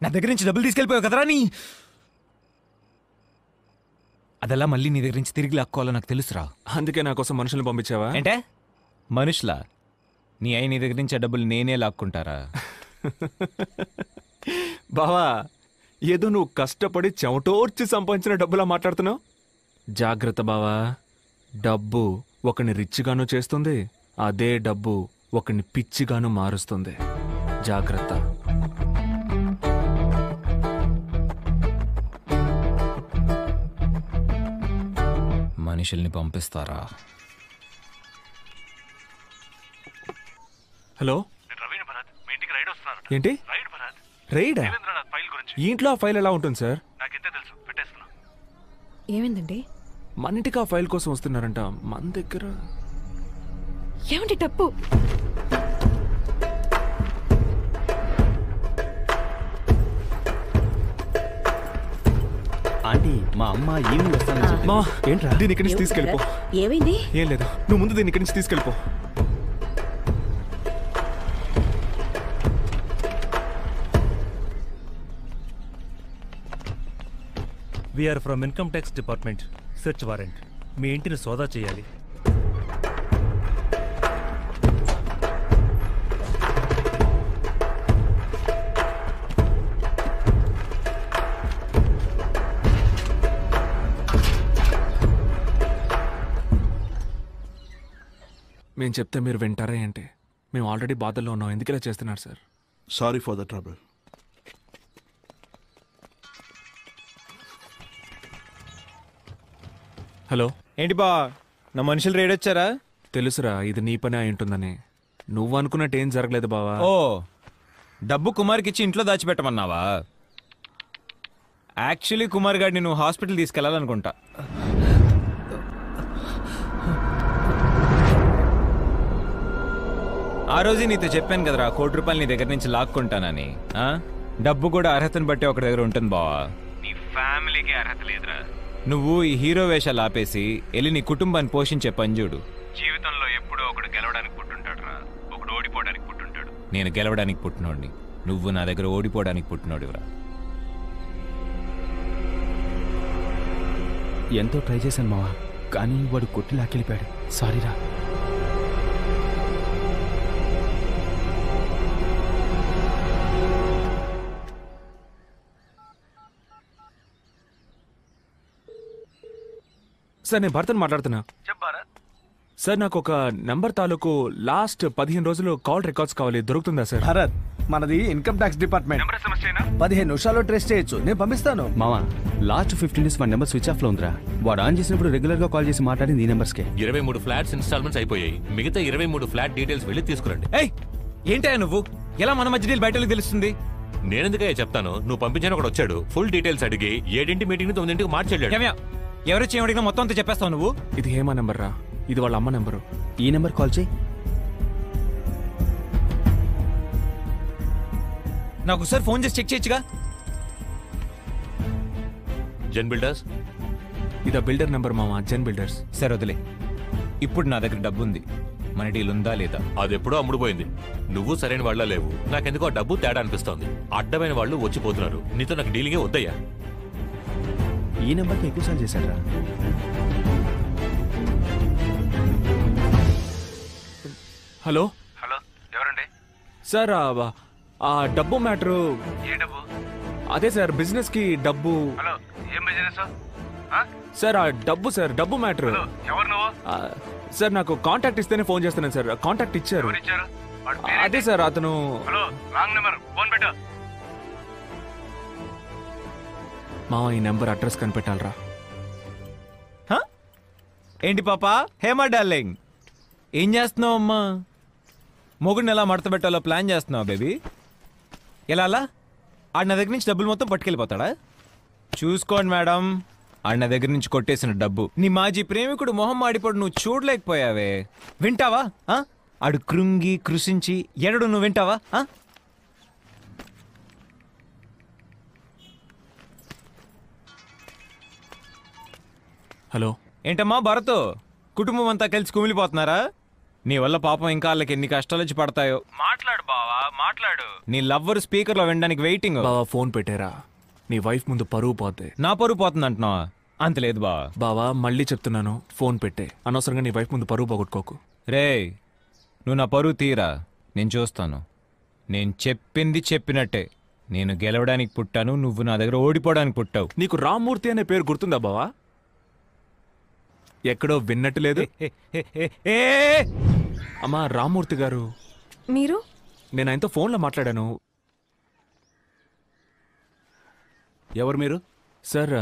Speaker 9: నా దగ్గర నుంచి డబ్బులు తీసుకెళ్ళిపోయావు కదరా నీ. అదెలా మళ్ళీ నీ దగ్గర నుంచి తిరిగి లాక్కోవాలో నాకు తెలుసురా.
Speaker 1: అందుకే నా కోసం మనుషుల్ని పంపించావా?
Speaker 9: అంటే మనుషులా? నీ అయి నీ దగ్గర నుంచి ఆ డబ్బులు నేనే లాక్కుంటారా?
Speaker 1: బావా, ఏదో నువ్వు కష్టపడి చెమటోర్చి సంపాదించిన డబ్బులా మాట్లాడుతున్నావు. జాగ్రత్త బావా, డబ్బు ఒకని రిచ్గాను చేస్తుంది, అదే డబ్బు ఒకని పిచ్చిగాను మారుస్తుంది. జాగ్రత్త.
Speaker 9: మనుషుల్ని పంపిస్తారా?
Speaker 1: హలో, ఏంటి రైడా? ఈ ఇంట్లో ఆ ఫైల్ ఎలా ఉంటుంది సార్?
Speaker 15: ఏమైందండి?
Speaker 1: మన ఇంటికి ఆ ఫైల్ కోసం వస్తున్నారంట. మన దగ్గర
Speaker 15: ఏమండి డబ్బు?
Speaker 3: ఆంటీ, మా అమ్మ ఈవినింగ్ వస్తానని చెప్పింది.
Speaker 1: మా
Speaker 3: ఏంట్రా?
Speaker 1: దీని ఇక్కడి నుంచి తీసుకెళ్ళిపో.
Speaker 5: ఏమైంది?
Speaker 1: ఏం లేదు, నువ్వు ముందు దీని ఇక్కడి నుంచి తీసుకెళ్ళిపో.
Speaker 16: We're from income tax department. Search warrant. మీ ఇంటిని సోదా చేయాలి.
Speaker 1: మేము చెప్తే మీరు వింటారా ఏంటి? మేము ఆల్రెడీ బాధల్లో ఉన్నాం, ఎందుకు ఇలా చేస్తున్నారు sir?
Speaker 17: Sorry for the trouble.
Speaker 1: Hello,
Speaker 9: ఏంటి బా, నా మనుషులు రేడ్ వచ్చారా?
Speaker 1: తెలుసురా, ఇది నీ పని అయి ఉంటుందని. నువ్వు అనుకున్నట్టు ఏం జరగలేదు బావా.
Speaker 9: ఓ, డబ్బు కుమార్కి ఇచ్చి ఇంట్లో దాచిపెట్టమన్నావా? యాక్చువల్లీ కుమార్ గారిని నువ్వు హాస్పిటల్ తీసుకెళ్లాలనుకుంటా. ఆ రోజు నీతో చెప్పాను కదరా, ₹1 కోటి నీ దగ్గర నుంచి లాక్కుంటానని. డబ్బు కూడా అర్హతను బట్టి ఒకటి దగ్గర ఉంటుంది బావా. నీ ఫ్యామిలీకి అర్హత లేదురా. నువ్వు ఈ హీరో వేషాలు ఆపేసి వెళ్ళి నీ కుటుంబాన్ని పోషించే పని చూడు. జీవితంలో ఎప్పుడో ఒకడు గెలవడానికి పుట్టుంటాడు రా, ఒకడు ఓడిపోవడానికి పుట్టుంటాడు. నేను గెలవడానికి పుట్టినోడిని, నువ్వు నా దగ్గర ఓడిపోవడానికి పుట్టినోడివరా.
Speaker 3: ఎంతో ట్రై చేశాను మావా, కానీ వాడు కొట్టి లాక్కెళ్ళిపోయాడు. సారీరా.
Speaker 1: సార్, నేను భర్తను మాట్లాడుతున్నా. సార్ నాకు ఒక నంబర్ తాలూకు లాస్ట్ 15 రోజులు కాల్ రికార్డ్స్ కావాలి, దొరుకుతుందా సార్?
Speaker 4: భరత్, మనది ఇన్కమ్ ట్యాక్స్ డిపార్ట్మెంట్. 15 నిమిషాల్లో ట్రేస్ చేయొచ్చు, నేను పంపిస్తాను.
Speaker 3: మావా లాస్ట్ 15 డేస్ మన నెంబర్ స్విచ్ ఆఫ్ లో ఉందిరా. వాడు ఆన్ చేసినప్పుడు రెగ్యులర్ గా కాల్ చేసి మాట్లాడింది ఈ నెంబర్స్కే.
Speaker 12: 23 ఫ్లాట్స్ ఇన్స్టాల్మెంట్స్ అయిపోయాయి. మిగతా 23 ఫ్లాట్ డీటెయిల్స్ వెళ్ళి తీసుకురండి.
Speaker 9: ఏంటయ్యా నువ్వు? ఎలా మన మధ్య బయటకు తెలుస్తుంది?
Speaker 12: నేనెందుకయ్యా చెప్తాను, నువ్వు పంపించిన ఒకడు వచ్చాడు, ఫుల్ డీటెయిల్స్ అడిగి 7 మీటింగ్ 9 మార్చెళ్ళాడు.
Speaker 9: ఎవరొచ్చి ఏమడిగినా మొత్తం అంతా చెప్పేస్తావు నువ్వు?
Speaker 1: ఇది హేమ నెంబర్ రా, ఇది వాళ్ళ అమ్మ నెంబరు.
Speaker 3: ఈ నెంబర్ కాల్ చేయి.
Speaker 9: నాకు ఒకసారి ఫోన్ చేసి చెక్ చేయొచ్చుగా.
Speaker 12: జెన్ బిల్డర్స్.
Speaker 1: ఇది బిల్డర్ నెంబర్ మామ, జెన్ బిల్డర్స్.
Speaker 9: సరే వదిలే. ఇప్పుడు నా దగ్గర డబ్బు ఉంది, మన డీల్ ఉందా లేదా?
Speaker 12: అది ఎప్పుడో అమ్ముడుపోయింది. నువ్వు సరైన వాళ్ళ లేవు. నాకెందుకో డబ్బు తేడా అనిపిస్తోంది. అడ్డమైన వాళ్ళు వచ్చిపోతున్నారు. నీతో నాకు డీలింగే వద్దయ్యా.
Speaker 3: ఈ నెంబర్కి ఎక్కువసార్లు చేశాడు రా.
Speaker 1: హలో
Speaker 17: హలో, ఎవరండి?
Speaker 1: సార్ ఆ డబ్బు మ్యాటరు.
Speaker 17: ఏ డబ్బు?
Speaker 1: అదే సార్, బిజినెస్ కి డబ్బు.
Speaker 17: హలో, ఏం బిజినెస్?
Speaker 1: సార్ ఆ డబ్బు సార్, డబ్బు మ్యాటరు.
Speaker 17: ఎవరు నువ్వు?
Speaker 1: సార్ నాకు కాంటాక్ట్ ఇస్తేనే ఫోన్ చేస్తున్నాను సార్. కాంటాక్ట్ ఇచ్చారు. అదే సార్ అతను.
Speaker 17: హలో, రాంగ్ నెంబర్, ఫోన్ పెట్టు.
Speaker 1: మామ ఈ నెంబర్ అడ్రస్ కనిపెట్టాలరా.
Speaker 9: ఏంటి పాపా? హేమా డార్లింగ్, ఏం చేస్తున్నావు అమ్మా? మొగుడిని ఎలా మడత పెట్టాలో ప్లాన్ చేస్తున్నావు బేబీ? ఎలా అలా? ఆడ నా దగ్గర నుంచి డబ్బులు మొత్తం పట్టుకెళ్ళిపోతాడా? చూసుకోండి మేడం, ఆడ నా దగ్గర నుంచి కొట్టేసిన డబ్బు నీ మాజీ ప్రేమికుడు మొహం మాడిపోడు నువ్వు చూడలేకపోయావే. వింటావా? ఆడు కృంగి కృషించి ఎనడు నువ్వు వింటావా?
Speaker 1: హలో,
Speaker 9: ఏంటమ్మా భరత్, కుటుంబం అంతా కలిసి కుమిలిపోతున్నారా? నీ వల్ల పాపం ఇంకా వాళ్ళకి ఎన్ని కష్టాలు వచ్చి పడతాయో.
Speaker 17: మాట్లాడు బావా, మాట్లాడు.
Speaker 9: నీ లవ్వర్ స్పీకర్ లో వినడానికి వెయిటింగ్.
Speaker 1: బావా ఫోన్ పెట్టారా, నీ వైఫ్ ముందు పరువు పోతే.
Speaker 9: నా పరువు పోతుంది అంటున్నావా? అంత లేదు బావా.
Speaker 1: బావా మళ్ళీ చెప్తున్నాను, ఫోన్ పెట్టే. అనవసరంగా నీ వైఫ్ ముందు పరువు పోగొట్టుకోకు.
Speaker 9: రే, నువ్వు నా పరువు తీరా, నేను చూస్తాను. నేను చెప్పింది చెప్పినట్టే. నేను గెలవడానికి పుట్టాను, నువ్వు నా దగ్గర ఓడిపోవడానికి పుట్టావు.
Speaker 1: నీకు రామ్మూర్తి అనే పేరు గుర్తుందా బావా? ఎక్కడో విన్నట్టు లేదు. అమ్మా రామ్మూర్తి గారు.
Speaker 2: మీరు?
Speaker 1: నేను ఆయనతో ఫోన్లో మాట్లాడాను.
Speaker 3: ఎవరు మీరు?
Speaker 1: సార్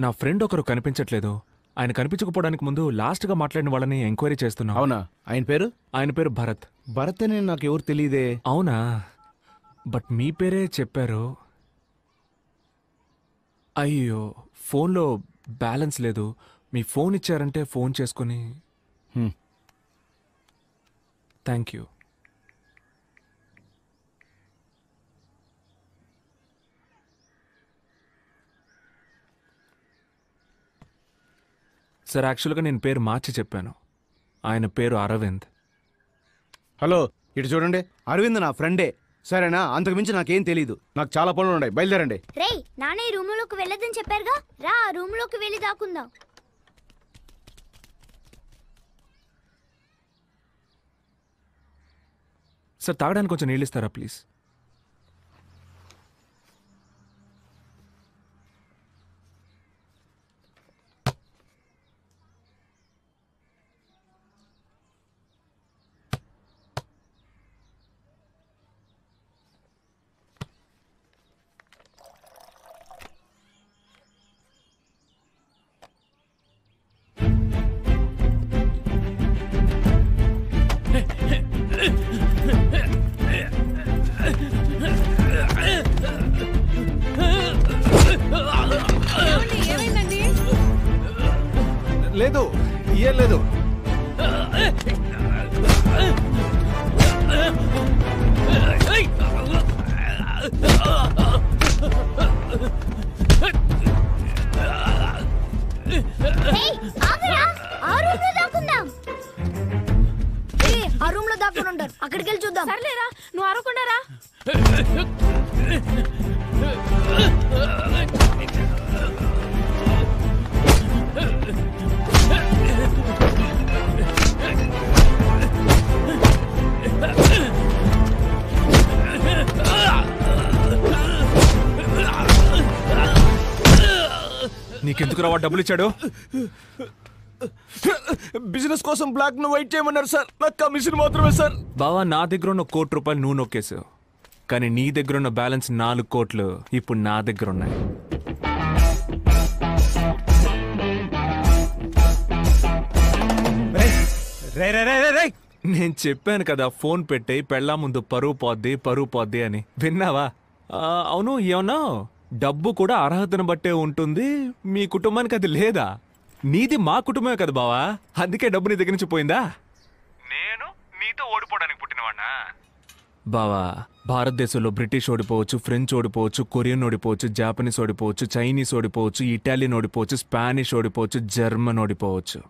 Speaker 1: నా ఫ్రెండ్ ఒకరు కనిపించట్లేదు. ఆయన కనిపించకపోవడానికి ముందు లాస్ట్గా మాట్లాడిన వాళ్ళని ఎంక్వైరీ చేస్తున్నాం.
Speaker 3: అవునా? ఆయన పేరు?
Speaker 1: ఆయన పేరు భరత్.
Speaker 3: భరత్ అని నాకు ఎవరు తెలియదే.
Speaker 1: అవునా? బట్ మీ పేరే చెప్పారు. అయ్యో, ఫోన్లో బ్యాలెన్స్ లేదు. మీ ఫోన్ ఇచ్చారంటే ఫోన్ చేసుకుని. Thank you. సార్ యాక్చువల్గా నేను పేరు మార్చి చెప్పాను. ఆయన పేరు అరవింద్.
Speaker 3: హలో, ఇటు చూడండి. అరవింద్ నా ఫ్రెండే, సరేనా? అంతకు మించి నాకేం తెలీదు. నాకు చాలా పనులు ఉన్నాయి, బయలుదేరండి.
Speaker 18: రేయ్, నాన్న ఈ రూమ్ లోకి వెళ్ళదని చెప్పారుగా, రా రూమ్ లోకి వెళ్ళి దాక్కుందాం.
Speaker 1: సార్ తాగడానికి కొంచెం నీళ్ళు ఇస్తారా ప్లీజ్?
Speaker 3: లేదు, ఏం లేదు.
Speaker 18: ఆ రూమ్ లో దాక్కుని ఉంటారు, అక్కడికి వెళ్ళి చూద్దాం.
Speaker 2: సర్లేరా, నువ్వు అరవకుండా రా.
Speaker 1: నీకెందుకు రావా డబ్బులు ఇచ్చాడు? బిజినెస్ కోసం బ్లాక్ ను వైట్ చేయమన్నారు సార్. నాకు కమిషన్ మాత్రమే సార్. బావా, నా దగ్గర ఉన్న ₹1,00,00,000 నువ్వు నొక్కేసావు, కానీ నీ దగ్గర ఉన్న బ్యాలెన్స్ 4 కోట్లు ఇప్పుడు నా దగ్గర ఉన్నాయి. నేను చెప్పాను కదా, ఫోన్ పెట్టే పెళ్ళా ముందు పరువు పోద్ది అని. విన్నావా? అవును, ఏమన్నా డబ్బు కూడా అర్హతను బట్టే ఉంటుంది. మీ కుటుంబానికి అది లేదా? నీది మా కుటుంబమే కదా బావా, అందుకే డబ్బు నీ దగ్గర నుంచి పోయిందా? నేను నీతో ఓడిపోవడానికి పుట్టినవాడినా? బావా, భారతదేశంలో బ్రిటిష్ ఓడిపోవచ్చు, ఫ్రెంచ్ ఓడిపోవచ్చు, కొరియన్ ఓడిపోవచ్చు, జాపనీస్ ఓడిపోవచ్చు, చైనీస్ ఓడిపోవచ్చు, ఇటాలియన్ ఓడిపోవచ్చు, స్పానిష్ ఓడిపోవచ్చు, జర్మన్ ఓడిపోవచ్చు,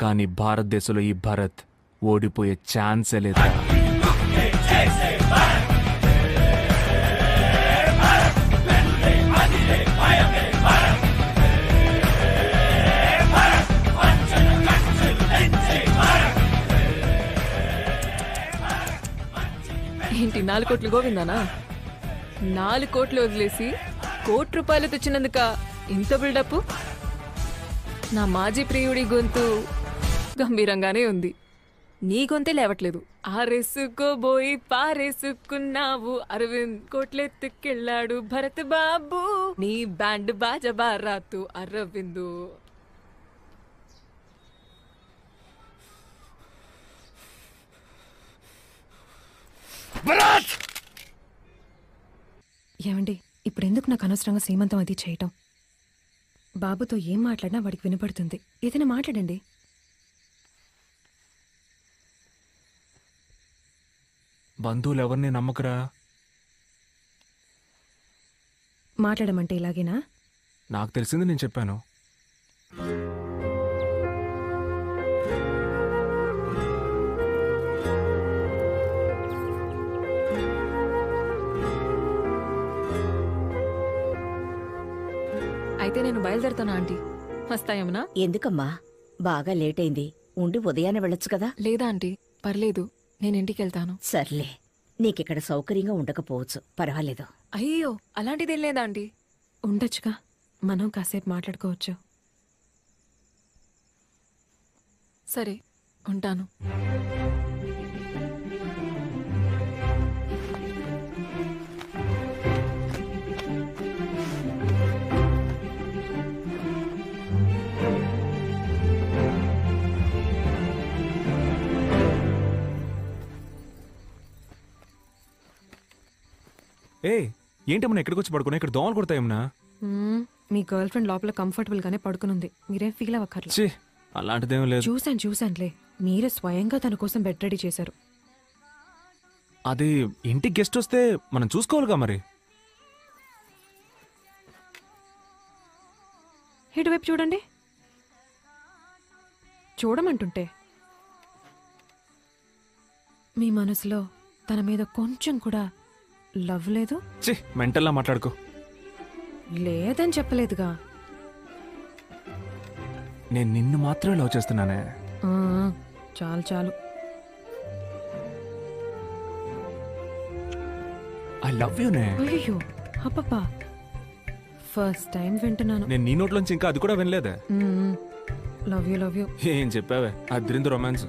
Speaker 1: కానీ భారతదేశంలో ఈ భరత్ ఓడిపోయే ఛాన్సే లేదు.
Speaker 2: ఏంటి 4 కోట్లు గోవిందానా? 4 కోట్లు వదిలేసి ₹1,00,00,000 తెచ్చినందుక ఇంత బిల్డప్? నా మాజీ ప్రియుడి గొంతు గంభీరంగానే ఉంది, నీ గొంతే లేవట్లేదు. ఆరేసుకోబోయి పారేసుకున్నావు, అరవింద్ కోట్లెత్తుకెళ్ళాడు భరత్ బాబు, నీ బ్యాండ్ బాజా బారాతు అరవిందు.
Speaker 15: ఏమండి, ఇప్పుడెందుకు నాకు అనవసరంగా సీమంతం అది చేయటం? బాబుతో ఏం మాట్లాడినా వాడికి వినపడుతుంది. ఏదైనా మాట్లాడండి.
Speaker 1: బంధువులు ఎవరిని నమ్మకరా?
Speaker 15: మాట్లాడమంటే ఇలాగేనా?
Speaker 1: నాకు తెలిసింది నేను చెప్పాను.
Speaker 2: అయితే నేను బయలుదేరుతాను ఆంటీ. వస్తాయమ్మనా?
Speaker 5: ఎందుకమ్మా, బాగా లేట్ అయింది, ఉండి ఉదయాన్నే వెళ్ళొచ్చు కదా.
Speaker 2: లేదా ఆంటీ, పర్లేదు, నేను ఇంటికి వెళ్తాను.
Speaker 5: సర్లే, నీకిక్కడ సౌకర్యంగా ఉండకపోవచ్చు, పర్వాలేదు.
Speaker 2: అయ్యో, అలాంటిదేం లేదా ఆంటీ.
Speaker 15: ఉండొచ్చుగా, మనం కాసేపు మాట్లాడుకోవచ్చు.
Speaker 2: సరే, ఉంటాను.
Speaker 1: ఏంటమ్మా ఎక్కడికి వచ్చి పడుకున్నా? ఇక్కడ దోమలు కొడతాయమ్మా.
Speaker 15: మీ గర్ల్ ఫ్రెండ్ లోపల కంఫర్టబుల్ గానే పడుకునుంది, మీరేం ఫీల్ అవ్వక్కర్లేదు.
Speaker 1: అలాంటిదేం లేదు.
Speaker 15: చూశానులే, మీరే స్వయంగా తన కోసం బెడ్ రెడీ చేశారు.
Speaker 1: అది ఇంటికి గెస్ట్ వస్తే మనం చూసుకోవాలిగా మరి.
Speaker 15: ఇటువైపు చూడండి. చూడమంటుంటే మీ మనసులో తన మీద కొంచెం కూడా లవ్ లేదు?
Speaker 1: మెంటల్లా మాట్లాడుకో.
Speaker 15: లేదని చెప్పలేదుగా.
Speaker 1: నేను నిన్ను మాత్రమే లవ్ చేస్తున్నానే.
Speaker 15: చాలు.
Speaker 1: ఐ లవ్ యూ నే.
Speaker 15: అయ్యో అబ్బబ్బా, ఫస్ట్ టైం వింటున్నాను.
Speaker 1: నేను నీ నోట్లోంచి ఇంకా అది కూడా వినలేదే.
Speaker 15: Love you.
Speaker 1: ఏం చెప్పావే, అద్రింది రొమాన్స్.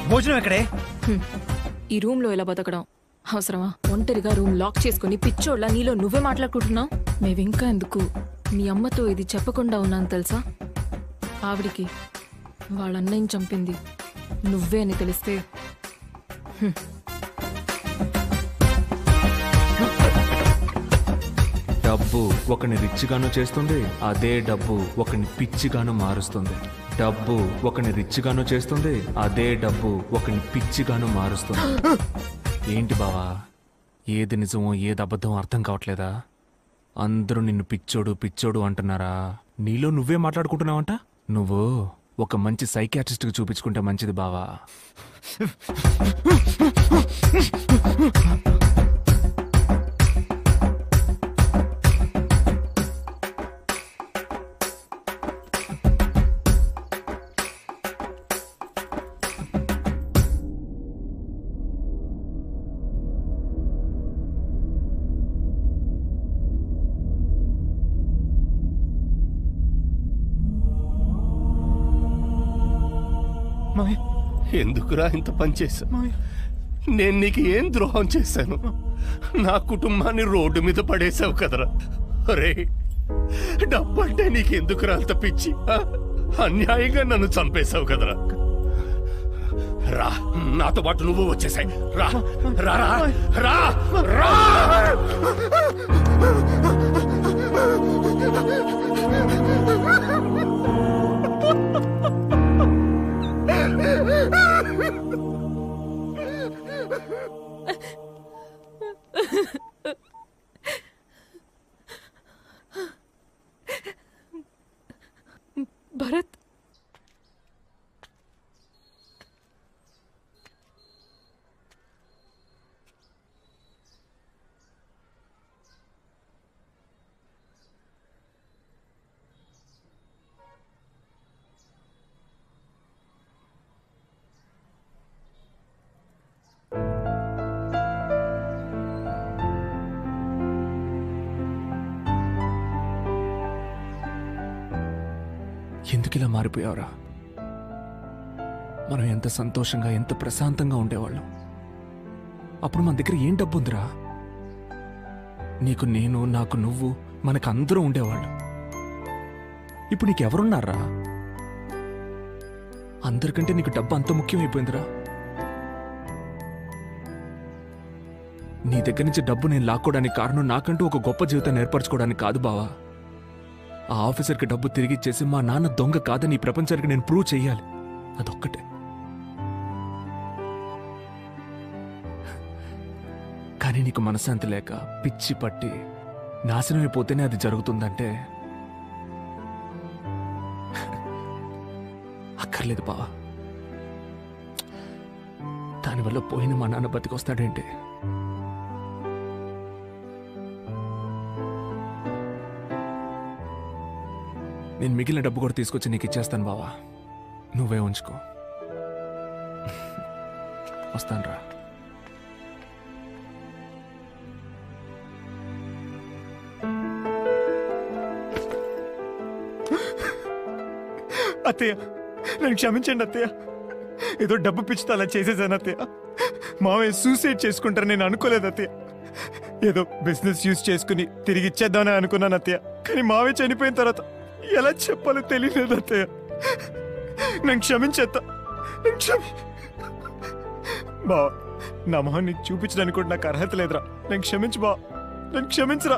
Speaker 19: భోజనం ఎక్కడే?
Speaker 2: ఈ రూమ్ లో ఎలా బతకడం అవసరమా? ఒంటరిగా రూమ్ లాక్ చేసుకుని పిచ్చోళ్ళ నీలో నువ్వే మాట్లాడుకుంటున్నావు. మేవింకా ఎందుకు మీ అమ్మతో ఇది చెప్పకుండా ఉన్నాను తెలుసా? ఆవిడికి వాళ్ళ అన్నయ్యని చంపింది నువ్వే అని తెలిస్తే
Speaker 1: డబ్బు ఒకని రిచ్గాను చేస్తుంది, అదే డబ్బు ఒకని పిచ్చిగాను మారుస్తుంది. డబ్బు ఒకని రిచ్గాను చేస్తుంది, అదే డబ్బు ఒకని పిచ్చిగాను మారుస్తుంది. ఏంటి బావా, ఏది నిజమో ఏది అబద్ధం అర్థం కావట్లేదా? అందరూ నిన్ను పిచ్చోడు పిచ్చోడు అంటున్నారా? నీలో నువ్వే మాట్లాడుకుంటున్నావంట. నువ్వు ఒక మంచి సైకియాట్రిస్ట్కి చూపించుకుంటే మంచిది బావా.
Speaker 8: ఎందుకురా ఇంత పని చేశా? నేను నీకు ఏం ద్రోహం చేశాను? నా కుటుంబాన్ని రోడ్డు మీద పడేశావు కదరా. అరే, డబ్బంటే నీకెందుకురా అంత పిచ్చి? అన్యాయంగా నన్ను చంపేశావు కదరా. రా, నాతో పాటు నువ్వు వచ్చేసాయి. రా రా రా రా.
Speaker 2: భరత్,
Speaker 1: ఎందుకు ఇలా మారిపోయావురా? మనం ఎంత సంతోషంగా ఎంత ప్రశాంతంగా ఉండేవాళ్ళం. అప్పుడు మన దగ్గర ఏం డబ్బు ఉందిరా? నీకు నేను, నాకు నువ్వు, మనకు అందరూ ఉండేవాళ్ళు. ఇప్పుడు నీకెవరున్నారా? అందరికంటే నీకు డబ్బు అంత ముఖ్యమైపోయిందిరా. నీ దగ్గర నుంచి డబ్బు నేను లాక్కోవడానికి కారణం నాకంటూ ఒక గొప్ప జీవితాన్ని ఏర్పరచుకోవడానికి కాదు బావా. ఆ ఆఫీసర్కి డబ్బు తిరిగి ఇచ్చేసి మా నాన్న దొంగ కాదని ఈ ప్రపంచానికి నేను ప్రూవ్ చెయ్యాలి. అదొక్కటే. కానీ నీకు మనశ్శాంతి లేక పిచ్చి పట్టి నాశనమైపోతేనే అది జరుగుతుందంటే అక్కర్లేదు బావా. దానివల్ల పోయిన మా నాన్న బతికొస్తాడేంటి? నేను మిగిలిన డబ్బు కూడా తీసుకొచ్చి నీకు ఇచ్చేస్తాను బావా. నువ్వే ఉంచుకో. వస్తానురా.
Speaker 3: అత్తయ్య, నన్ను క్షమించండి అత్తయ్య. ఏదో డబ్బు పిచ్చితో అలా చేసేసాను అత్తయ్య. మావయ్య సూసైడ్ చేసుకుంటారు నేను అనుకోలేదు అత్తయ్య. ఏదో బిజినెస్ యూజ్ చేసుకుని తిరిగి ఇచ్చేద్దామని అనుకున్నాను అత్తయ్య. కానీ మావయ్య చనిపోయిన తర్వాత ఎలా చెప్పాలో తెలియలేదు అత్తయ్య. నన్ను క్షమించేత్తా. బావా, నా మొహం నీకు చూపించడానికి కూడా నాకు అర్హత లేదురా. నన్ను క్షమించు బావా, నన్ను క్షమించరా.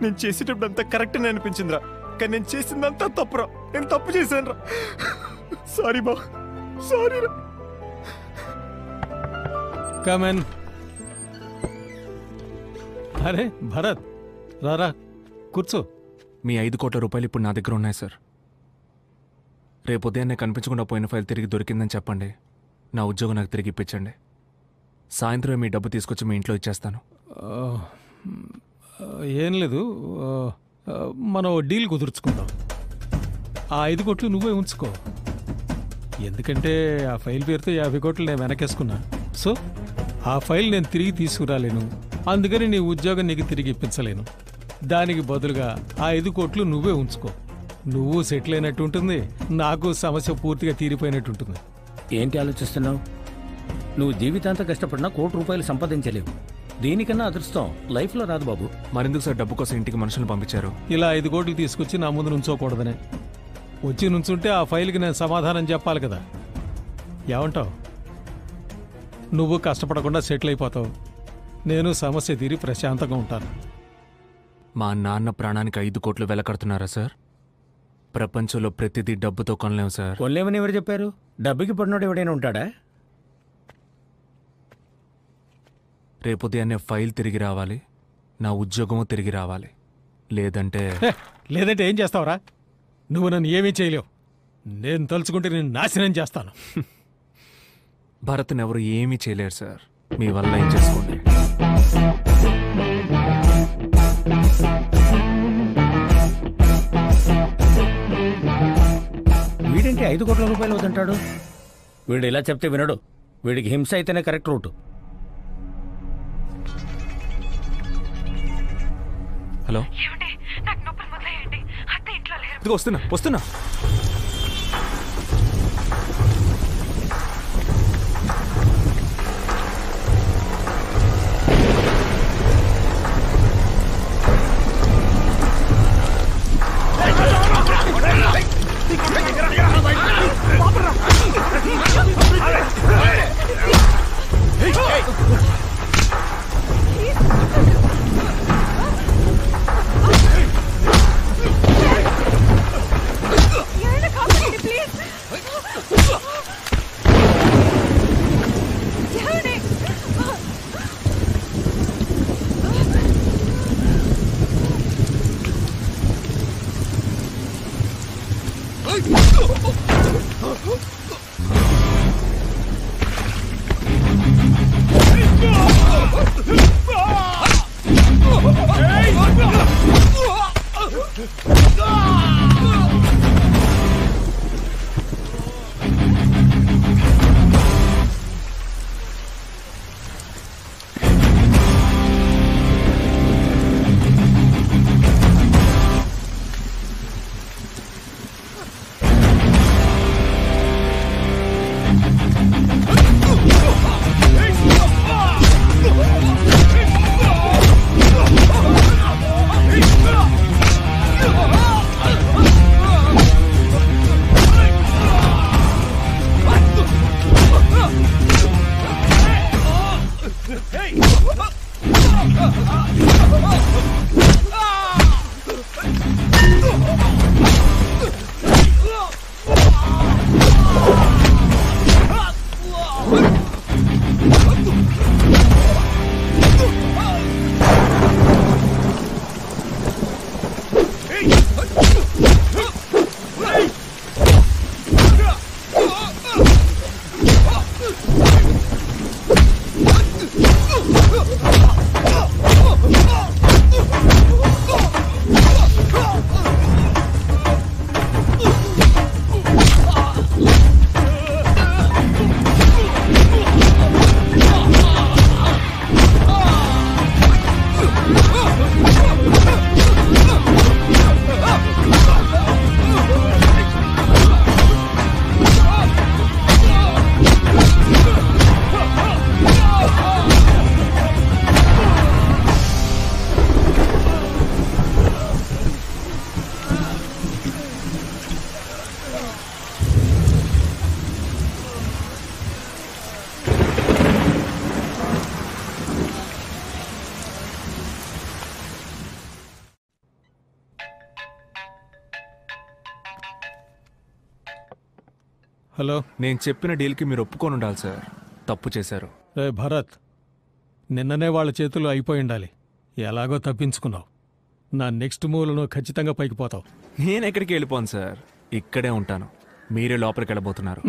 Speaker 3: నేను చేసేటప్పుడు అంతా కరెక్ట్ అని అనిపించిందిరా, కానీ నేను చేసిందంతా తప్పురా. నేను తప్పు చేశాను రా. సారీ బా, సారీ రా.
Speaker 6: కమన్. అరే భరత్, రారా కూర్చో.
Speaker 1: మీ 5 కోట్ల రూపాయలు ఇప్పుడు నా దగ్గర ఉన్నాయి సార్. రేపు ఉదయాన్నే కనిపించకుండా పోయిన ఫైల్ తిరిగి దొరికిందని చెప్పండి. నా ఉద్యోగం నాకు తిరిగి ఇప్పించండి. సాయంత్రం మీ డబ్బు తీసుకొచ్చి మీ ఇంట్లో ఇచ్చేస్తాను.
Speaker 6: ఏం లేదు, మనం డీల్ కుదుర్చుకుందాం. ఆ 5 కోట్లు నువ్వే ఉంచుకో. ఎందుకంటే ఆ ఫైల్ పేరుతో 50 కోట్లు నేను వెనకేసుకున్నా. సో ఆ ఫైల్ నేను తిరిగి తీసుకురాలేను. అందుకని నీ ఉద్యోగం నీకు తిరిగి ఇప్పించలేను. దానికి బదులుగా ఆ 5 కోట్లు నువ్వే ఉంచుకో. నువ్వు సెటిల్ అయినట్టు ఉంటుంది, నాకు సమస్య పూర్తిగా తీరిపోయినట్టు ఉంటుంది.
Speaker 14: ఏంటి ఆలోచిస్తున్నావు? నువ్వు జీవితాంతం కష్టపడినా ₹1 సంపాదించలేవు. దీనికన్నా అదృష్టం లైఫ్లో రాదు బాబు.
Speaker 1: మరెందుకు సార్ డబ్బు కోసం ఇంటికి మనుషులను పంపించారు?
Speaker 6: ఇలా 5 కోట్లు తీసుకొచ్చి నా ముందు నుంచోకూడదనే. వచ్చి నుంచుంటే ఆ ఫైల్కి నేను సమాధానం చెప్పాలి కదా. ఏమంటావు? నువ్వు కష్టపడకుండా సెటిల్ అయిపోతావు, నేను సమస్య తీరి ప్రశాంతంగా ఉంటాను.
Speaker 1: మా నాన్న ప్రాణానికి 5 కోట్లు వెలకడుతున్నారా సార్? ప్రపంచంలో ప్రతిదీ డబ్బుతో కొనలేము సార్.
Speaker 14: కొనలేమని ఎవరు చెప్పారు? డబ్బుకి పడినోడు ఎవడైనా ఉంటాడా?
Speaker 1: రేపు ఉదయాన్నే ఫైల్ తిరిగి రావాలి, నా ఉద్యోగము తిరిగి రావాలి. లేదంటే
Speaker 6: లేదంటే ఏం చేస్తావురా? నువ్వు నన్ను ఏమీ చేయలేవు. నేను తలుచుకుంటే నేను నాశనం చేస్తాను.
Speaker 1: భరత్ని ఎవరు ఏమీ చేయలేరు సార్. మీ వల్ల ఏం చేసుకోండి.
Speaker 14: వీడంటే 5 కోట్ల రూపాయలు వద్దంటాడు. వీడు ఇలా చెప్తే వినడు. వీడికి హింస అయితేనే కరెక్ట్ రూట్.
Speaker 1: హలో, ఇదిగో వస్తున్నా.
Speaker 6: హలో,
Speaker 1: నేను చెప్పిన డీల్కి మీరు ఒప్పుకొని ఉండాలి సార్. తప్పు చేశారు.
Speaker 6: రే భరత్, నిన్ననే వాళ్ళ చేతుల్లో అయిపోయి ఉండాలి. ఎలాగో తప్పించుకున్నావు. నా నెక్స్ట్ మూవ్లో ఖచ్చితంగా పైకి పోతావు.
Speaker 1: నేను ఎక్కడికి వెళ్ళిపోను సార్, ఇక్కడే ఉంటాను. మీరే లోపలికి వెళ్ళబోతున్నారు.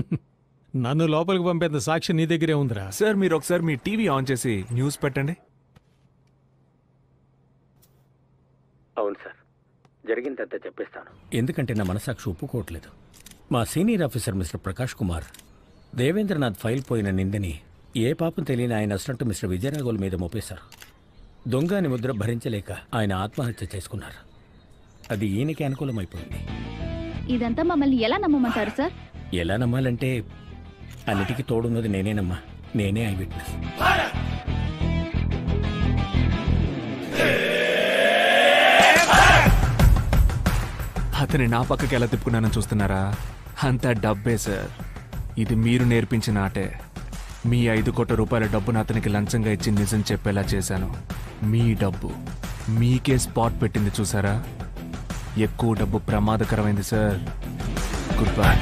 Speaker 6: నన్ను లోపలికి పంపేంత సాక్షి నీ దగ్గరే ఉందిరా.
Speaker 1: సార్ మీరు ఒకసారి మీ టీవీ ఆన్ చేసి న్యూస్ పెట్టండి.
Speaker 14: అవును సార్, జరిగిందంతా చెప్పేస్తాను. ఎందుకంటే నా మనసాక్షి ఒప్పుకోవట్లేదు. మా senior officer mister Prakash Kumar Devendranath file పోయిన నిందని ఏ పాపం తెలియని ఆయన అసిస్టెంట్ మిస్టర్ విజయరాఘవుల మీద మోపేశారు. దొంగని ముద్ర భరించలేక ఆయన ఆత్మహత్య చేసుకున్నారు. అది ఈయనకి అనుకూలమైపోయింది.
Speaker 11: ఇదంతా మమ్మల్ని ఎలా నమ్మమంటారు సార్?
Speaker 14: ఎలా నమ్మాలంటే అన్నిటికీ తోడున్నది నేనేనమ్మా. నేనే ఐ విట్నెస్.
Speaker 1: అతని నా పక్కకి ఎలా తిప్పుకున్నానని చూస్తున్నారా? అంతా డబ్బే సార్. ఇది మీరు నేర్పించిన ఆటే. మీ 5 కోట్ల రూపాయల డబ్బును అతనికి లంచంగా ఇచ్చి నిజం చెప్పేలా చేశాను. మీ డబ్బు మీకే స్పాట్ పెట్టింది చూసారా? ఎక్కువ డబ్బు ప్రమాదకరమైంది sir. Good bye.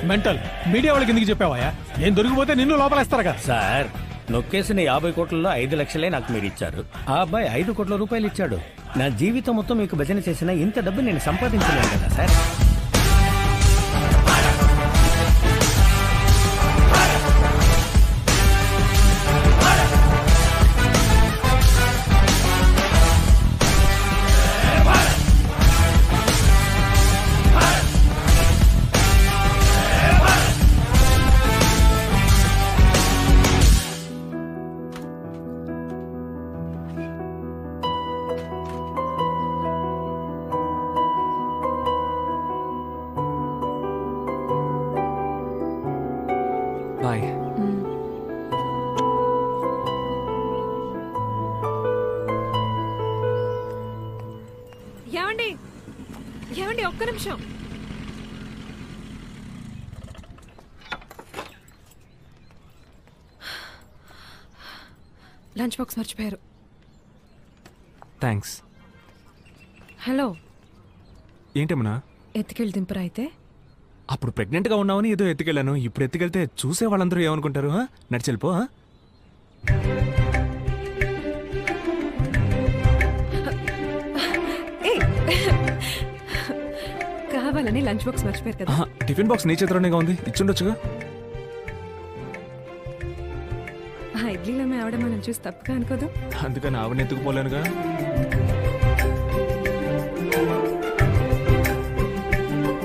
Speaker 6: Mental media వాళ్ళకి ఎందుకు చెప్పావా? ఏం దొరికిపోతే నిన్ను లోపలేస్తారుగా.
Speaker 14: సార్, నొక్కేసిన 50 కోట్లలో 5 లక్షలే నాకు మీరు ఇచ్చారు. ఆ అబ్బాయి 5 కోట్ల రూపాయలు ఇచ్చాడు. నా జీవితం మొత్తం మీకు భజన చేసిన ఇంత డబ్బు నేను సంపాదించలేను కదా సార్.
Speaker 1: బాయ్.
Speaker 15: ఏమండి ఏమండి ఒక్క నిమిషం. లంచ్ బాక్స్ మర్చిపోయారు.
Speaker 1: థ్యాంక్స్.
Speaker 15: హలో,
Speaker 1: ఏంటమ్మా?
Speaker 15: ఎత్తుకెళ్ళి దింపరా అయితే?
Speaker 1: అప్పుడు ప్రెగ్నెంట్గా ఉన్నావని ఏదో ఎత్తుకెళ్ళాను. ఇప్పుడు ఎత్తుకెళ్తే చూసే వాళ్ళందరూ ఏమనుకుంటారు? నడిచెళ్ళిపో.
Speaker 15: కావాలని లంచ్ బాక్స్ మర్చిపోయారు కదా.
Speaker 1: టిఫిన్ బాక్స్ నీ చేతిలోనేగా ఉంది, ఇచ్చుండొచ్చుగా.
Speaker 15: ఆ ఇడ్లీలో ఆవిడ మనం చూసి తప్పుగా అనుకోదు.
Speaker 1: అందుకని ఆవిడని ఎత్తుకుపోలేనుగా.